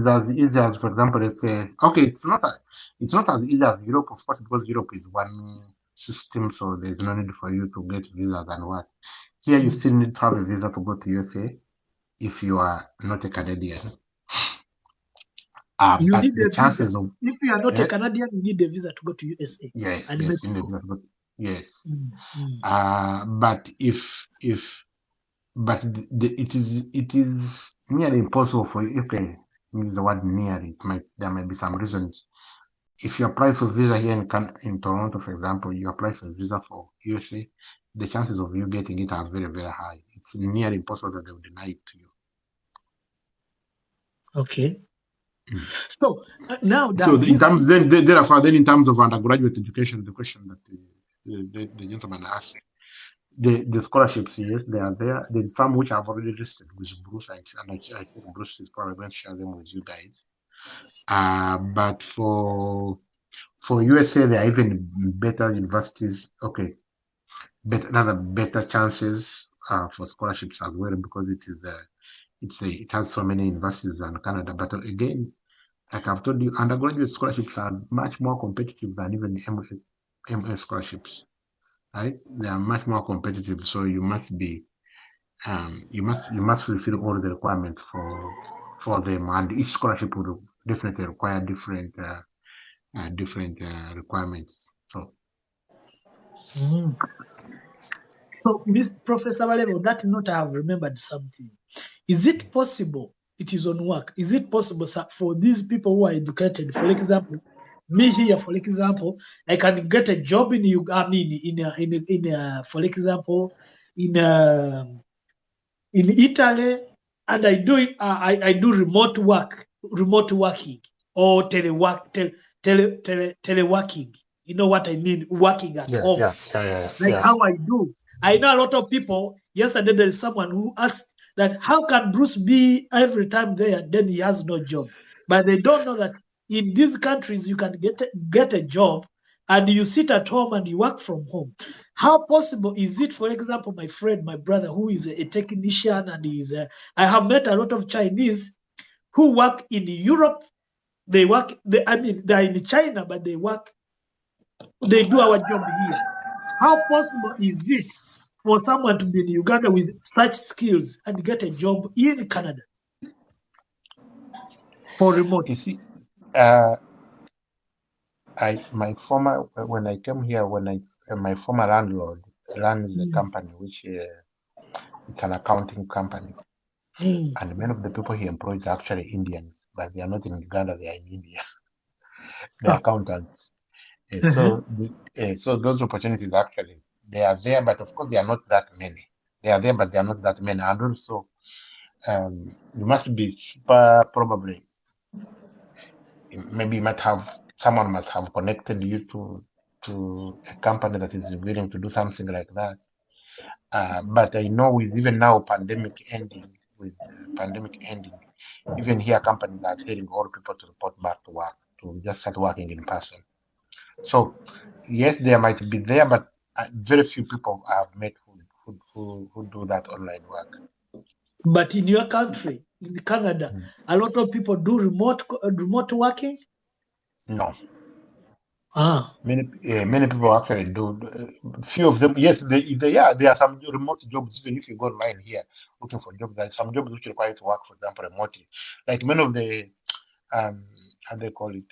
as easy as, for example, let's say, okay, it's not as easy as Europe, of course, because Europe is one system, so there's no need for you to get visas and what. Here, you still need to have a visa to go to USA if you are not a Canadian. You but need the a chances visa. of If you are not a Canadian, you need a visa to go to USA. yes, and you Mexico. need a visa to go. Yes. Mm. But it is nearly impossible for you. Okay, use the word nearly. There might be some reasons. If you apply for visa here in Toronto, for example, you apply for a visa for USA, the chances of you getting it are very, very high. It's nearly impossible that they will deny it to you. Okay. So now So this, therefore, in terms of undergraduate education, the question that the gentleman asked, the scholarships, yes, they are there. There's some which I've already listed with Bruce, and I think Bruce is probably going to share them with you guys. But for USA, there are even better universities. Okay, better chances for scholarships as well, because it has so many universities in Canada. But again, like I've told you, undergraduate scholarships are much more competitive than even MA scholarships, right? They are much more competitive, so you must be you must fulfill all the requirements for them, and each scholarship will definitely require different requirements. So Miss Professor Bareebe, on that note, I have remembered something. Is it possible? It is on work. Is it possible, sir, for these people who are educated? For example, me here, for example, I can get a job in for example, in Italy, and I do it. I do remote working, or teleworking. You know what I mean? Working at home. Like how I do. I know a lot of people. Yesterday, there is someone who asked that how can Bruce be every time there, then he has no job. But they don't know that in these countries, you can get a job and you sit at home and you work from home. How possible is it, for example, my friend, my brother, who is a technician, and I have met a lot of Chinese who work in Europe. They're in China, but they do our job here. How possible is it for someone to be in Uganda with such skills and get a job in Canada for remote? you see, when I came here, my former landlord runs a company which it's an accounting company, and many of the people he employs are actually Indians, but they are not in Uganda; they are in India. They're accountants. So those opportunities actually they are there, but of course they are not that many. They are there, but they are not that many, and also you must be super probably. Maybe someone must have connected you to a company that is willing to do something like that. But I know with even now pandemic ending, even here companies are telling all people to report back to work, to just start working in person. So yes, there might be there, but very few people I've met who do that online work. But in your country, in Canada, a lot of people do remote working. No. Many people actually do. Few of them, yes, there are some remote jobs. Even if you go online here looking for jobs, there are some jobs which require you to work, for example, remotely. Like many of the how do they call it?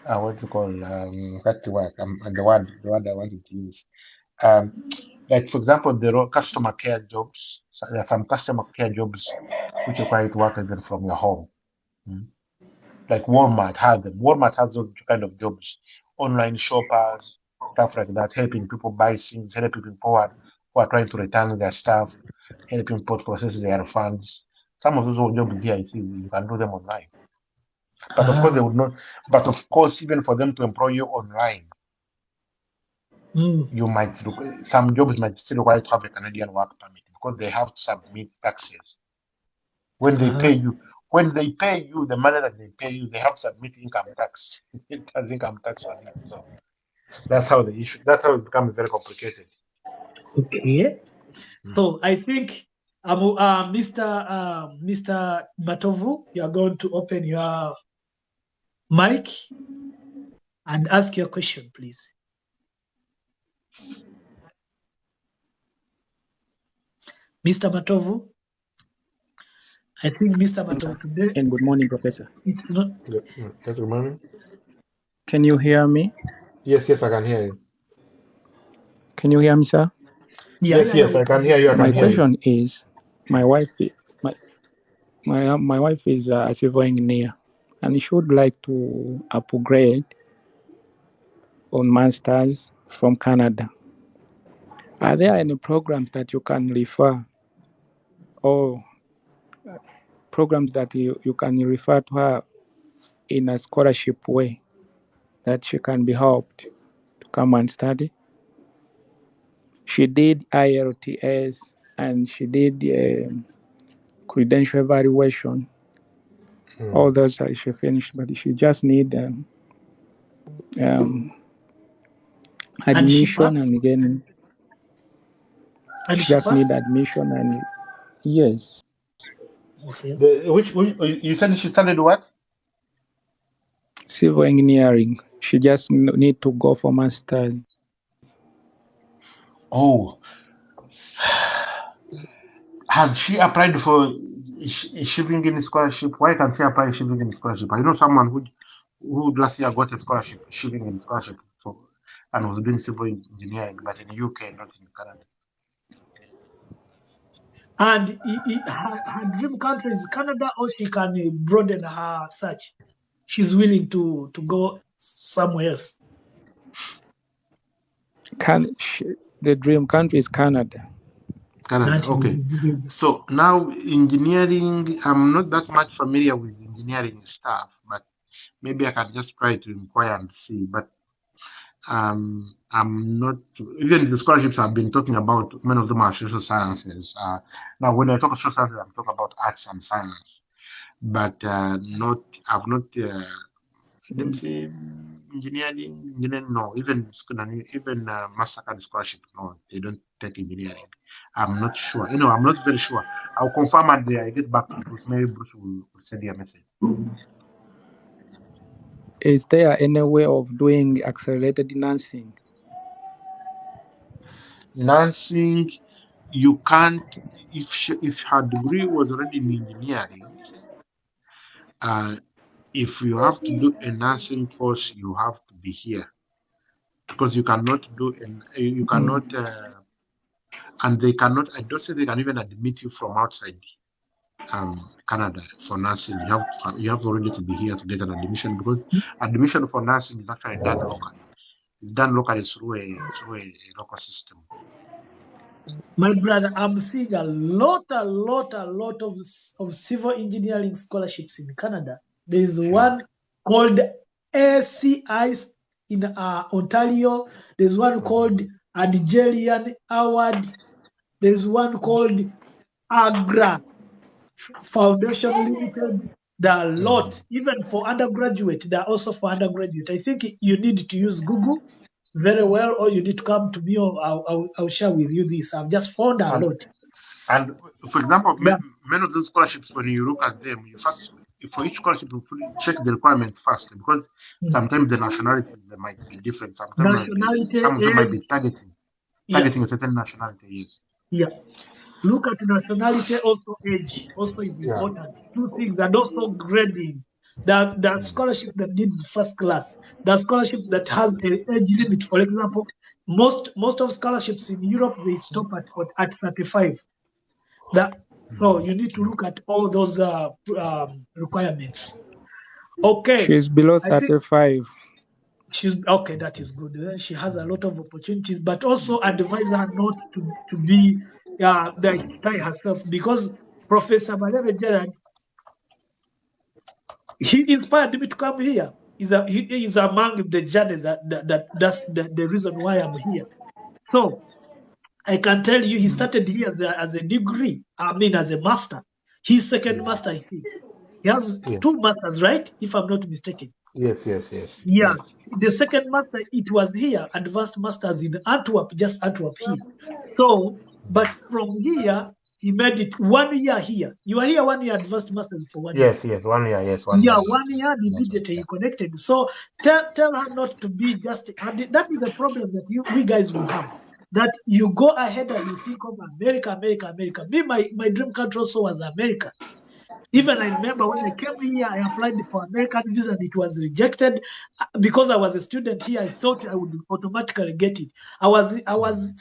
What's it called? What's the word? The word I wanted to use. Like for example, customer care jobs. So there are some customer care jobs which require you to work even from your home. Like Walmart has them. Walmart has those kind of jobs. Online shoppers, stuff like that, helping people buy things, helping people who are trying to return their stuff, helping people process their funds. Some of those jobs here, you can do them online. But of course, they would not. But of course, even for them to employ you online, you might some jobs might still require to have a Canadian work permit because they have to submit taxes. When they pay you, the money that they pay you, they have to submit income tax. It has income tax on it. So that's how it becomes very complicated. Okay. So I think Mr. Matovu, you are going to open your mic and ask your question, please. Mr. Matovu, I think Mr. Matovu today. And good morning, Professor. It's not. Yes, good morning. Can you hear me? Yes, I can hear you. Can you hear me, sir? Yes, I can hear you. My question is, my wife is a civil engineer, and she would like to upgrade on masters from Canada. Are there any programs that you can refer, or programs that you can refer to her in a scholarship way, that she can be helped to come and study? She did IELTS and she did credential evaluation. All those she finished, but she just need admission, and again, she just need admission, and yes. Okay. Which you said she studied what? Civil engineering. She just need to go for masters. Oh, has she applied for Shivingin scholarship? Why can't she apply Shivingin scholarship? I know someone who last year got a scholarship, Shivingin scholarship, and was doing civil engineering, but in UK, not in Canada. And her dream country is Canada, or she can broaden her search. She's willing to go somewhere else. The dream country is Canada. Canada, okay. So now engineering, I'm not that much familiar with engineering stuff, but maybe I can just try to inquire and see. But I'm not, even the scholarships I've been talking about, many of them are social sciences. Now when I talk social sciences, I'm talking about arts and science, but I've not, let me say, engineering, no, even MasterCard scholarship, no, they don't take engineering. I'm not sure. I'm not very sure. I'll confirm and I get back to Bruce. Maybe Bruce will send you a message. Is there any way of doing accelerated nursing? Nursing, you can't. If her degree was already in engineering, if you have to do a nursing course, you have to be here, because you cannot do you cannot. And they cannot, I don't say they can even admit you from outside Canada for nursing. You have already to be here to get an admission, because admission for nursing is actually done locally. It's done locally through a local system. My brother, I'm seeing a lot of civil engineering scholarships in Canada. There is one called ACI in Ontario. There's one called Nigerian Award. There's one called Agra Foundation Limited. There are a lot, even for undergraduate. There are also for undergraduate. I think you need to use Google very well, or you need to come to me, or I'll share with you this. I've just found a lot. And for example, many of those scholarships, when you look at them, for each scholarship, you check the requirements first, because sometimes the nationality they might be different. Sometimes Nationality, some of them might be age, targeting a certain nationality. yeah. Look at nationality, also age, also is important. Two things, and also grading. That scholarship that needs first class, the scholarship that has an age limit. For example, most of scholarships in Europe they stop at 35. So you need to look at all those requirements. Okay, She's below I think 35. she's okay. That is good. She has a lot of opportunities, but also advise her not to be like tie herself, because Professor Bareebe Gerald, he inspired me to come here. He is among the journey that's the reason why I'm here. So I can tell you, he started here as a degree. I mean, as a master. His second master, I think. He has two masters, right? If I'm not mistaken. Yes. Yeah. The second master, it was here, advanced masters in Antwerp, just Antwerp here. So, but from here, he made it 1 year here. You are here 1 year, advanced masters for 1 year. Yes, 1 year, yes, 1 Yeah, year. 1 year immediately he connected. So tell her not to be just, and that is the problem that we guys will have. That you go ahead and you think of America. Me, my dream country also was America. Even I remember when I came here, I applied for American visa and it was rejected. Because I was a student here, I thought I would automatically get it. I was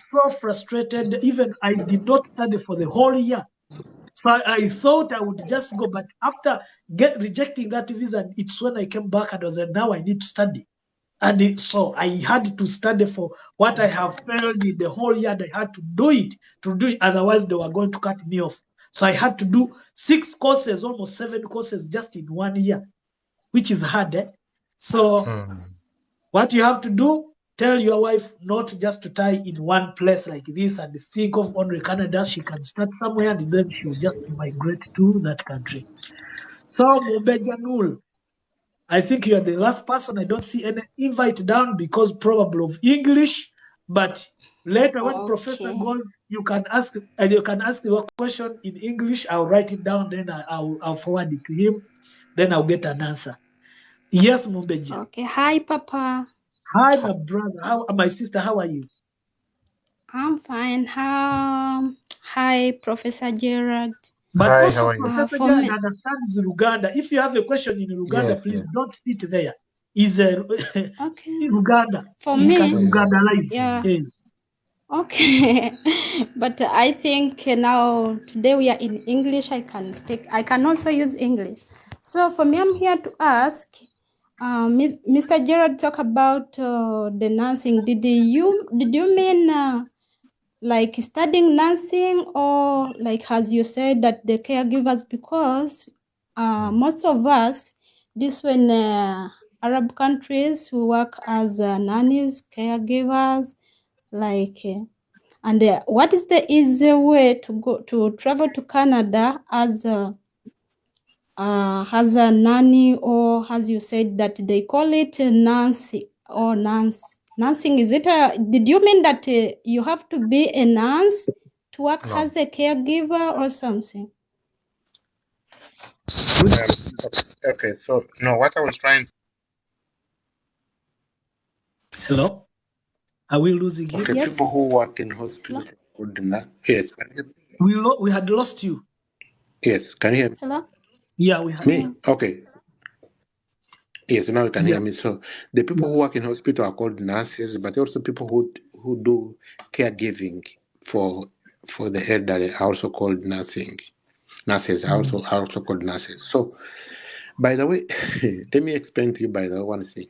so frustrated. Even I did not study for the whole year. So I thought I would just go, but after rejecting that visa, it's when I came back and I was like, now I need to study. And so I had to study for what I have failed in the whole year. I had to do it, otherwise they were going to cut me off. So I had to do 6 courses, almost 7 courses just in 1 year, which is hard. So what you have to do, tell your wife not just to tie in one place like this and think of only Canada. She can start somewhere and then she will just migrate to that country. So Mubejanul, I think you are the last person. I don't see any invite down because probably of English. But later when Professor goes, you can ask your question in English. I'll write it down, then I'll forward it to him. Then I'll get an answer. Yes, Mumbeja. Okay. Hi, Papa. Hi, my brother. My sister, how are you? I'm fine. Hi, Professor Gerald. But Hi, also, how are you? Professor Gerald understands Luganda. If you have a question in Luganda, please don't sit there. Is okay. in Luganda. For He me, can Lugandalize. yeah. Okay. But I think now today we are in English. I can speak. I can also use English. So for me, I'm here to ask. Mr. Gerald talk about the nursing. Did you mean like studying nursing, or like as you said that the caregivers, because most of us this when Arab countries who work as nannies, caregivers, like and what is the easy way to travel to Canada as a nanny, or as you said that they call it Nancy or nurse? Nursing, is it did you mean that you have to be a nurse to work as a caregiver or something? Okay, so no, what I was trying. Hello? Are we losing him? Okay, yes. People who work in hospital. Yes. We had lost you. Yes, can you hear me? Hello? Yeah, we had me. Okay. Yes, now you can hear me. So the people who work in hospital are called nurses, but also people who do caregiving for the elderly are also called nursing. Nurses are also called nurses. So, by the way, let me explain to you by the way one thing.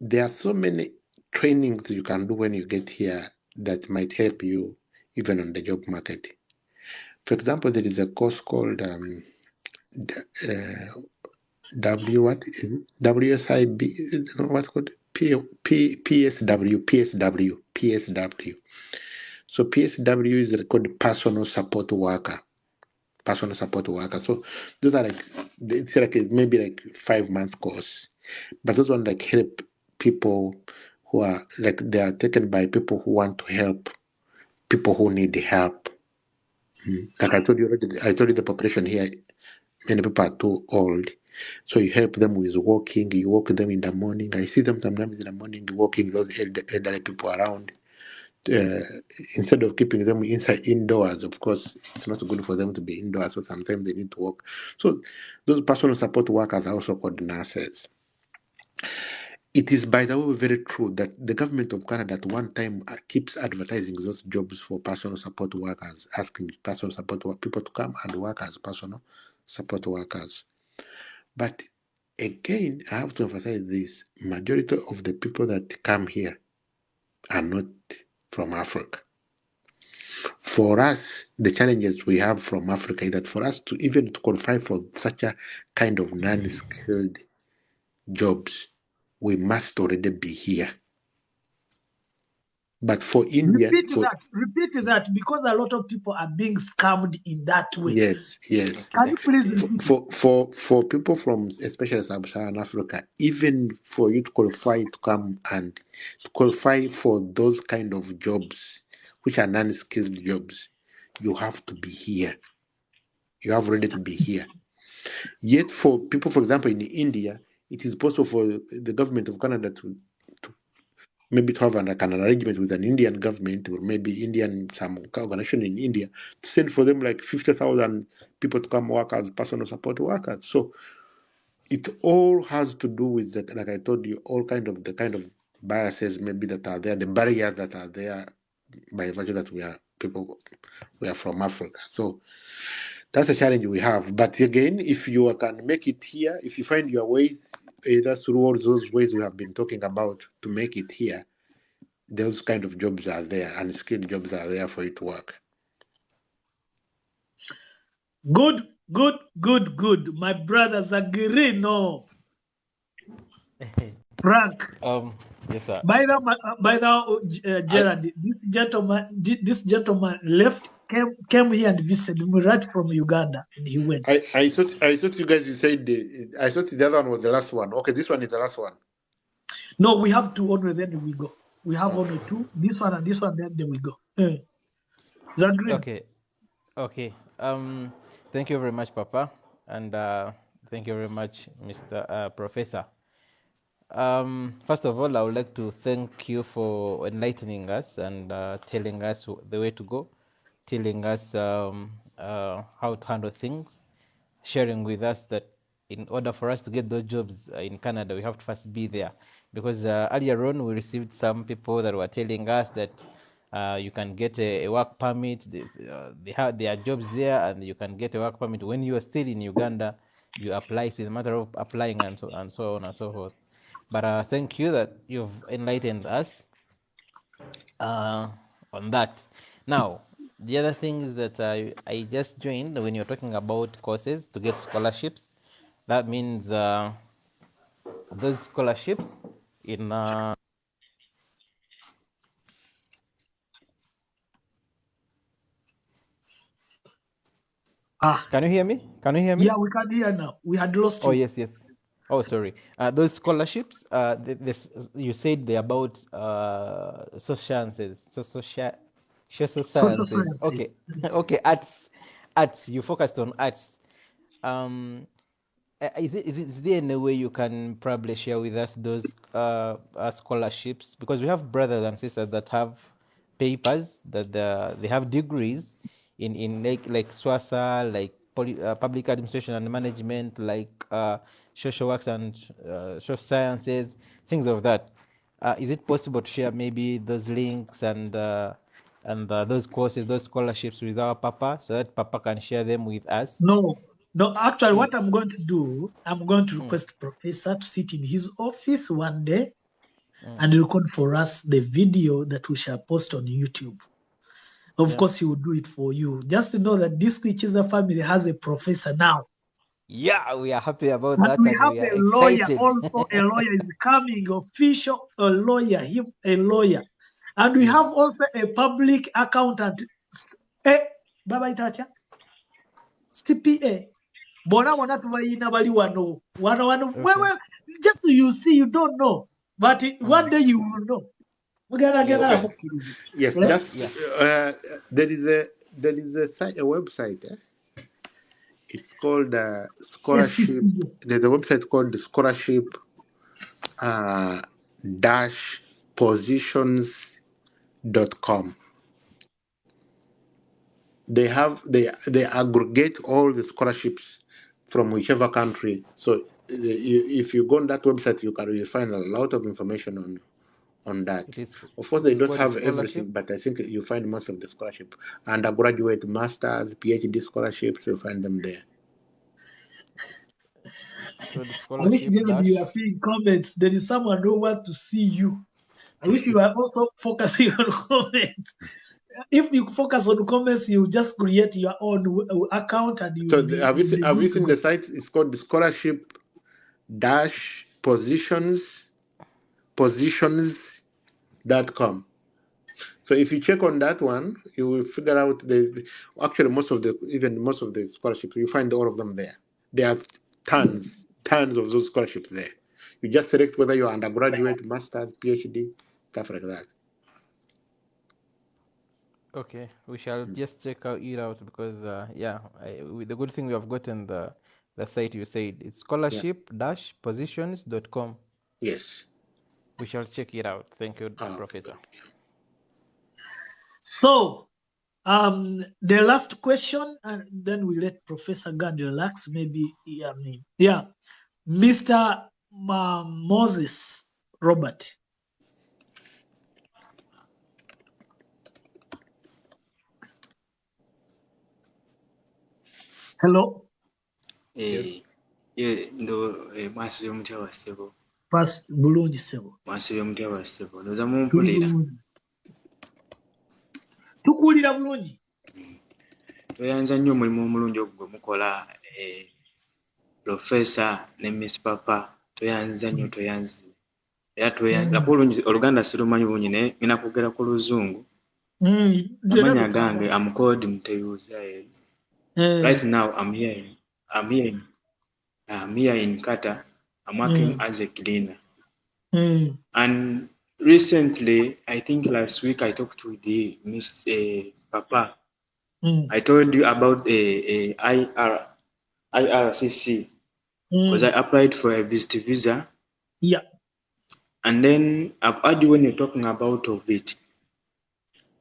There are so many trainings you can do when you get here that might help you even on the job market. For example, there is a course called WSIB, what's called PSW. So PSW is called personal support worker. So those are it's like maybe like 5 months course, but those ones like help people who are like they are taken by people who want to help people who need help. Like I told you already, the population here Many people are too old. So you help them with walking, you walk them in the morning. I see them sometimes in the morning walking those elderly people around. Instead of keeping them indoors, of course, it's not good for them to be indoors, so sometimes they need to walk. So those personal support workers are also called nurses. It is, by the way, very true that the government of Canada at one time keeps advertising those jobs for personal support workers, asking personal support people to come and work as personal support workers. But again, I have to emphasize this: majority of the people that come here are not from Africa. For us, the challenges we have from Africa is that for us to even to qualify for such a kind of non-skilled jobs, we must already be here. But for India, Repeat that, because a lot of people are being scammed in that way. yes. Can you please repeat it? For people from especially Sub-Saharan Africa, even for you to qualify to come and to qualify for those kind of jobs, which are non-skilled jobs, you have to be here. You have already to be here. Yet for people, for example, in India, it is possible for the government of Canada to maybe to have an arrangement with an Indian government or maybe some organization in India to send for them like 50,000 people to come work as personal support workers. So it all has to do with like I told you, all kind of biases maybe that are there, the barriers that are there by virtue that we are from Africa. So that's a challenge we have. But again, if you can make it here, if you find your ways, either through all those ways we have been talking about to make it here, those kind of jobs are there, and skilled jobs are there for you to work. Good. My brothers agree, no? Frank. Yes, sir. By the Gerald, this gentleman left, came here and visited me right from Uganda, and he went. I thought you guys said I thought the other one was the last one. Okay, this one is the last one. No, we have two only, then we go. We have only two. This one and this one, then we go. Is that great? Okay. Thank you very much, Papa, and thank you very much, Mr. Professor. First of all, I would like to thank you for enlightening us and telling us the way to go, telling us how to handle things, sharing with us that in order for us to get those jobs in Canada, we have to first be there. Because earlier on, we received some people that were telling us that you can get a work permit. There are jobs there, and you can get a work permit when you are still in Uganda. You apply. It's a matter of applying and so on and so forth. But thank you that you've enlightened us on that. Now, the other thing is that I just joined when you're talking about courses to get scholarships. That means those scholarships in Can you hear me? Yeah, we can hear now. We had lost you. Oh, yes. Oh, sorry. Those scholarships, you said they're about social sciences. Social sciences. Okay. Okay, arts. You focused on arts. Is there any way you can probably share with us those scholarships? Because we have brothers and sisters that have papers, that they have degrees in like SWASA, like public administration and management, like social works and social sciences, things of that. Is it possible to share maybe those links and those courses, those scholarships with our Papa, so that Papa can share them with us? No, actually, what I'm going to do, I'm going to request Professor to sit in his office one day and record for us the video that we shall post on YouTube. Of course, he will do it for you. Just to know that this Kwichiza family has a professor now. Yeah, we are happy about and that. we And have we are a excited. lawyer also. A lawyer is coming, official, a lawyer, him a lawyer. And we have also a public accountant. Baba Itacha? CPA. Bona wana tuvaina bali wano. Well, just so you see, you don't know. But one day you will know. Yes, just there is a website. It's called scholarship. There's a website called the scholarship dash positions.com. They aggregate all the scholarships from whichever country. So if you go on that website, you find a lot of information on that. Of course, they don't have everything, but I think you find most of the scholarship. Undergraduate, masters, PhD scholarships, you find them there. So the I wish, scholarship Gerald, you are seeing comments. There is someone who wants to see you. I wish you are also focusing on comments. If you focus on comments, you just create your own account and you. So have you seen the site? It's called the scholarship dash positions.com. So if you check on that one, you will figure out actually most of the scholarships, you find all of them there. There are tons of those scholarships there. You just select whether you're undergraduate, master's, PhD, stuff like that. Okay, we shall just check it out because the good thing we have gotten the site you said. It's scholarship-positions.com. Yes. We shall check it out. Thank you, Professor. Good. So, the last question, and then we let Professor Gandhi relax. Maybe, Mr. Moses Robert. Hello. Mwasi y'omutya wa Ssebo. Pas bulungi Ssebo. Mwasi y'omutya wa Ssebo. Ndoza mumpulira. Tukuwulira bulungi. Tweyanza nnyo omulimu omulungi ogwo gwe mukola Professor ne Miss Papa. Tweyanza nnyo tweyanze. Era tweyanza Oluganda sirumanyi bulungi naye ngina kwogera ku Luzungu. Amanya gange I'm called Mteyuza. Right now I'm here in Qatar. I'm working as a cleaner. And recently, I think last week, I talked with the Miss Papa. I told you about a IRCC because I applied for a visitor visa. Yeah. And then I've heard you when you're talking about of it.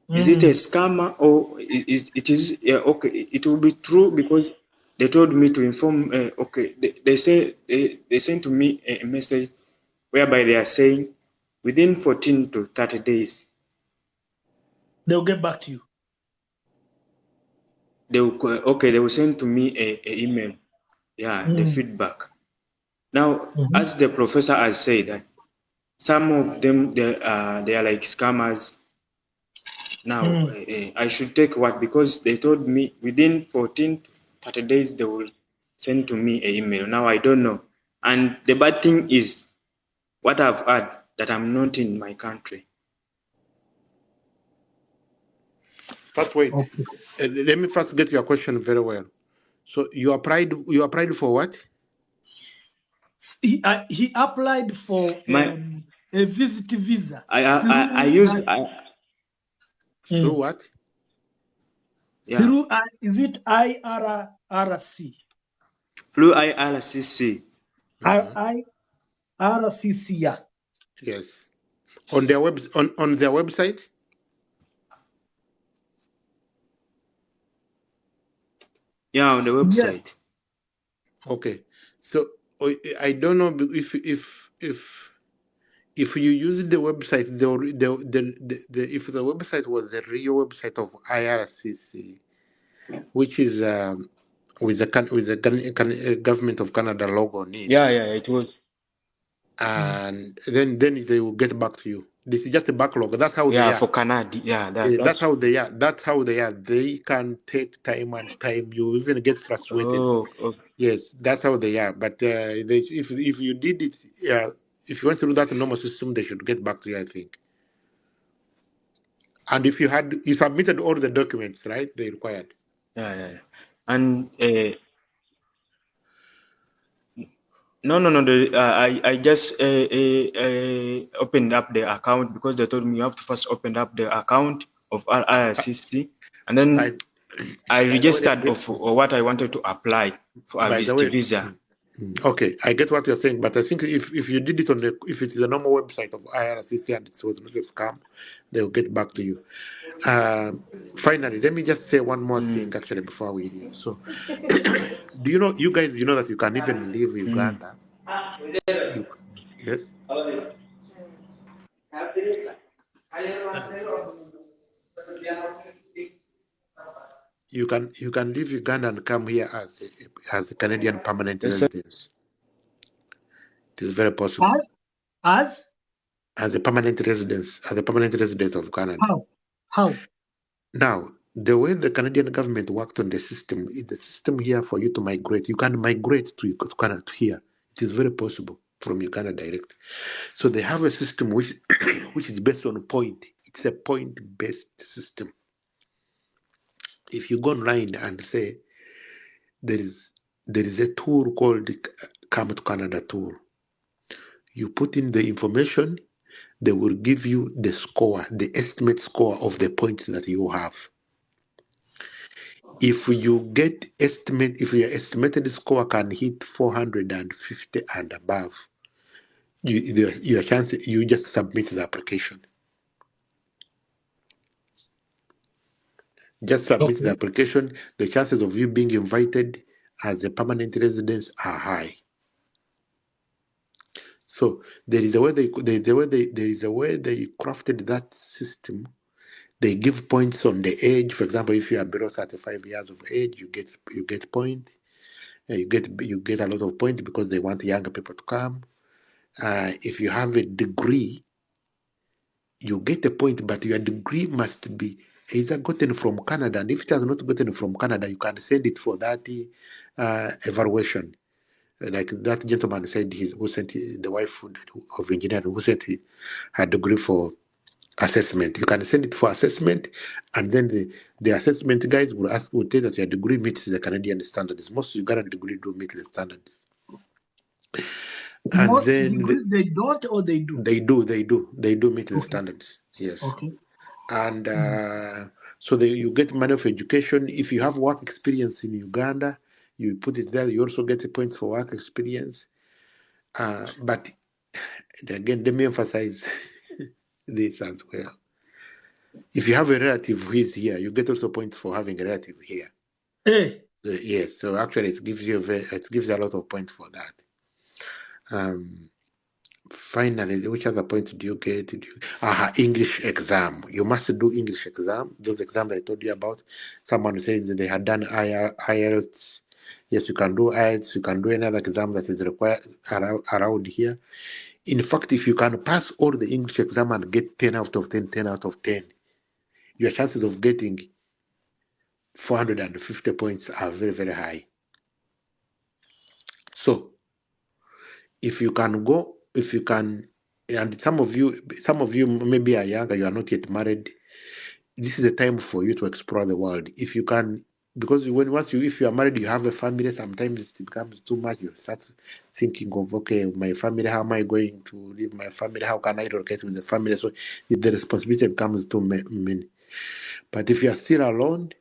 Is it a scammer or it is okay? It will be true because they told me to inform. They sent to me a message whereby they are saying within 14 to 30 days they'll get back to you. They will send to me a email. The feedback. Now, as the professor has said, that some of them they are like scammers. Now, I should take what? Because they told me within 14 to 30 days, they will send to me an email. Now, I don't know. And the bad thing is, what I've heard, that I'm not in my country. First, wait. Okay. Let me first get your question very well. So, you applied for what? He applied for a visit visa. Through what? Yeah. Through is it IRCC? Through IRCC. IRCC, yeah. Yes. On their on their website? Yeah, on the website. Yes. Okay. So I don't know if you use the website, if the website was the real website of IRCC, which is with the government of Canada logo on it. Yeah, it was. And then they will get back to you. This is just a backlog. That's how they are. For Canada. Yeah, that's how they are. That's how they are. They can take time and time. You even get frustrated. Oh, okay. Yes, that's how they are. But if you did it, if you went through that normal system, they should get back to you, I think. And if you submitted all the documents, right? They required. Yeah. And no. I just opened up the account because they told me you have to first open up the account of IRCC, and then I registered of what I wanted to apply for a By the visit way, visa. Okay, I get what you're saying, but I think if you did it on if it is a normal website of IRCC and it was not a scam, they'll get back to you. Finally, let me just say one more thing actually before we leave. So, do you know, you guys, you know that you can even leave Uganda? Yes? You can leave Uganda and come here as a Canadian permanent Yes, sir. resident. It is very possible. As As a permanent resident of Canada. How? Now, the way the Canadian government worked on the system here for you to migrate. You can migrate to Canada to here. It is very possible from Uganda direct. So they have a system which which is based on point. It's a point-based system. If you go online and say there is a tool called Come to Canada tool. You put in the information, they will give you the score, the estimate score of the points that you have. If you get if your estimated score can hit 450 and above, your chance, you just submit the application. Just submit the application. The chances of you being invited as a permanent resident are high. So there is a way they crafted that system. They give points on the age. For example, if you are below 35 years of age, you get point. You get a lot of points because they want younger people to come. If you have a degree, you get a point, but your degree must be either gotten from Canada, and if it has not gotten from Canada, you can send it for that evaluation. Like that gentleman said, who sent the wife of engineering, who sent her degree for assessment. You can send it for assessment, and then the assessment guys will tell that your degree meets the Canadian standards. Most Ugandan degree do meet the standards. And Most then degrees they don't, or they do? They do meet the standards. Yes. Okay. And so you get money for education. If you have work experience in Uganda, you put it there. You also get points for work experience. But again, let me emphasize this as well. If you have a relative who is here, you get also points for having a relative here. Hey. Yes. So actually, it gives you a lot of points for that. Finally, which other points do you get? English exam. You must do English exam. Those exams I told you about. Someone says that they had done IELTS. Yes, you can do IELTS. You can do another exam that is required around here. In fact, if you can pass all the English exam and get 10 out of 10, 10 out of 10, your chances of getting 450 points are very, very high. So, if you can, and some of you maybe are younger, you are not yet married. This is a time for you to explore the world. If you can, because if you are married, you have a family. Sometimes it becomes too much. You start thinking of, okay, my family. How am I going to leave my family? How can I relocate with the family? So the responsibility becomes too many. But if you are still alone,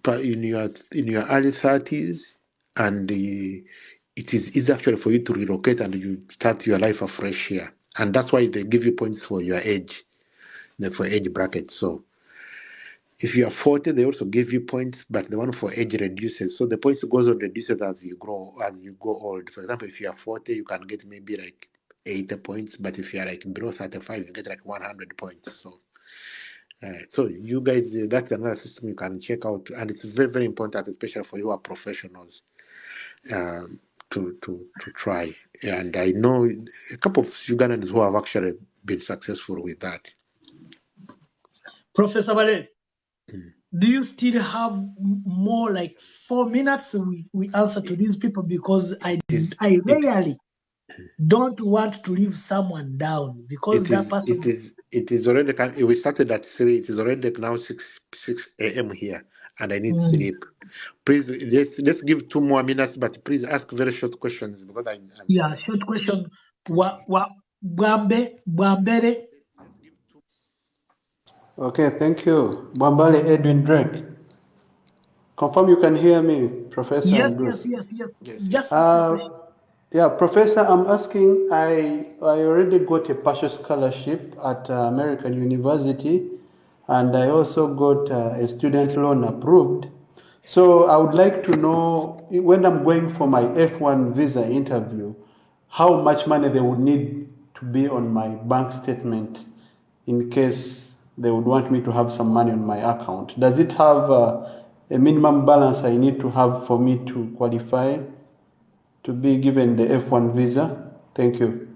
but in your early 30s, and it is easy actually for you to relocate and you start your life afresh here. And that's why they give you points for your age, for age bracket. So if you are 40, they also give you points, but the one for age reduces. So the points goes on reduces as you go old. For example, if you are 40, you can get maybe like 80 points, but if you are like below 35, you get like 100 points. So you guys, that's another system you can check out, and it's very, very important, especially for you are professionals, to try. And I know a couple of Ugandans who have actually been successful with that. Professor Bareebe, do you still have more like 4 minutes? We answer to these people, because I rarely don't want to leave someone down, because that person. It is already. We started at 3. It is already now 6 a.m. here, and I need sleep. Please, let's give 2 more minutes, but please ask very short questions, because short question. Bwambere. Okay, thank you. Bwambale Edwin Drake. Confirm you can hear me, Professor Yes, and yes, Bruce. yes, yes. Yes, Just yes. ask your question. Yeah, Professor, I'm asking, I already got a partial scholarship at American University, and I also got a student loan approved. So I would like to know, when I'm going for my F1 visa interview, how much money they would need to be on my bank statement in case they would want me to have some money on my account. Does it have a minimum balance I need to have for me to qualify to be given the F1 visa? Thank you.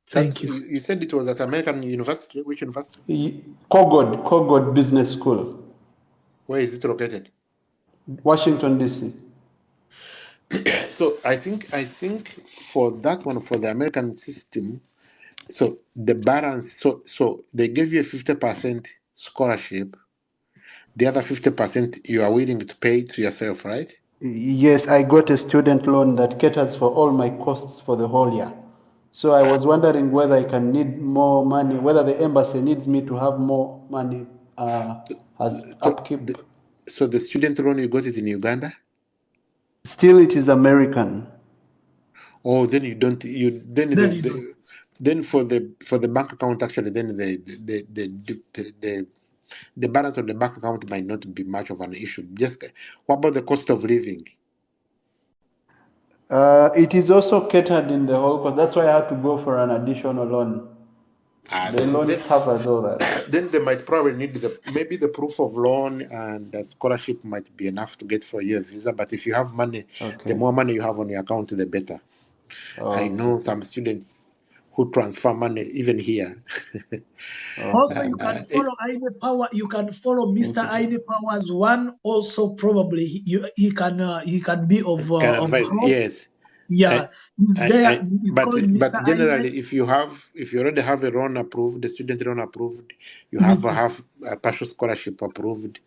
Thank you. You said it was at American University. Which university? Kogod Business School, Where is it located? Washington, D.C. So I think for that one, for the American system, so the balance, so they give you a 50% scholarship. The other 50% you are willing to pay to yourself, right? Yes, I got a student loan that caters for all my costs for the whole year. So I was wondering whether I can need more money, whether the embassy needs me to have more money as So upkeep. the student loan you got it in Uganda? Still, it is American. Oh, then you don't. You then Then you know. then for the bank account actually then the balance on the bank account might not be much of an issue. Just what about the cost of living? It is also catered in the whole cost. That's why I had to go for an additional loan. The loan covers all that. Then they might probably need maybe the proof of loan and the scholarship might be enough to get for your visa. But if you have money, the more money you have on your account, the better. I know some students who transfer money even here. Also, you can follow Aine Power. You can follow Mr. Aine Powers one. Also, probably he can be of Can of advise, help. yes. Yeah, he's there. He's But called Mr. Aine. generally, if you already have a loan approved, the student loan approved, you have Easy. a partial scholarship approved,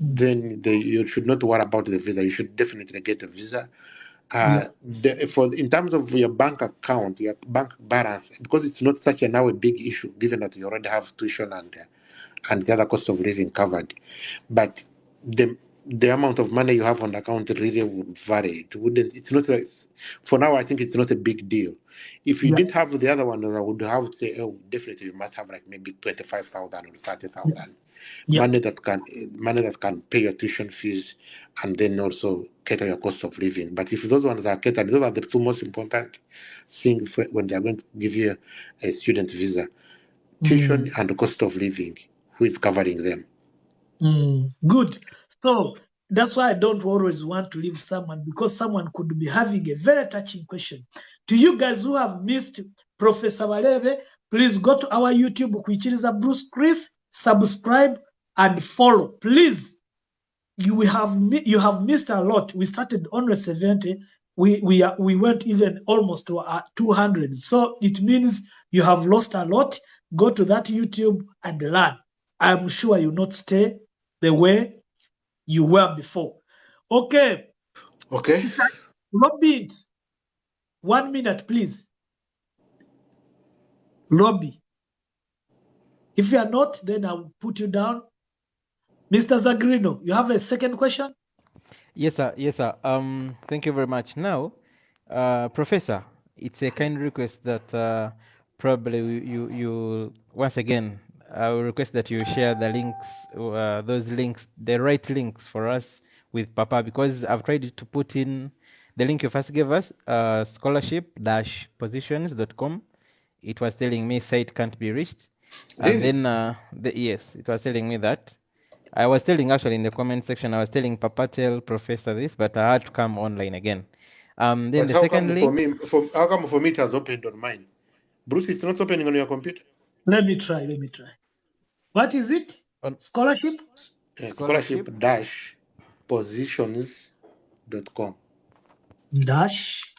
Mm. then you should not worry about the visa. You should definitely get a visa. Yeah. In terms of your bank account, your bank balance, because it's not such a now a big issue, given that you already have tuition and the other cost of living covered. But the amount of money you have on the account really would vary. It wouldn't. It's not. For now, I think it's not a big deal. If you Yeah. didn't have the other one, I would have to say, oh, definitely you must have like maybe 25,000 or 30,000 Yeah. money that can pay your tuition fees and then also cater your cost of living. But if those ones are catered, those are the two most important things when they are going to give you a student visa: tuition and the cost of living. Who is covering them? Good. So that's why I don't always want to leave someone, because someone could be having a very touching question. To you guys who have missed Professor Bareebe, please go to our YouTube, Kuichiriza Bruce Chris, subscribe and follow. Please, you have missed a lot. We started on 70. We went even almost to 200. So it means you have lost a lot. Go to that YouTube and learn. I'm sure you not stay the way you were before. Okay. Okay. Robin, 1 minute, please. Robbie. If you are not, then I'll put you down. Mr. Zagrino, you have a second question? Yes, sir. Yes, sir. Thank you very much. Now, Professor, it's a kind request that probably you once again, I will request that you share the links, those links, the right links for us with Papa, because I've tried to put in the link you first gave us, scholarship-positions.com. It was telling me site can't be reached. And Really? then, yes, it was telling me that. I was telling actually in the comment section, I was telling Papa tell Professor this, but I had to come online again. Then But the how second come for link, me? How come for me it has opened on mine? Bruce, it's not opening on your computer. Let me try. What is it? on Scholarship? scholarship Scholarship-positions.com. Dash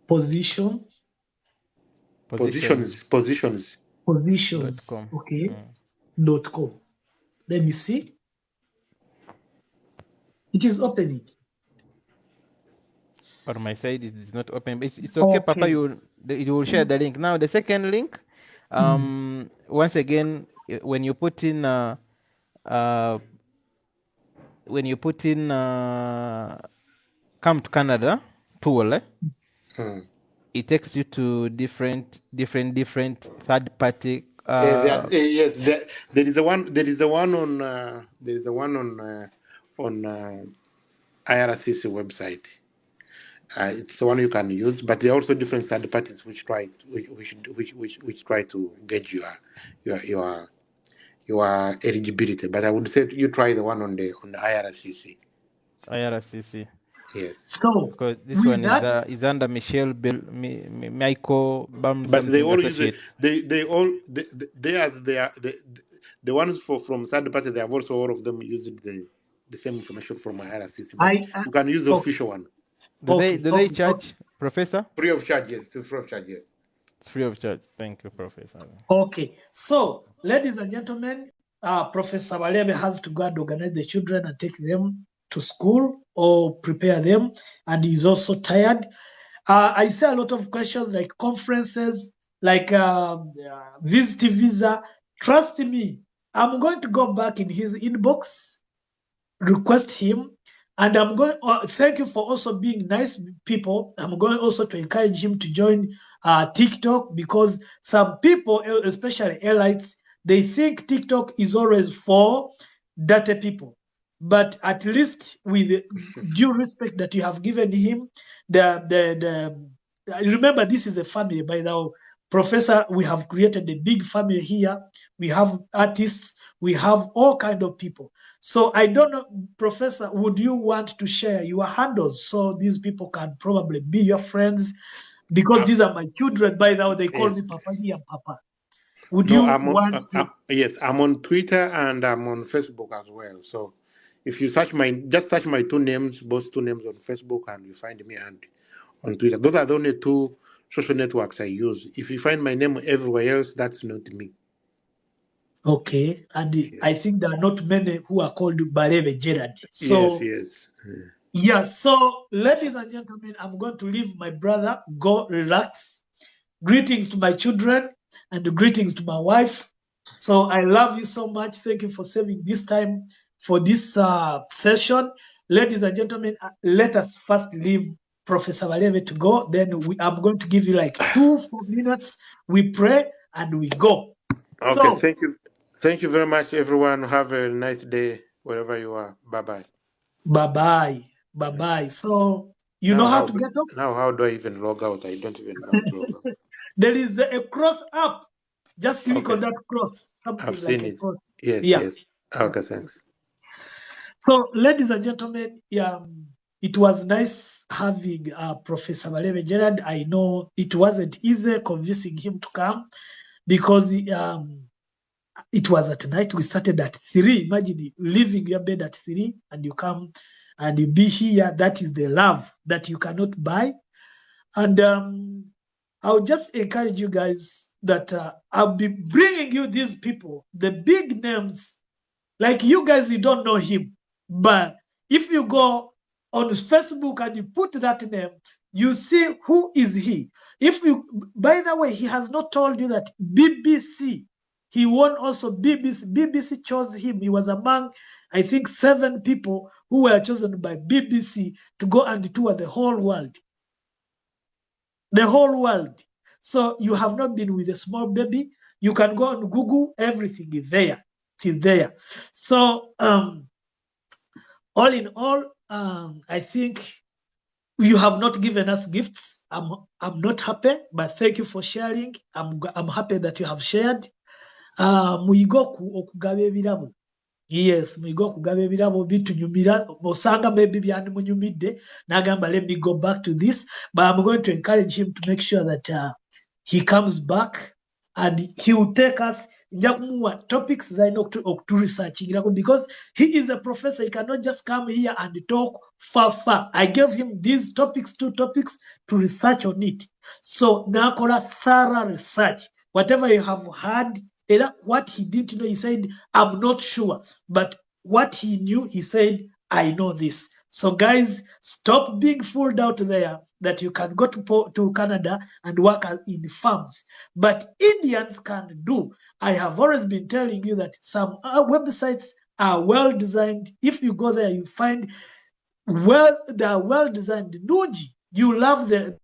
position positions Positions. positions. .com. Okay. .com. Let me see. It is opening. On my side, it's not open, but it's okay, Papa. Okay. You will share the link. Now, the second link, once again, when you put in when you put in come to Canada tool, it takes you to different third party. Yes, there is a one. There is a one on. IRCC website. It's the one you can use, but there are also different third parties which try to gauge your eligibility. But I would say you try the one on the IRCC. IRCC. Yes. So because this one is under Michael Bam. But they all use Associates. they are the ones from third party. They have also all of them using the same information from IRCC. But you can use the official one. Do they charge, Professor? Free of charge, yes. It's free of charge, yes. It's free of charge. Thank you, Professor. Okay. So, ladies and gentlemen, Professor Bareebe has to go and organize the children and take them to school or prepare them, and he's also tired. I see a lot of questions like conferences, like visit visa. Trust me, I'm going to go back in his inbox, request him, and I'm going. Thank you for also being nice people. I'm going also to encourage him to join TikTok, because some people, especially elites, they think TikTok is always for dirty people. But at least with due respect that you have given him, remember, this is a family, by the way. Professor, we have created a big family here. We have artists, we have all kind of people. So I don't know, Professor, would you want to share your handles so these people can probably be your friends? Because these are my children, by the way, they call me Papa here, Papa. Yes, I'm on Twitter and I'm on Facebook as well. So if you search search my both two names on Facebook, and you find me and on Twitter. Those are the only two social networks I use. If you find my name everywhere else, that's not me. Okay, and I think there are not many who are called Bareebe Gerald. So yes. Yeah, so ladies and gentlemen, I'm going to leave my brother, go relax. Greetings to my children and greetings to my wife. So I love you so much. Thank you for saving this time for this session. Ladies and gentlemen, let us first leave Professor Bareebe to go. Then I'm going to give you like 2-4 minutes. We pray and we go. Okay, so, thank you. Thank you very much, everyone. Have a nice day wherever you are. Bye-bye. Bye-bye. Bye-bye. So, you know how to get up? Now, how do I even log out? I don't even know how to log out. There is a cross up. Just click on that cross. Something I've like seen a cross. Yes, yes. Okay, thanks. So, ladies and gentlemen, it was nice having Professor Bareebe Gerald. I know it wasn't easy convincing him to come because it was at night. We started at 3. Imagine leaving your bed at 3 and you come and you be here. That is the love that you cannot buy. And I'll just encourage you guys that I'll be bringing you these people, the big names. Like you guys, you don't know him. But if you go on Facebook and you put that name, you see who is he. By the way, he has not told you that BBC, he won also BBC. BBC chose him. He was among, I think, 7 people who were chosen by BBC to go and tour the whole world. The whole world. So you have not been with a small baby. You can go on Google, everything is there. It is there. So all in all, I think you have not given us gifts. I'm not happy, but thank you for sharing. I'm happy that you have shared. Muyigo okugaba ebirabo. Yes, muyigo okugaba ebirabo bitunyumira. Osanga maybe byani munyumidde. Nagamba, let me go back to this. But I'm going to encourage him to make sure that he comes back and he will take us topics to research because he is a professor. He cannot just come here and talk far. I gave him these 2 topics to research on it. So nakola thorough research. Whatever you have heard, what he didn't know, he said, I'm not sure. But what he knew, he said, I know this. So guys, stop being fooled out there that you can go to Canada and work in farms. But Indians can do. I have always been telling you that some websites are well designed. If you go there, you find they are well designed. Nuji, you love the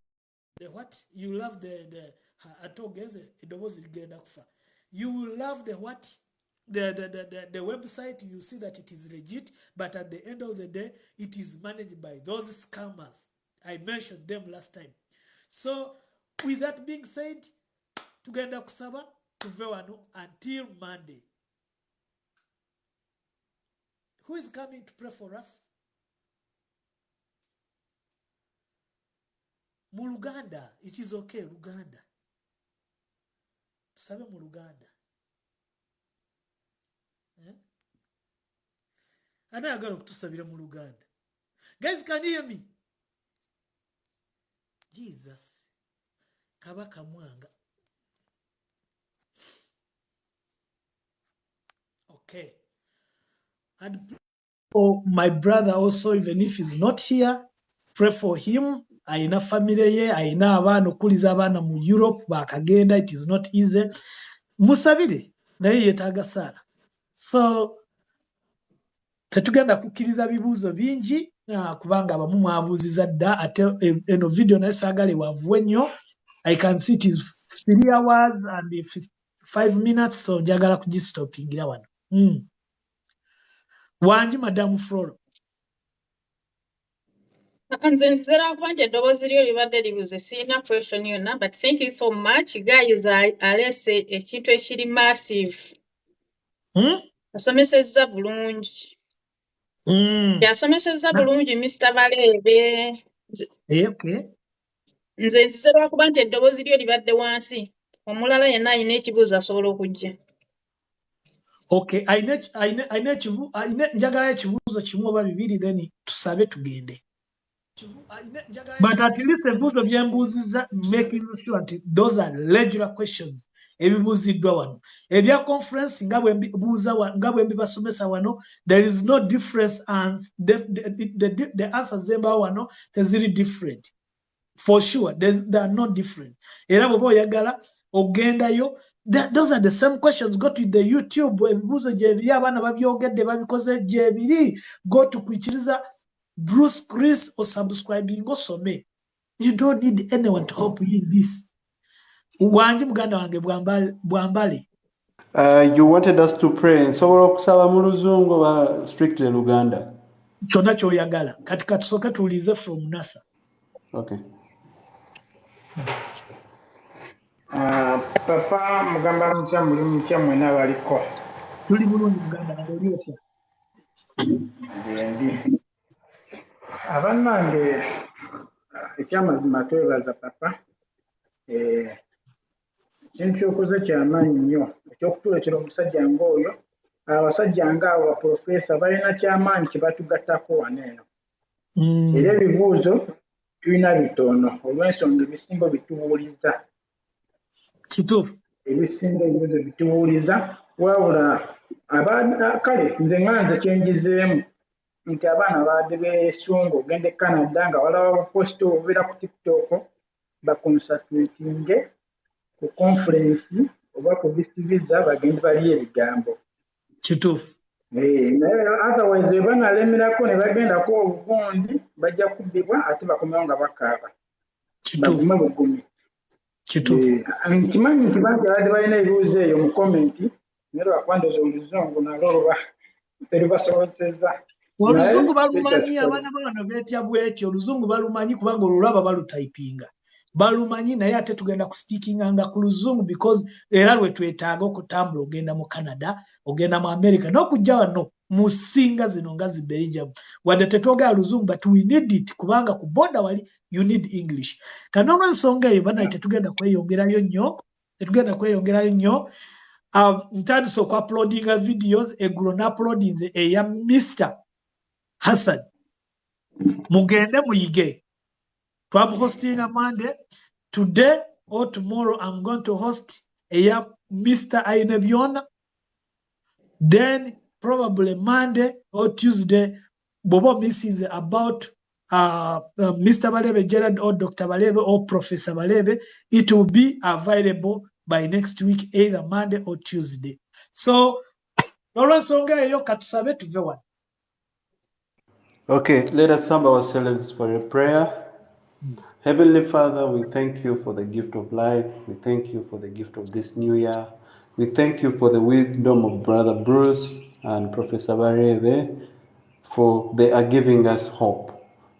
what? You love the you will love the what? The website. You see that it is legit, but at the end of the day, it is managed by those scammers. I mentioned them last time. So, with that being said, tugenda kusaba tuve wano until Monday. Who is coming to pray for us? Mu Luganda, it is okay, Luganda. Tusabe mu Luganda. Ana agala okutusabira mu Luganda. Guys, can you hear me? Jesus. Kabaka mwanga. Okay. And for my brother also, even if he's not here, pray for him. Aina family ye, aina abana okuliza abana mu Europe bakagenda. It is not easy. Musabire naye yetaaga sala. So tetugenda kukkiriza bibuuzo bingi kubanga abamu mwabuuziza dda ate eno video naye saagala ewanvu ennyo. I can see it is 3 hours and 5 minutes, so njagala kugistopingira wano. Wanji Madam Flora. Nze nzera kuba nti eddoboozi lyo libadde libuze sirina question yonna, but thank you so much guys. Alese ekintu ekiri massive. Asomesezza bulungi. Yasomesezza bulungi Mr. Bareebe. Okay. Nze nzera kuba nti eddoboozi lyo libadde wansi. Omulala yenna alina ekibuuzo asobola okujja. Okay, njagala ekibuuzo kimu oba bibiri then tusabe tugende. But at least ebibuuzo byembuuziza, making sure that those are regular questions. Ebibuuziddwa wano. Ebya conference nga bwe mbibasomesa wano, there is no difference, and the answers zemba wano teziri different. For sure, they are not different. Era bw'oba oyagala ogendayo, those are the same questions. Go to the YouTube, ebibuuzo gyebiri abaana babyogedde babikoze gyebiri. Go to Kwikiriza Bruce Chris or subscribing osome. You don't need anyone to help you in this. Wanji muganda wange bwambale. You wanted us to pray. Nsobola okusaba mu Luzungu oba strictly Luganda? Kyonna ky'oyagala. Kati katusooke tuwulize from NASA. Okay. Papa mugamba mutya muli mutya mwena baliko. Tuli bulungi muganda wange oli otya? Ndi. Abannange ekyamazima twebaza papa. Ekintu kyokoze kyamaanyi nnyo ekyokutuleetera omusajja ng'oyo. Abasajja ng'abo baprofesa balina kyamaanyi kye batugattako wano eno. Era ebibuuzo tulina bitono olw'ensonga ebisinga bitubuuliza. Kituufu. Ebisinga ebibuuzo bitubuuliza wabula kale nze nganze kyenjizeemu nti abaana baadde beesunga ogende Canada nga walaba buposti obubeera ku TikTok bakonsultinge ku conference oba ku visa bagende bali ebigambo. Kituufu. Naye otherwise bwe banalemerako ne bagendako obugundi bajja kubbibwa ate bakomewo nga bakaaba. Bagume bugumi. Kituufu. Nkimanyi nti bangi abadde balina ebibuuzo eyo mu komenti naye lwakwandoza Oluzungu nalwo terubasobozesezza. Oluzungu balumanyi, abaana bano beetya bwetyo. Oluzungu balumanyi kubanga olulaba balutayipinga. Balumanyi naye ate tugenda kusitikinganga ku Luzungu because era lwe twetaaga okutambula ogenda mu Canada, ogenda mu America n'okujja wano mu singa zino nga zi Belgium. Wadde tetwogera Luzungu but we need it kubanga ku border wali you need English. Kana olw'ensonga eyo banaye tetugenda kweyongerayo nnyo. Ntandise okuuploadinga videos eggulo n'uploadinze eya Mr. Hassan. Mugende muyige. Hosting a Monday. Today or tomorrow, I'm going to host a Mr. Ainebiona. Then probably Monday or Tuesday, Bobo misses about Mr. Bareebe, Gerald or Dr. Bareebe or Professor Bareebe. It will be available by next week, either Monday or Tuesday. So olw'ensonga eyo katusabe tuve wano. Okay, let us sum ourselves for a prayer. Heavenly Father, we thank you for the gift of life. We thank you for the gift of this new year. We thank you for the wisdom of Brother Bruce and Professor Bareebe, for they are giving us hope.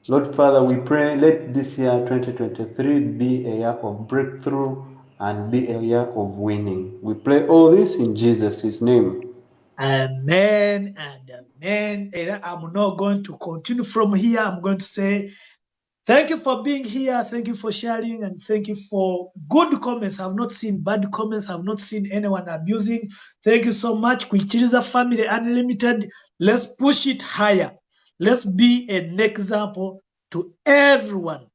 Lord Father, we pray, let this year 2023 be a year of breakthrough and be a year of winning. We pray all this in Jesus' name. Amen and amen. And I'm not going to continue from here. I'm going to say thank you for being here. Thank you for sharing, and thank you for good comments. I've not seen bad comments. I've not seen anyone abusing. Thank you so much. Kuichiriza Family Unlimited. Let's push it higher. Let's be an example to everyone.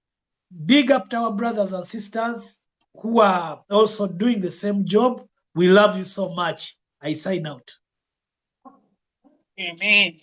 Big up to our brothers and sisters who are also doing the same job. We love you so much. I sign out. Amen.